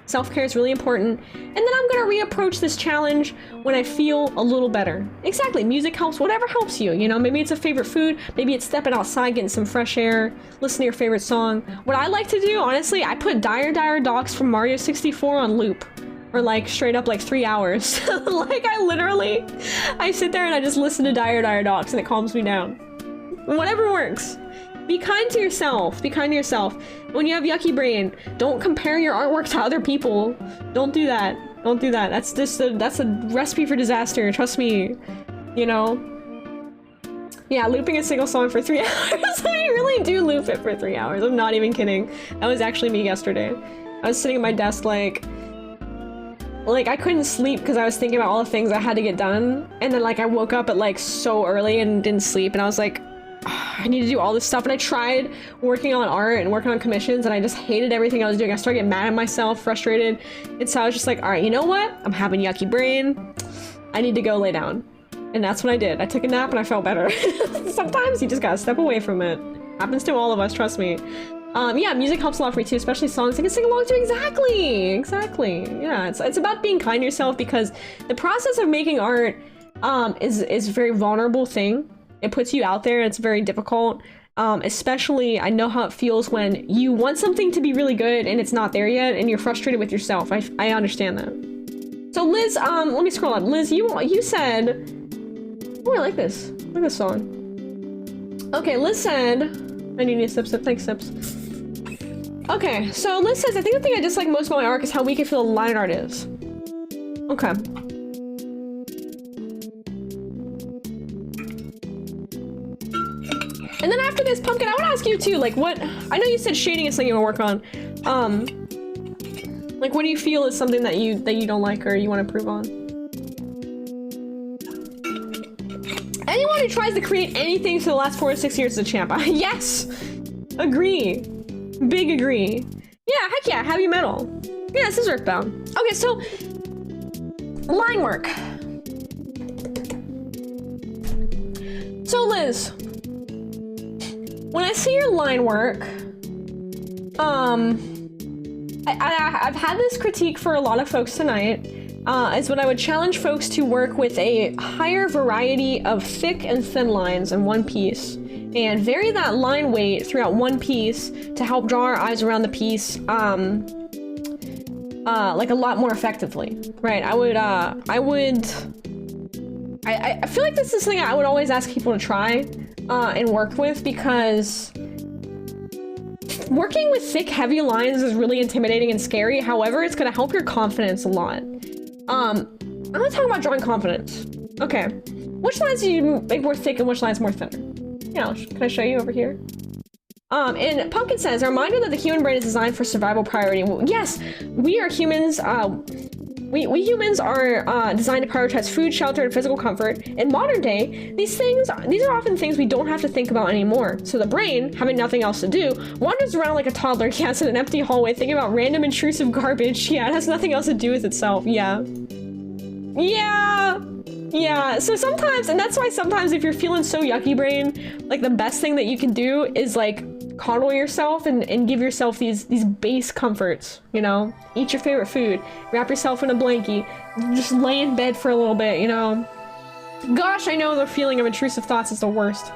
Self-care is really important. And then I'm gonna reapproach this challenge when I feel a little better. Exactly, music helps, whatever helps you, you know? Maybe it's a favorite food, maybe it's stepping outside, getting some fresh air, listen to your favorite song. What I like to do, honestly, I put Dire Dire Docks from Mario 64 on loop. Or like, straight up like 3 hours. Like, I sit there and I just listen to Dire Dire Docks and it calms me down. Whatever works. Be kind to yourself. Be kind to yourself. When you have yucky brain, don't compare your artwork to other people. Don't do that. Don't do that. That's a recipe for disaster. Trust me. You know? Yeah, looping a single song for 3 hours. I really do loop it for 3 hours. I'm not even kidding. That was actually me yesterday. I was sitting at my desk like, like I couldn't sleep because I was thinking about all the things I had to get done, and then like I woke up at like so early and didn't sleep, and I was like, I need to do all this stuff. And I tried working on art and working on commissions, and I just hated everything I was doing. I started getting mad at myself, frustrated, and so I was just like, all right, you know what? I'm having yucky brain. I need to go lay down. And that's what I did. I took a nap and I felt better. Sometimes you just gotta step away from it. Happens to all of us, trust me. Yeah, music helps a lot for me too, especially songs I can sing along to. Exactly. Yeah, it's about being kind to yourself, because the process of making art is a very vulnerable thing. It puts you out there, and it's very difficult. Especially, I know how it feels when you want something to be really good and it's not there yet, and you're frustrated with yourself. I understand that. So Liz, let me scroll up. Liz, you said, oh, I like this. I like this song. Okay, Liz said, I need a sip. Thanks, Sips. Okay, so Liz says, I think the thing I dislike most about my art is how weak I feel the line art is. Okay. And then after this, Pumpkin, I want to ask you too, like what, I know you said shading is something you want to work on. Like what do you feel is something that you don't like or you want to improve on? Anyone who tries to create anything for the last 4 to 6 years is a champ. Yes! Agree. Big agree. Yeah, heck yeah, heavy metal. Yeah, this is Earthbound. Okay, so line work. So Liz, when I see your line work, I've had this critique for a lot of folks tonight, is when I would challenge folks to work with a higher variety of thick and thin lines in one piece, and vary that line weight throughout one piece to help draw our eyes around the piece, like a lot more effectively, right? I feel like this is something I would always ask people to try, and work with, because working with thick, heavy lines is really intimidating and scary. However, it's gonna help your confidence a lot. I'm gonna talk about drawing confidence. Okay, which lines do you make more thick and which lines more thinner? Yeah, can I show you over here? And Pumpkin says, a reminder that the human brain is designed for survival priority. Well, yes, we are humans. We humans are designed to prioritize food, shelter, and physical comfort. In modern day, these are often things we don't have to think about anymore. So the brain, having nothing else to do, wanders around like a toddler, yes, in an empty hallway, thinking about random intrusive garbage. Yeah, it has nothing else to do with itself. Yeah. So sometimes, and that's why sometimes if you're feeling so yucky brain, like the best thing that you can do is like coddle yourself and give yourself these base comforts, you know? Eat your favorite food, wrap yourself in a blankie, just lay in bed for a little bit, you know? Gosh, I know the feeling of intrusive thoughts is the worst.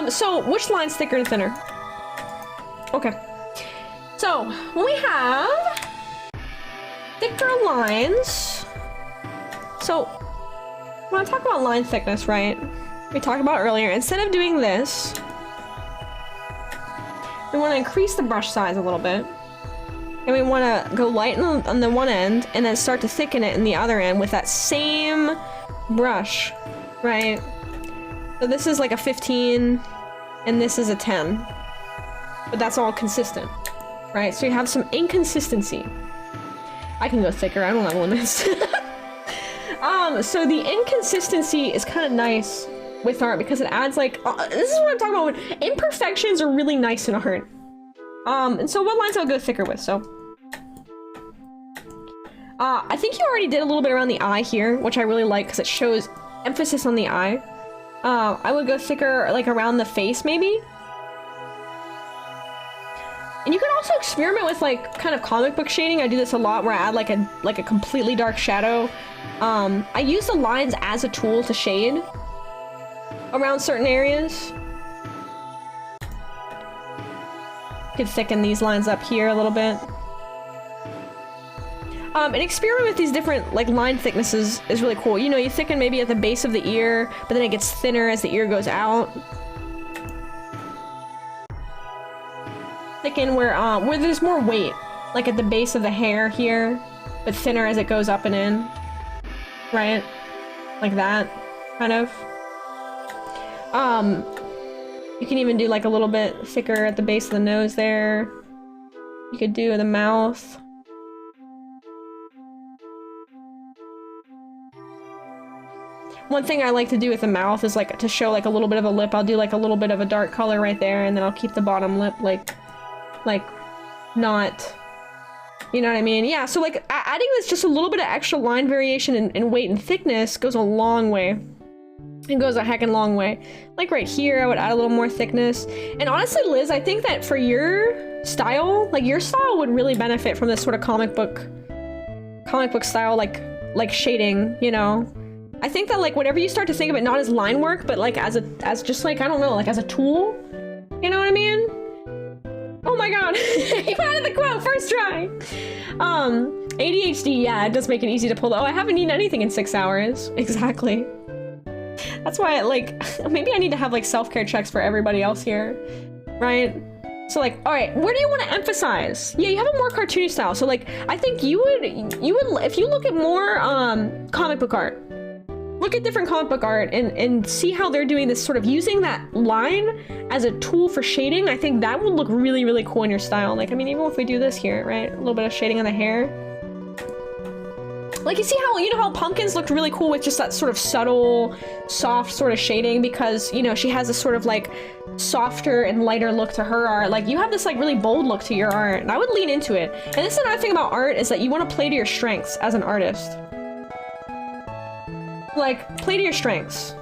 So which line's thicker and thinner? Okay. So when we have thicker lines, so when I talk about line thickness, right? We talked about earlier, instead of doing this, we want to increase the brush size a little bit. And we want to go light on the one end and then start to thicken it in the other end with that same brush, right? So this is like a 15 and this is a 10. But that's all consistent, right? So you have some inconsistency. I can go thicker, I don't have limits. So the inconsistency is kind of nice with art because it adds like, this is what I'm talking about, when imperfections are really nice in art. And so what lines I'll go thicker with, so. I think you already did a little bit around the eye here, which I really like because it shows emphasis on the eye. I would go thicker like around the face maybe. And you can also experiment with like kind of comic book shading. I do this a lot where I add like a completely dark shadow. I use the lines as a tool to shade around certain areas. Could thicken these lines up here a little bit. And experiment with these different like line thicknesses is really cool. You know, you thicken maybe at the base of the ear, but then it gets thinner as the ear goes out. Thicken where there's more weight, like at the base of the hair here, but thinner as it goes up and in, right? Like that, kind of. You can even do like a little bit thicker at the base of the nose there. You could do the mouth. One thing I like to do with the mouth is like to show like a little bit of a lip. I'll do like a little bit of a dark color right there, and then I'll keep the bottom lip like not, you know what I mean? Yeah, so like adding this just a little bit of extra line variation in weight and thickness goes a long way. It goes a heckin' long way. Like right here, I would add a little more thickness. And honestly, Liz, I think that for your style, like your style would really benefit from this sort of comic book style, like shading, you know? I think that like whenever you start to think of it not as line work, but like as just like, I don't know, like as a tool, you know what I mean? Oh my god, you added the quote, first try! ADHD, yeah, it does make it easy to pull. Oh, I haven't eaten anything in 6 hours. Exactly. That's why, like, maybe I need to have like self-care checks for everybody else here, right? So like, all right, where do you want to emphasize? Yeah, you have a more cartoony style. So like, I think you would, if you look at more comic book art, look at different comic book art and see how they're doing this sort of using that line as a tool for shading. I think that would look really, really cool in your style. Like, I mean, even if we do this here, right? A little bit of shading on the hair. Like, you see how, you know how Pumpkins looked really cool with just that sort of subtle, soft sort of shading because, you know, she has a sort of like softer and lighter look to her art. Like, you have this like really bold look to your art, and I would lean into it. And this is another thing about art is that you want to play to your strengths as an artist. Like, play to your strengths.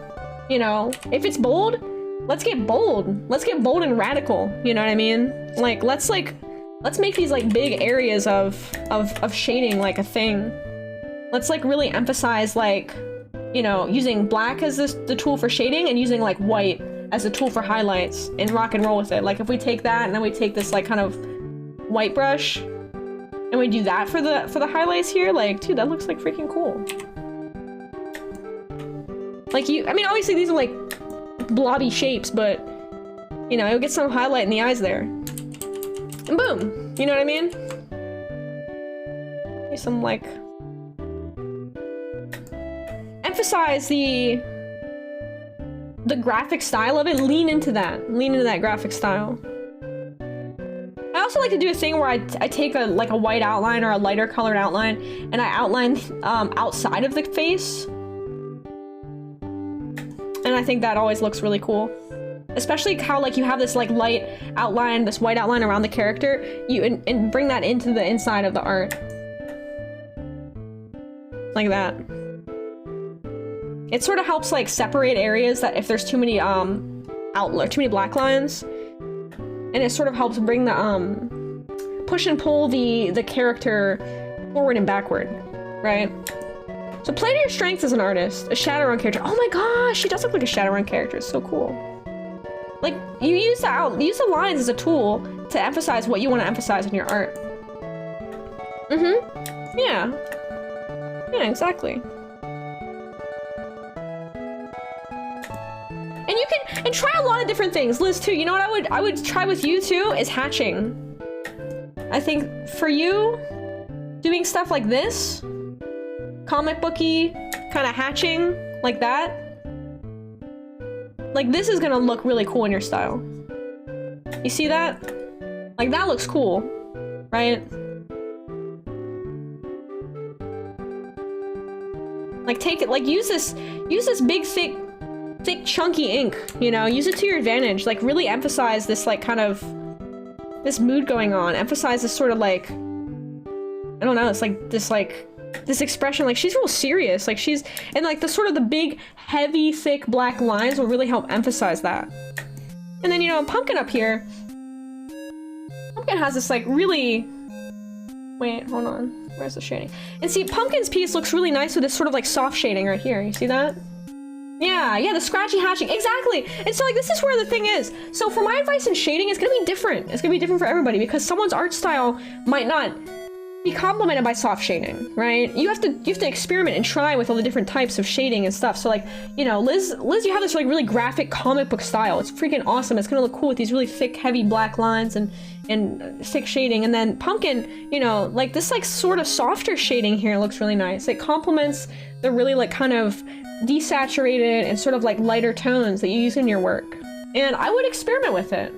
You know, if it's bold, let's get bold. Let's get bold and radical, you know what I mean? Like, let's make these like big areas of shading like a thing. Let's like really emphasize like, you know, using black as the tool for shading and using like white as a tool for highlights and rock and roll with it. Like if we take that and then we take this like kind of white brush and we do that for the highlights here, like, dude, that looks like freaking cool. Like I mean, obviously these are like blobby shapes, but you know, you'll get some highlight in the eyes there. And boom, you know what I mean? Here's some like, emphasize the graphic style of it. Lean into that graphic style. I also like to do a thing where I take a white outline or a lighter colored outline and I outline outside of the face, and I think that always looks really cool, especially how like you have this like light outline, this white outline around the character, and bring that into the inside of the art like that. It sort of helps like separate areas that if there's too many too many black lines, and it sort of helps bring the push and pull the character forward and backward, right? So play to your strengths as an artist. A Shadowrun character. Oh my gosh, she does look like a Shadowrun character. It's so cool. Like you use the lines as a tool to emphasize what you want to emphasize in your art. Mm-hmm. Yeah. Yeah, exactly. And you can try a lot of different things, Liz, too. You know what I would try with you too is hatching. I think for you, doing stuff like this, comic booky kind of hatching like that, like this is gonna look really cool in your style. You see that? Like that looks cool, right? Like take it, like use this big thick chunky ink, you know, use it to your advantage. Like really emphasize this like kind of this mood going on, emphasize this sort of like, I don't know, it's like this expression, like she's real serious, like she's, and like the sort of the big heavy thick black lines will really help emphasize that. And then, you know, Pumpkin up here, Pumpkin has this like really, wait, hold on, where's the shading? And see, Pumpkin's piece looks really nice with this sort of like soft shading right here, you see that? Yeah, the scratchy hatching, exactly. And so like this is where the thing is. So for my advice in shading, it's gonna be different. It's gonna be different for everybody because someone's art style might not be complemented by soft shading, right? You have to experiment and try with all the different types of shading and stuff. So like, you know, Liz, you have this like really graphic comic book style. It's freaking awesome. It's gonna look cool with these really thick, heavy black lines and thick shading. And then Pumpkin, you know, like this like sort of softer shading here looks really nice. It complements the really like kind of desaturated and sort of like lighter tones that you use in your work. And I would experiment with it.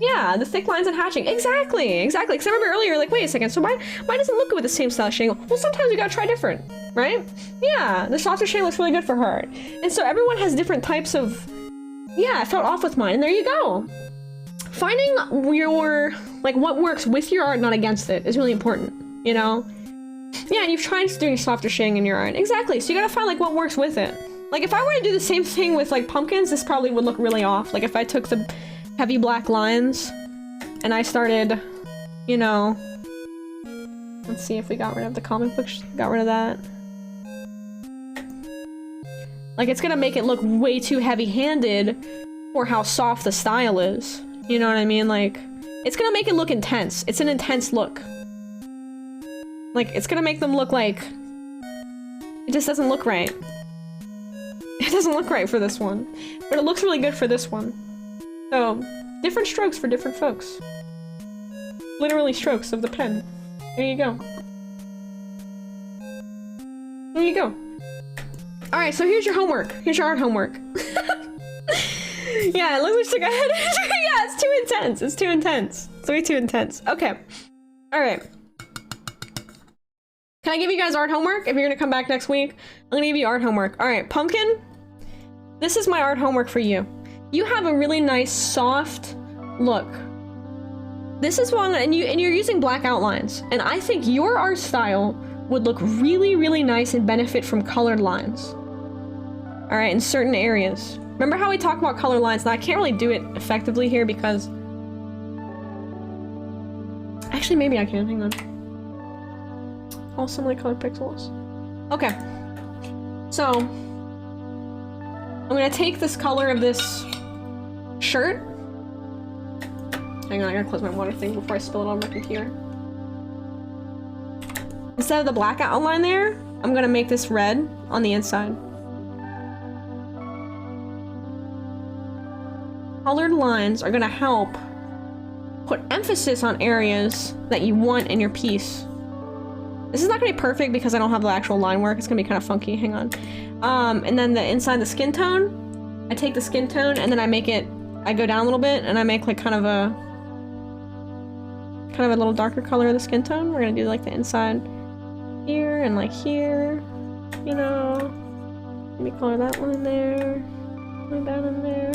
Yeah, the thick lines and hatching. Exactly. Because I remember earlier, like, wait a second, so why does it look good with the same style shading? Well, sometimes you gotta try different. right? Yeah, the softer shade looks really good for her. And so everyone has different types of, yeah, I felt off with mine, and there you go. Finding your, like, what works with your art, not against it, is really important, you know? Yeah, and you've tried doing softer shading in your art. Exactly, so you gotta find, like, what works with it. Like, if I were to do the same thing with, like, pumpkins, this probably would look really off. Like, if I took the heavy black lines, and I started, you know... Let's see if we got rid of the comic book, got rid of that. Like, it's gonna make it look way too heavy-handed for how soft the style is. You know what I mean? Like, it's gonna make it look intense. It's an intense look. Like, it's gonna make them look like... It just doesn't look right. It doesn't look right for this one. But it looks really good for this one. So, different strokes for different folks. Literally strokes of the pen. There you go. There you go. Alright, so here's your homework. Here's your art homework. Yeah, it looks like I had yeah, it's too intense. It's too intense. It's way too intense. Okay. Alright. Can I give you guys art homework? If you're gonna come back next week, I'm gonna give you art homework. Alright, Pumpkin. This is my art homework for you. You have a really nice, soft look. This is one, and you're using black outlines. And I think your art style would look really, really nice and benefit from colored lines. Alright, in certain areas. Remember how we talked about color lines? Now, I can't really do it effectively here because... Actually, maybe I can. Hang on. All similarly colored pixels. Okay. So... I'm gonna take this color of this shirt. Hang on, I gotta close my water thing before I spill it on my computer. Instead of the black outline there, I'm gonna make this red on the inside. Colored lines are gonna help put emphasis on areas that you want in your piece. This is not gonna be perfect because I don't have the actual line work. It's gonna be kind of funky. Hang on. And then the inside the skin tone, I take the skin tone and then I make it, I go down a little bit and I make like kind of a little darker color of the skin tone. We're gonna do like the inside here and like here, you know. Let me color that one in there, one down in there.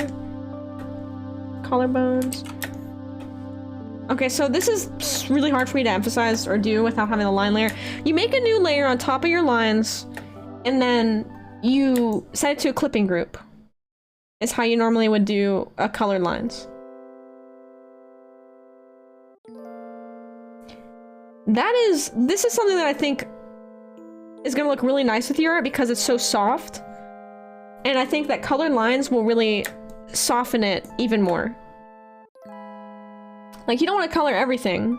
Collarbones. Okay, so this is really hard for me to emphasize or do without having a line layer. You make a new layer on top of your lines, and then you set it to a clipping group. Is how you normally would do colored lines. This is something that I think is gonna look really nice with your art because it's so soft. And I think that colored lines will really soften it even more. Like, you don't want to color everything,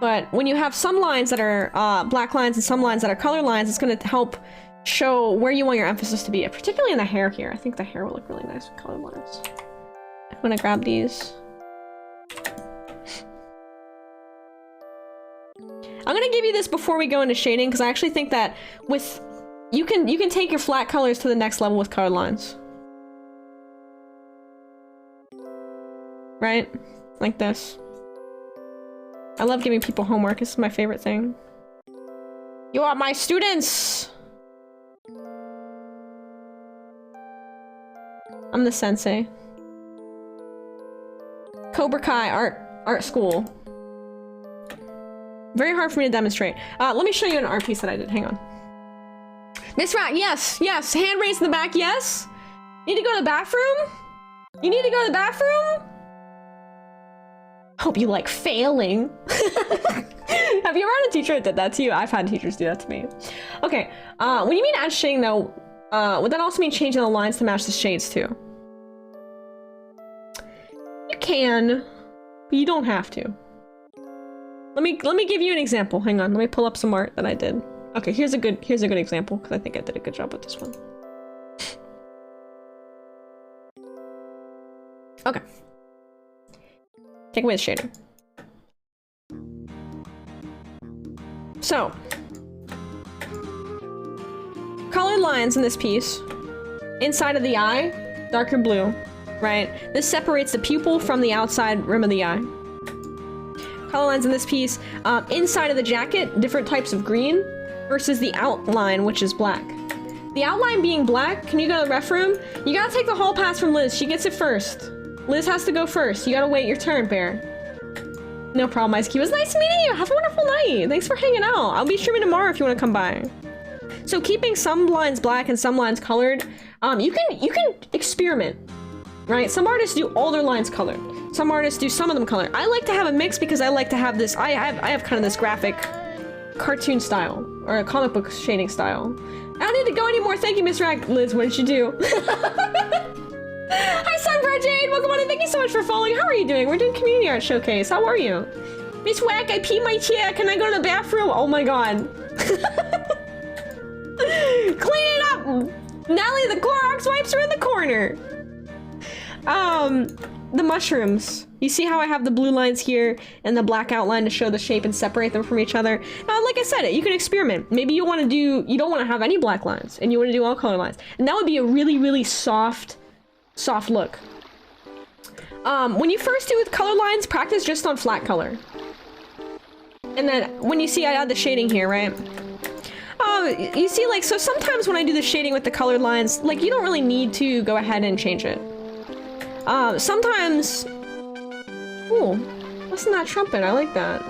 but when you have some lines that are black lines and some lines that are color lines, it's going to help show where you want your emphasis to be, particularly in the hair here. I think the hair will look really nice with colored lines. I'm going to grab these. I'm going to give you this before we go into shading, because I actually think that with you can take your flat colors to the next level with colored lines. Right? Like this. I love giving people homework. This is my favorite thing. You are my students! I'm the sensei. Cobra Kai art school. Very hard for me to demonstrate. Let me show you an art piece that I did. Hang on. Miss Racc, yes, yes. Hand raised in the back, yes. Need to go to the bathroom? You need to go to the bathroom? Hope you like failing. Have you ever had a teacher that did that to you? I've had teachers do that to me. Okay, when you mean add shading though, would that also mean changing the lines to match the shades too? You can, but you don't have to. Let me give you an example. Hang on, let me pull up some art that I did. Okay, here's a good example because I think I did a good job with this one. Okay. Take away the shading. So, colored lines in this piece, inside of the eye, darker blue, right? This separates the pupil from the outside rim of the eye. Color lines in this piece, inside of the jacket, different types of green, versus the outline, which is black. The outline being black, can you go to the ref room? You gotta take the hall pass from Liz. She gets it first. Liz has to go first. You gotta wait your turn, Bear. No problem, Ice Cube. It was nice meeting you. Have a wonderful night. Thanks for hanging out. I'll be streaming tomorrow if you want to come by. So keeping some lines black and some lines colored, you can experiment, right? Some artists do all their lines colored. Some artists do some of them colored. I like to have a mix because I like to have this. I have kind of this graphic, cartoon style or a comic book shading style. I don't need to go anymore. Thank you, Miss Racc. Liz, what did you do? Hi, Sunbro Jade. Welcome on in. Thank you so much for following. How are you doing? We're doing community art showcase. How are you? Miss Whack, I peed my chair. Can I go to the bathroom? Oh my god. Clean it up! Nelly, the Clorox wipes are in the corner. The mushrooms. You see how I have the blue lines here and the black outline to show the shape and separate them from each other? Like I said, you can experiment. Maybe you don't want to have any black lines and you want to do all color lines. And that would be a really, really soft look. When you first do with color lines, practice just on flat color. And then when you see I add the shading here, right? You see, like, so sometimes when I do the shading with the colored lines, like, you don't really need to go ahead and change it. Sometimes... Ooh, listen to that trumpet, I like that.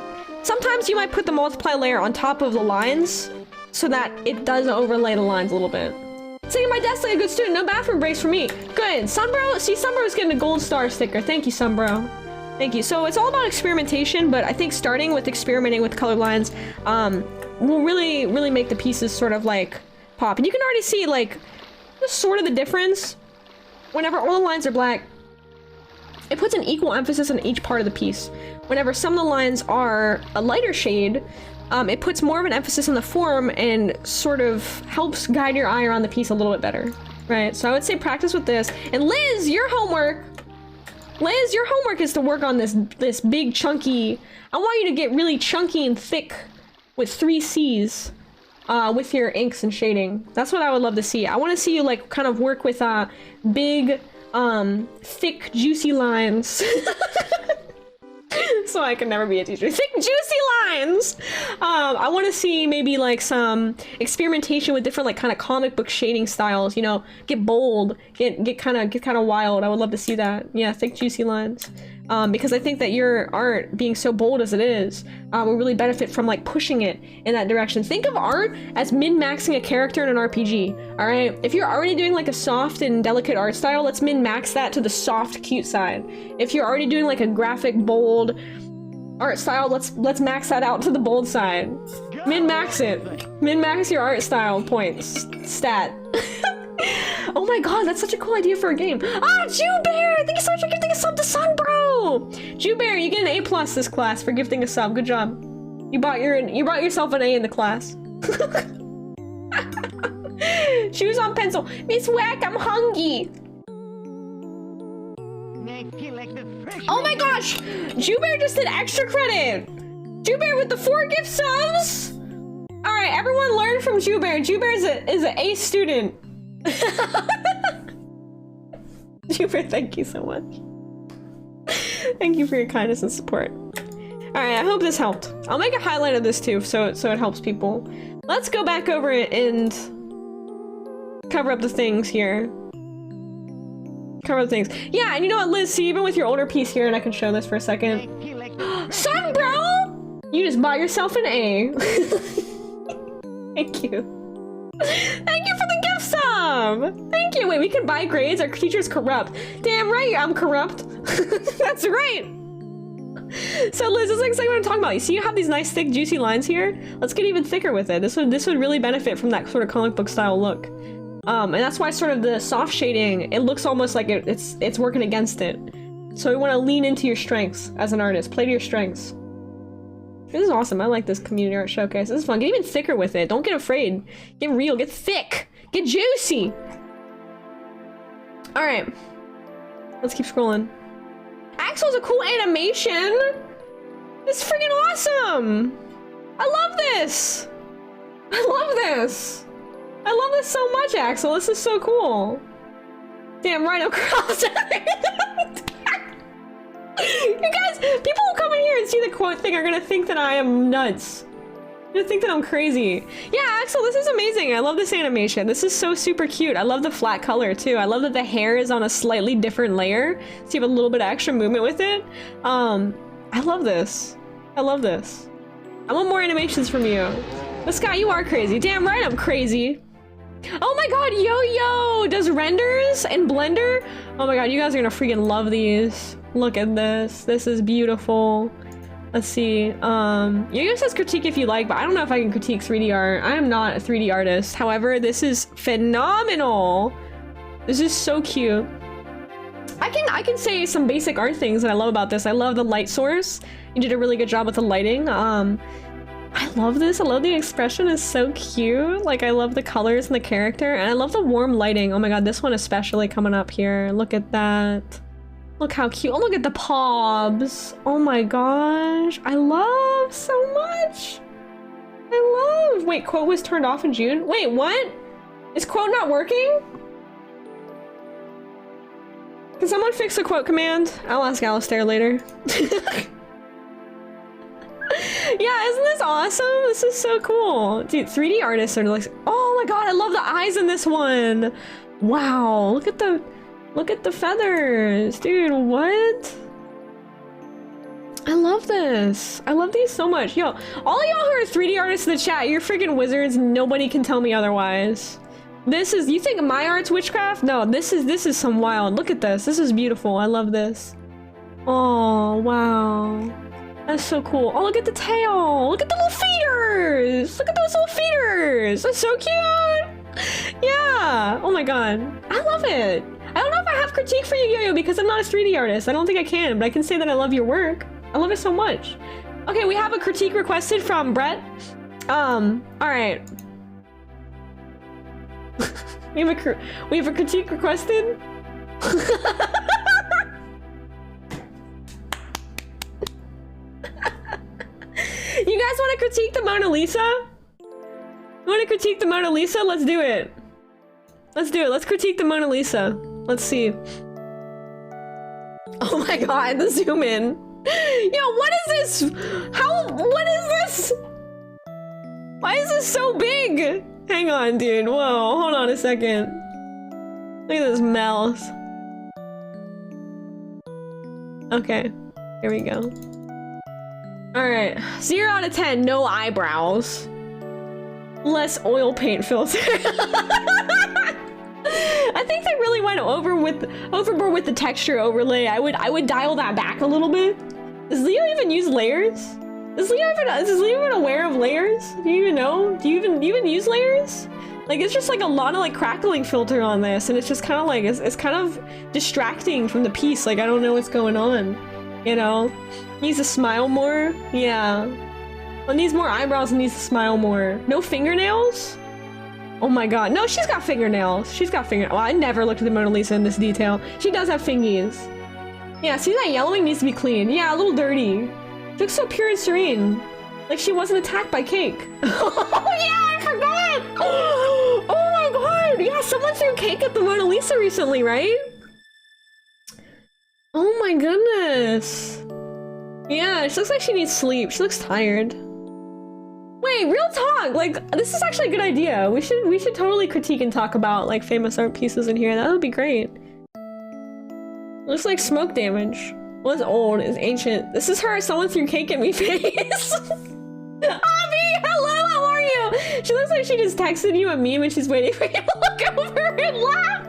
Sometimes you might put the multiply layer on top of the lines so that it does overlay the lines a little bit. Sitting at my desk like a good student, no bathroom breaks for me. Good. Sunbro, see, Sunbro's getting a gold star sticker. Thank you, Sunbro. Thank you. So it's all about experimentation, but I think starting with experimenting with colored lines will really, really make the pieces sort of like pop. And you can already see like just sort of the difference. Whenever all the lines are black, it puts an equal emphasis on each part of the piece. Whenever some of the lines are a lighter shade, it puts more of an emphasis on the form and sort of helps guide your eye around the piece a little bit better, right? So I would say practice with this. And Liz, your homework is to work on this big chunky. I want you to get really chunky and thick with 3 C's with your inks and shading. That's what I would love to see. I want to see you like kind of work with big, thick, juicy lines. So I can never be a teacher. Thick, juicy lines! I want to see maybe like some experimentation with different like kind of comic book shading styles, you know, get bold, get kind of wild. I would love to see that. Yeah, thick, juicy lines. Because I think that your art, being so bold as it is, will really benefit from like pushing it in that direction. Think of art as min-maxing a character in an RPG, all right? If you're already doing like a soft and delicate art style, let's min-max that to the soft, cute side. If you're already doing like a graphic, bold art style, let's max that out to the bold side. Min-max it. Min-max your art style points. Stat. Oh my god, that's such a cool idea for a game. Ah, Jewbear! Thank you so much for gifting a sub to Sunbro! Jewbear, you get an A+ this class for gifting a sub. Good job. You brought yourself an A in the class. Choose on pencil. Miss Whack, I'm hungry. Oh my gosh! Jewbear just did extra credit! Jewbear with the 4 gift subs! Alright, everyone learn from Jewbear. Jewbear is an A student. Jewbear, thank you so much. Thank you for your kindness and support. Alright, I hope this helped. I'll make a highlight of this too, so it helps people. Let's go back over it and cover up the things here. Cover the things. Yeah, and you know what, Liz, see, even with your older piece here, and I can show this for a second. Son, bro! You just bought yourself an A. Thank you. Thank you for the gift sub! Thank you! Wait, we can buy grades? Our teacher's corrupt. Damn right, I'm corrupt. That's right! So Liz, this is exactly what I'm talking about. You see you have these nice, thick, juicy lines here? Let's get even thicker with it. This would really benefit from that sort of comic book style look. And that's why sort of the soft shading, it looks almost like it's working against it. So we want to lean into your strengths as an artist. Play to your strengths. This is awesome. I like this community art showcase. This is fun. Get even thicker with it. Don't get afraid. Get real. Get thick. Get juicy. All right. Let's keep scrolling. Axel's a cool animation. It's freaking awesome. I love this. I love this. I love this so much, Axel. This is so cool. Damn, Rhino Cross. You guys, people who come in here and see the quote thing are gonna think that I am nuts. You think that I'm crazy. Yeah, Axel, this is amazing. I love this animation. This is so super cute. I love the flat color too. I love that the hair is on a slightly different layer, so you have a little bit of extra movement with it. I love this. I love this. I want more animations from you. But Sky, you are crazy. Damn right I'm crazy. Oh my god, Yo-Yo does renders in Blender. Oh my god, you guys are gonna freaking love these. Look at this. This is beautiful. Let's see. Yo-Yo says critique if you like, but I don't know if I can critique 3D art. I am not a 3D artist. However, this is phenomenal. This is so cute. I can say some basic art things that I love about this. I love the light source. You did a really good job with the lighting. I love this. I love the expression. It's so cute. Like, I love the colors and the character, and I love the warm lighting. Oh my god, this one especially coming up here. Look at that. Look how cute. Oh, look at the pobs. Oh my gosh. I love so much. I love. Wait, quote was turned off in June? Wait, what? Is quote not working? Can someone fix the quote command? I'll ask Alistair later. Yeah, isn't this awesome? This is so cool. Dude, 3D artists are like, oh my god, I love the eyes in this one. Wow, look at the feathers. Dude, what? I love this. I love these so much. Yo, all of y'all who are 3D artists in the chat, you're freaking wizards. Nobody can tell me otherwise. This is, you think my art's witchcraft? No, this is some wild. Look at this. This is beautiful. I love this. Oh, wow. That's so cool. Oh, look at the tail. Look at the little feeders. Look at those little feeders. That's so cute. Yeah. Oh my god. I love it. I don't know if I have critique for you, Yo-Yo, because I'm not a 3D artist. I don't think I can, but I can say that I love your work. I love it so much. Okay, we have a critique requested from Brett. All right. we have a critique requested. You guys want to critique the Mona Lisa? You want to critique the Mona Lisa? Let's do it. Let's do it. Let's critique the Mona Lisa. Let's see. Oh my god, the zoom in. Yo, what is this? What is this? Why is this so big? Hang on, dude. Whoa, hold on a second. Look at this mouth. Okay, here we go. Alright, 0 out of 10, no eyebrows. Less oil paint filter. I think they really went overboard with the texture overlay. I would dial that back a little bit. Does Leo even use layers? Is Leo even aware of layers? Do you even know? Do you even use layers? Like, it's just like a lot of like crackling filter on this, and it's just kind of like it's kind of distracting from the piece. Like, I don't know what's going on, you know? Needs to smile more? Yeah. Well, needs more eyebrows and needs to smile more. No fingernails? Oh my god. No, she's got fingernails. She's got fingernails. Well, I never looked at the Mona Lisa in this detail. She does have fingies. Yeah, see that yellowing needs to be clean. Yeah, a little dirty. She looks so pure and serene. Like she wasn't attacked by cake. Oh yeah, I forgot! Oh my god! Yeah, someone threw cake at the Mona Lisa recently, right? Oh my goodness. Yeah, she looks like she needs sleep. She looks tired. Wait, real talk! Like, this is actually a good idea. We should totally critique and talk about, like, famous art pieces in here. That would be great. Looks like smoke damage. Well, it's old. It's ancient. This is her. Someone threw cake at me face. Abby, hello, how are you? She looks like she just texted you a meme and she's waiting for you to look over and laugh.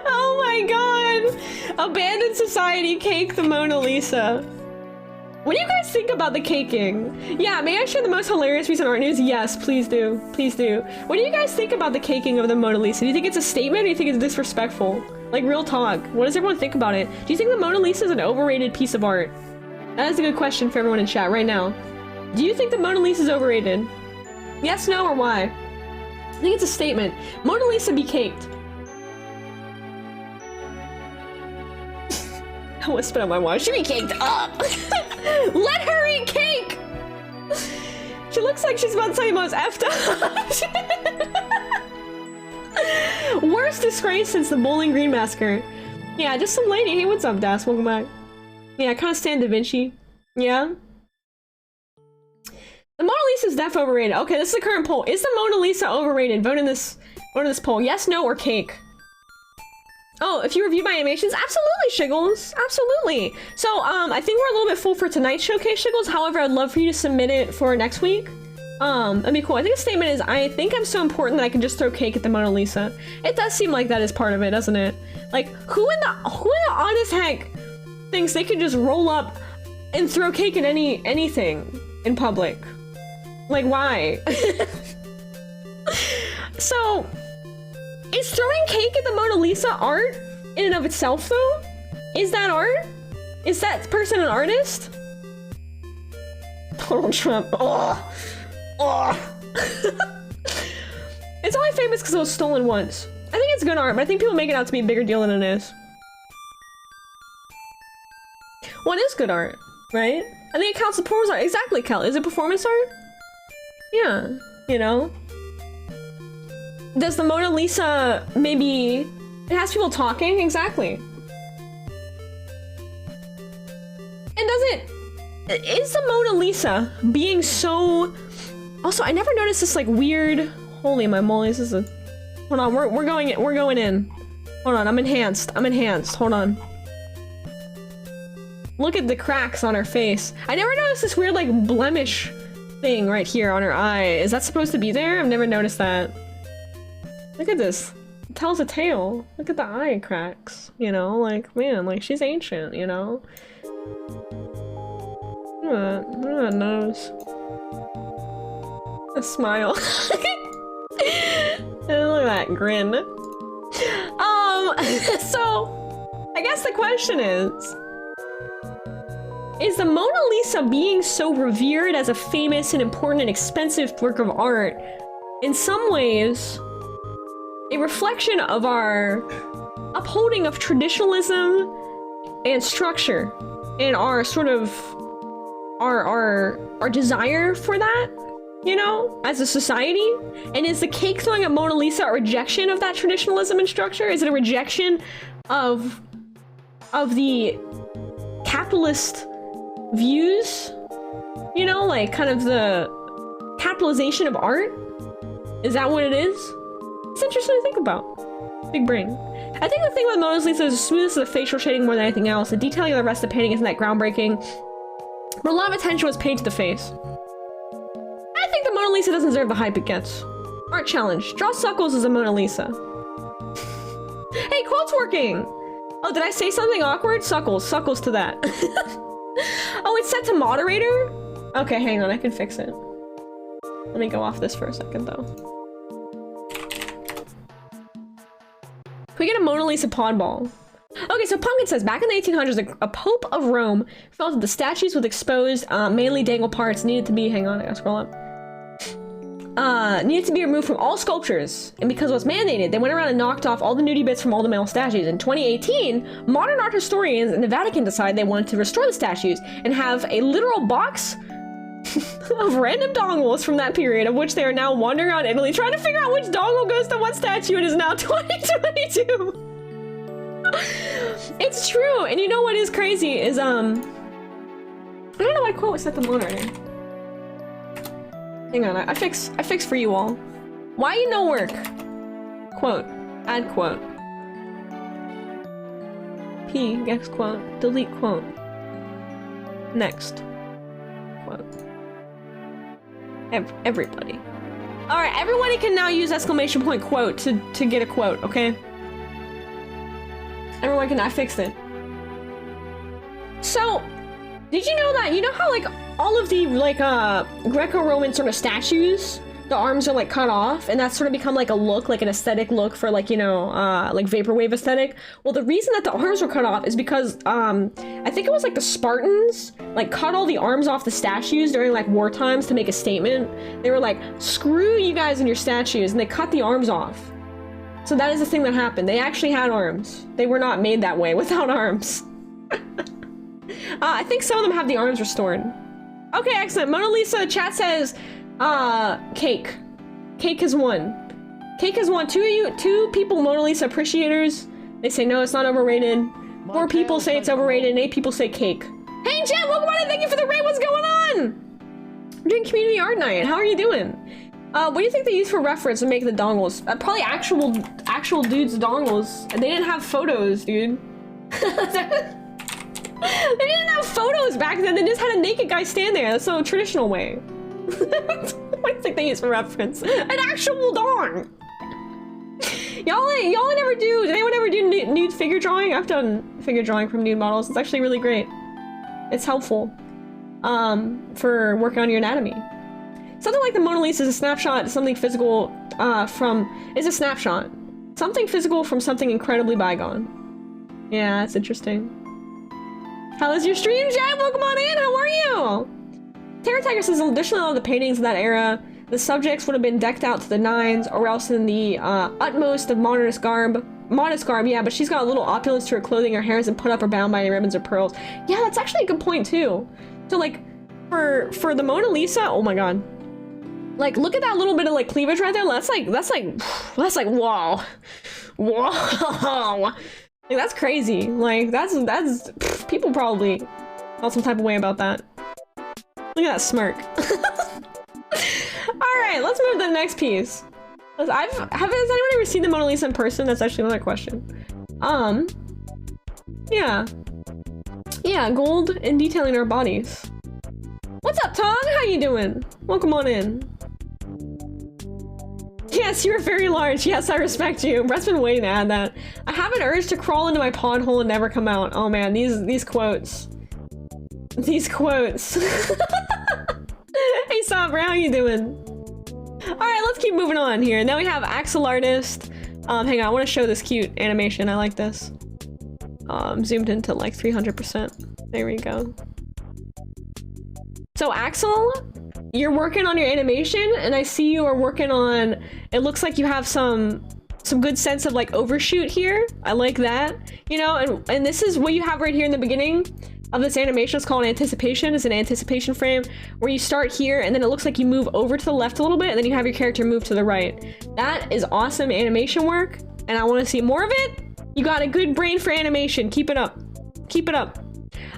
Oh my god. Abandoned society cake the Mona Lisa. What do you guys think about the caking? Yeah, may I share the most hilarious recent art news? Yes, please do. Please do. What do you guys think about the caking of the Mona Lisa? Do you think it's a statement or do you think it's disrespectful? Like, real talk. What does everyone think about it? Do you think the Mona Lisa is an overrated piece of art? That is a good question for everyone in chat right now. Do you think the Mona Lisa is overrated? Yes, no, or why? I think it's a statement. Mona Lisa be caked. I want to spit on my water. She be caked up. Let her eat cake. She looks like she's about to say the most effed up. Worst disgrace since the Bowling Green Massacre. Yeah, just some lady. Hey, what's up, Das? Welcome back. Yeah, I kind of stand Da Vinci. Yeah. The Mona Lisa's def overrated. Okay, this is the current poll. Is the Mona Lisa overrated? Vote in this poll. Yes, no, or cake. Oh, if you reviewed my animations, absolutely, Shiggles, absolutely. So, I think we're a little bit full for tonight's showcase, Shiggles. However, I'd love for you to submit it for next week. That'd be cool. I think the statement is, I think I'm so important that I can just throw cake at the Mona Lisa. It does seem like that is part of it, doesn't it? Like, who in the honest heck thinks they can just roll up and throw cake at anything in public? Like, why? So, is throwing cake at the Mona Lisa art in and of itself, though? Is that art? Is that person an artist? Donald Trump. Ugh. Ugh. It's only famous because it was stolen once. I think it's good art, but I think people make it out to be a bigger deal than it is. What is good art, right? I think it counts as performance art. Exactly, Kel. Is it performance art? Yeah, you know? Does the Mona Lisa maybe... It has people talking? Exactly. And does it... Is the Mona Lisa being so... Also, I never noticed this like weird... Holy my moly, this is a... Hold on, we're going in. Hold on, I'm enhanced. Hold on. Look at the cracks on her face. I never noticed this weird like blemish thing right here on her eye. Is that supposed to be there? I've never noticed that. Look at this. It tells a tale. Look at the eye cracks. You know, like, man, like, she's ancient, you know? Look at that nose. A smile. And look at that grin. So, I guess the question is the Mona Lisa being so revered as a famous and important and expensive work of art in some ways a reflection of our upholding of traditionalism and structure and our sort of our desire for that, you know, as a society? And is the cake throwing at Mona Lisa a rejection of that traditionalism and structure? Is it a rejection of the capitalist views? You know, like kind of the capitalization of art? Is that what it is? It's interesting to think about. Big brain. I think the thing with Mona Lisa is the smoothness of the facial shading more than anything else. The detailing of the rest of the painting isn't that groundbreaking, but a lot of attention was paid to the face. I think the Mona Lisa doesn't deserve the hype it gets. Art challenge. Draw Suckles as a Mona Lisa. Hey, quote's working! Oh, did I say something awkward? Suckles. Suckles to that. Oh, it's set to moderator? Okay, hang on. I can fix it. Let me go off this for a second, though. Can we get a Mona Lisa pawn ball? Okay, so Pumpkin says, back in the 1800s, a Pope of Rome felt that the statues with exposed, mainly dangle parts needed to be, hang on, I gotta scroll up. Needed to be removed from all sculptures. And because it was mandated, they went around and knocked off all the nudie bits from all the male statues. In 2018, modern art historians and the Vatican decided they wanted to restore the statues and have a literal box of random dongles from that period, of which they are now wandering around Italy trying to figure out which dongle goes to what statue. It is now 2022. It's true, and you know what is crazy is I don't know why quote was set to moderator. Hang on, I fix for you all. Why no work? Quote. Add quote. P, next quote. Delete quote. Next. Quote. Everybody. Alright, everybody can now use exclamation point quote to get a quote, okay? Everyone can, I fixed it. So, did you know that, you know how like all of the like Greco-Roman sort of statues, the arms are like cut off, and that's sort of become like a look, like an aesthetic look for like, you know, like vaporwave aesthetic? Well, the reason that the arms were cut off is because I think it was like the Spartans like cut all the arms off the statues during like war times to make a statement. They were like, screw you guys and your statues, and they cut the arms off. So that is the thing that happened. They actually had arms. They were not made that way without arms. I think some of them have the arms restored. Okay, excellent. Mona Lisa chat says, cake. Cake has won. Cake has won. Two people Mona Lisa appreciators. They say no, it's not overrated. 4 people say it's overrated, and 8 people say cake. Hey Jen, welcome on in. Thank you for the raid. What's going on? We're doing community art night. How are you doing? What do you think they used for reference to make the dongles? Probably actual dudes' dongles. They didn't have photos, dude. They didn't have photos back then. They just had a naked guy stand there. That's the traditional way. What do you think they use for reference? An actual dong. Y'all never do. Did anyone ever do nude figure drawing? I've done figure drawing from nude models. It's actually really great. It's helpful for working on your anatomy. Something like the Mona Lisa is a snapshot. Something physical is a snapshot. Something physical from something incredibly bygone. Yeah, that's interesting. How is your stream, Jeb? Welcome on in. How are you? Terra Tiger says additionally all the paintings of that era, the subjects would have been decked out to the nines, or else in the utmost of modest garb, yeah, but she's got a little opulence to her clothing, her hair isn't put up or bound by any ribbons or pearls. Yeah, that's actually a good point too. So like, for the Mona Lisa, oh my god. Like, look at that little bit of like cleavage right there. That's like, wow. Whoa. Like, that's crazy. Like, that's people probably felt some type of way about that. Look at that smirk. Alright, let's move to the next piece. Has anyone ever seen the Mona Lisa in person? That's actually another question. Yeah. Yeah, gold and detailing our bodies. What's up, Tom? How you doing? Welcome on in. Yes, you're very large. Yes, I respect you. Brett's been waiting to add that. I have an urge to crawl into my pod hole and never come out. Oh man, these quotes. These quotes. Hey Sabra, how you doing? Alright, let's keep moving on here. Now we have Axel Artist. Hang on, I want to show this cute animation. I like this. Zoomed into like 300%. There we go. So Axel, you're working on your animation, and I see you are working on, it looks like you have some good sense of like overshoot here. I like that. You know, and this is what you have right here in the beginning of this animation. It's called anticipation. It's an anticipation frame where you start here and then it looks like you move over to the left a little bit and then you have your character move to the right. That is awesome animation work and I want to see more of it. You got a good brain for animation. Keep it up. Keep it up.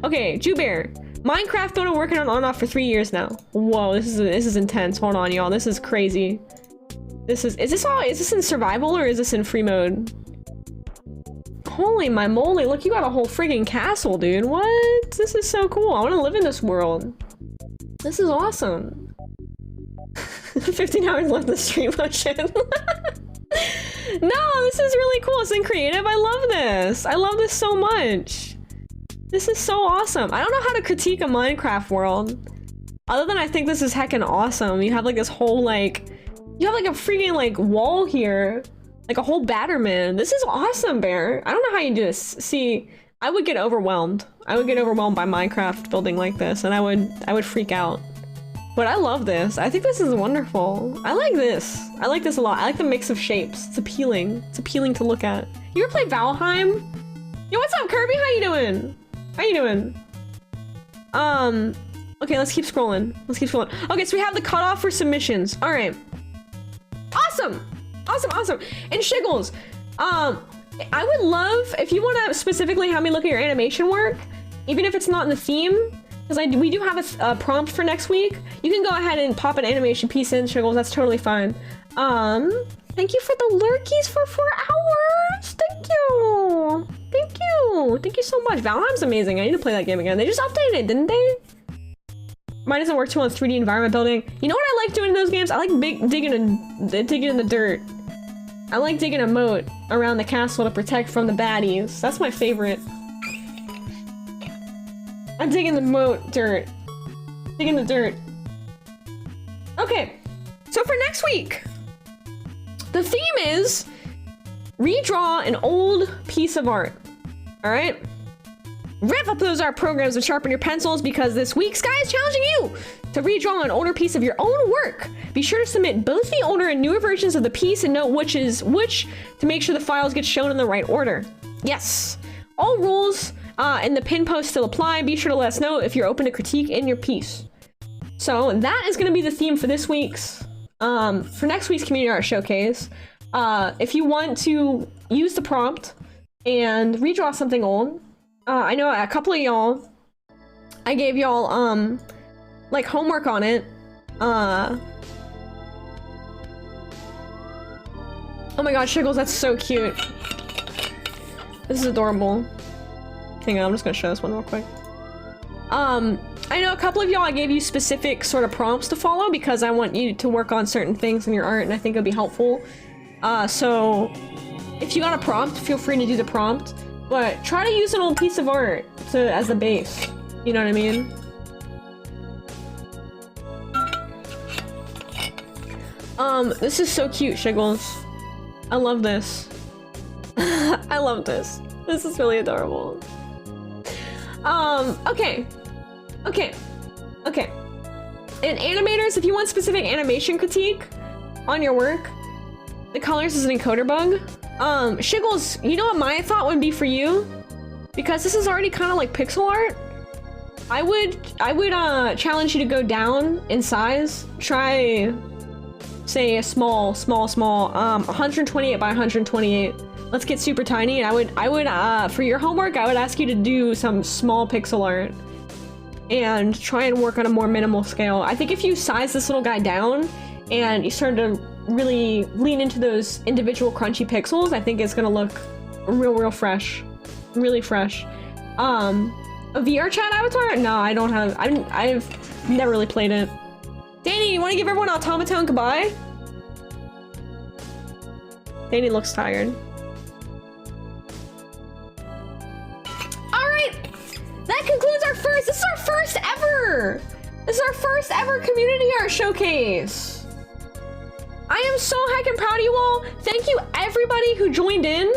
Okay, Jewbear. Minecraft building working on off for 3 years now. Whoa, this is intense. Hold on, y'all. This is crazy. Is this in survival or is this in free mode? Holy my moly, look, you got a whole friggin' castle, dude. What? This is so cool. I want to live in this world. This is awesome. 15 hours left in the stream motion. No, this is really cool. It's in creative. I love this. I love this so much. This is so awesome. I don't know how to critique a Minecraft world. Other than I think this is heckin' awesome. You have like this whole like... You have like a freaking like wall here. Like a whole Batterman. This is awesome, Bear. I don't know how you do this. See, I would get overwhelmed. I would get overwhelmed by Minecraft building like this, and I would freak out. But I love this. I think this is wonderful. I like this. I like this a lot. I like the mix of shapes. It's appealing. It's appealing to look at. You ever play Valheim? Yo, what's up, Kirby? How you doing? How you doing? Okay, let's keep scrolling. Let's keep scrolling. Okay, so we have the cutoff for submissions. All right. Awesome. Awesome, awesome. And Shiggles, I would love, if you want to specifically have me look at your animation work, even if it's not in the theme, because we do have a prompt for next week, you can go ahead and pop an animation piece in, Shiggles, that's totally fine. Thank you for the lurkies for 4 hours! Thank you! Thank you! Thank you so much. Valheim's amazing. I need to play that game again. They just updated it, didn't they? Mine doesn't work too on 3D environment building. You know what I like doing in those games? I like digging in the dirt. I like digging a moat around the castle to protect from the baddies. That's my favorite. I'm digging the moat dirt. Digging the dirt. Okay, so for next week, the theme is redraw an old piece of art. All right? Rev up those art programs and sharpen your pencils because this week Sky is challenging you to redraw an older piece of your own work. Be sure to submit both the older and newer versions of the piece and note which is which to make sure the files get shown in the right order. Yes, all rules and the pin post still apply. Be sure to let us know if you're open to critique in your piece. So that is going to be the theme for this week's, for next week's community art showcase. If you want to use the prompt and redraw something old, I know a couple of y'all, I gave y'all like homework on it, Oh my god, Shiggles, that's so cute. This is adorable. Hang on, I'm just gonna show this one real quick. I know a couple of y'all, I gave you specific sort of prompts to follow because I want you to work on certain things in your art and I think it'll be helpful. So if you got a prompt, feel free to do the prompt, but try to use an old piece of art as a base. You know what I mean? This is so cute, Shiggles. I love this. I love this. This is really adorable. Okay. And animators, if you want specific animation critique on your work, the colors is an encoder bug. Shiggles, you know what my thought would be for you? Because this is already kind of like pixel art. I would challenge you to go down in size. Try, say, a small, 128 by 128. Let's get super tiny. I would, for your homework, I would ask you to do some small pixel art and try and work on a more minimal scale. I think if you size this little guy down and you start to really lean into those individual crunchy pixels, I think it's gonna look real fresh, really fresh. A VR chat avatar? No, I don't have. I've never really played it. Danny, you want to give everyone Automaton goodbye? Danny looks tired. That concludes our first. This is our first ever. This is our first ever community art showcase. I am so heckin' proud of you all. Thank you everybody who joined in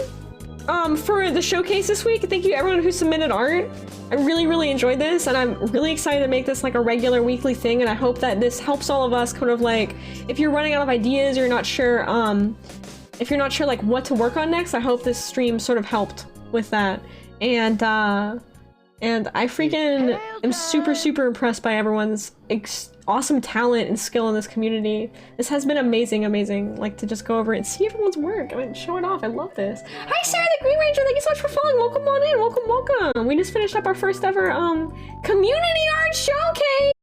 for the showcase this week. Thank you everyone who submitted art. I really enjoyed this, and I'm really excited to make this like a regular weekly thing. And I hope that this helps all of us kind of like, if you're running out of ideas, or you're not sure, if you're not sure like what to work on next, I hope this stream sort of helped with that. And I freaking am super impressed by everyone's awesome talent and skill in this community. This has been amazing, like to just go over and see everyone's work. I mean, show it off. I love this. Hi, Sarah the Green Ranger. Thank you so much for following. Welcome on in. Welcome. We just finished up our first ever community art showcase.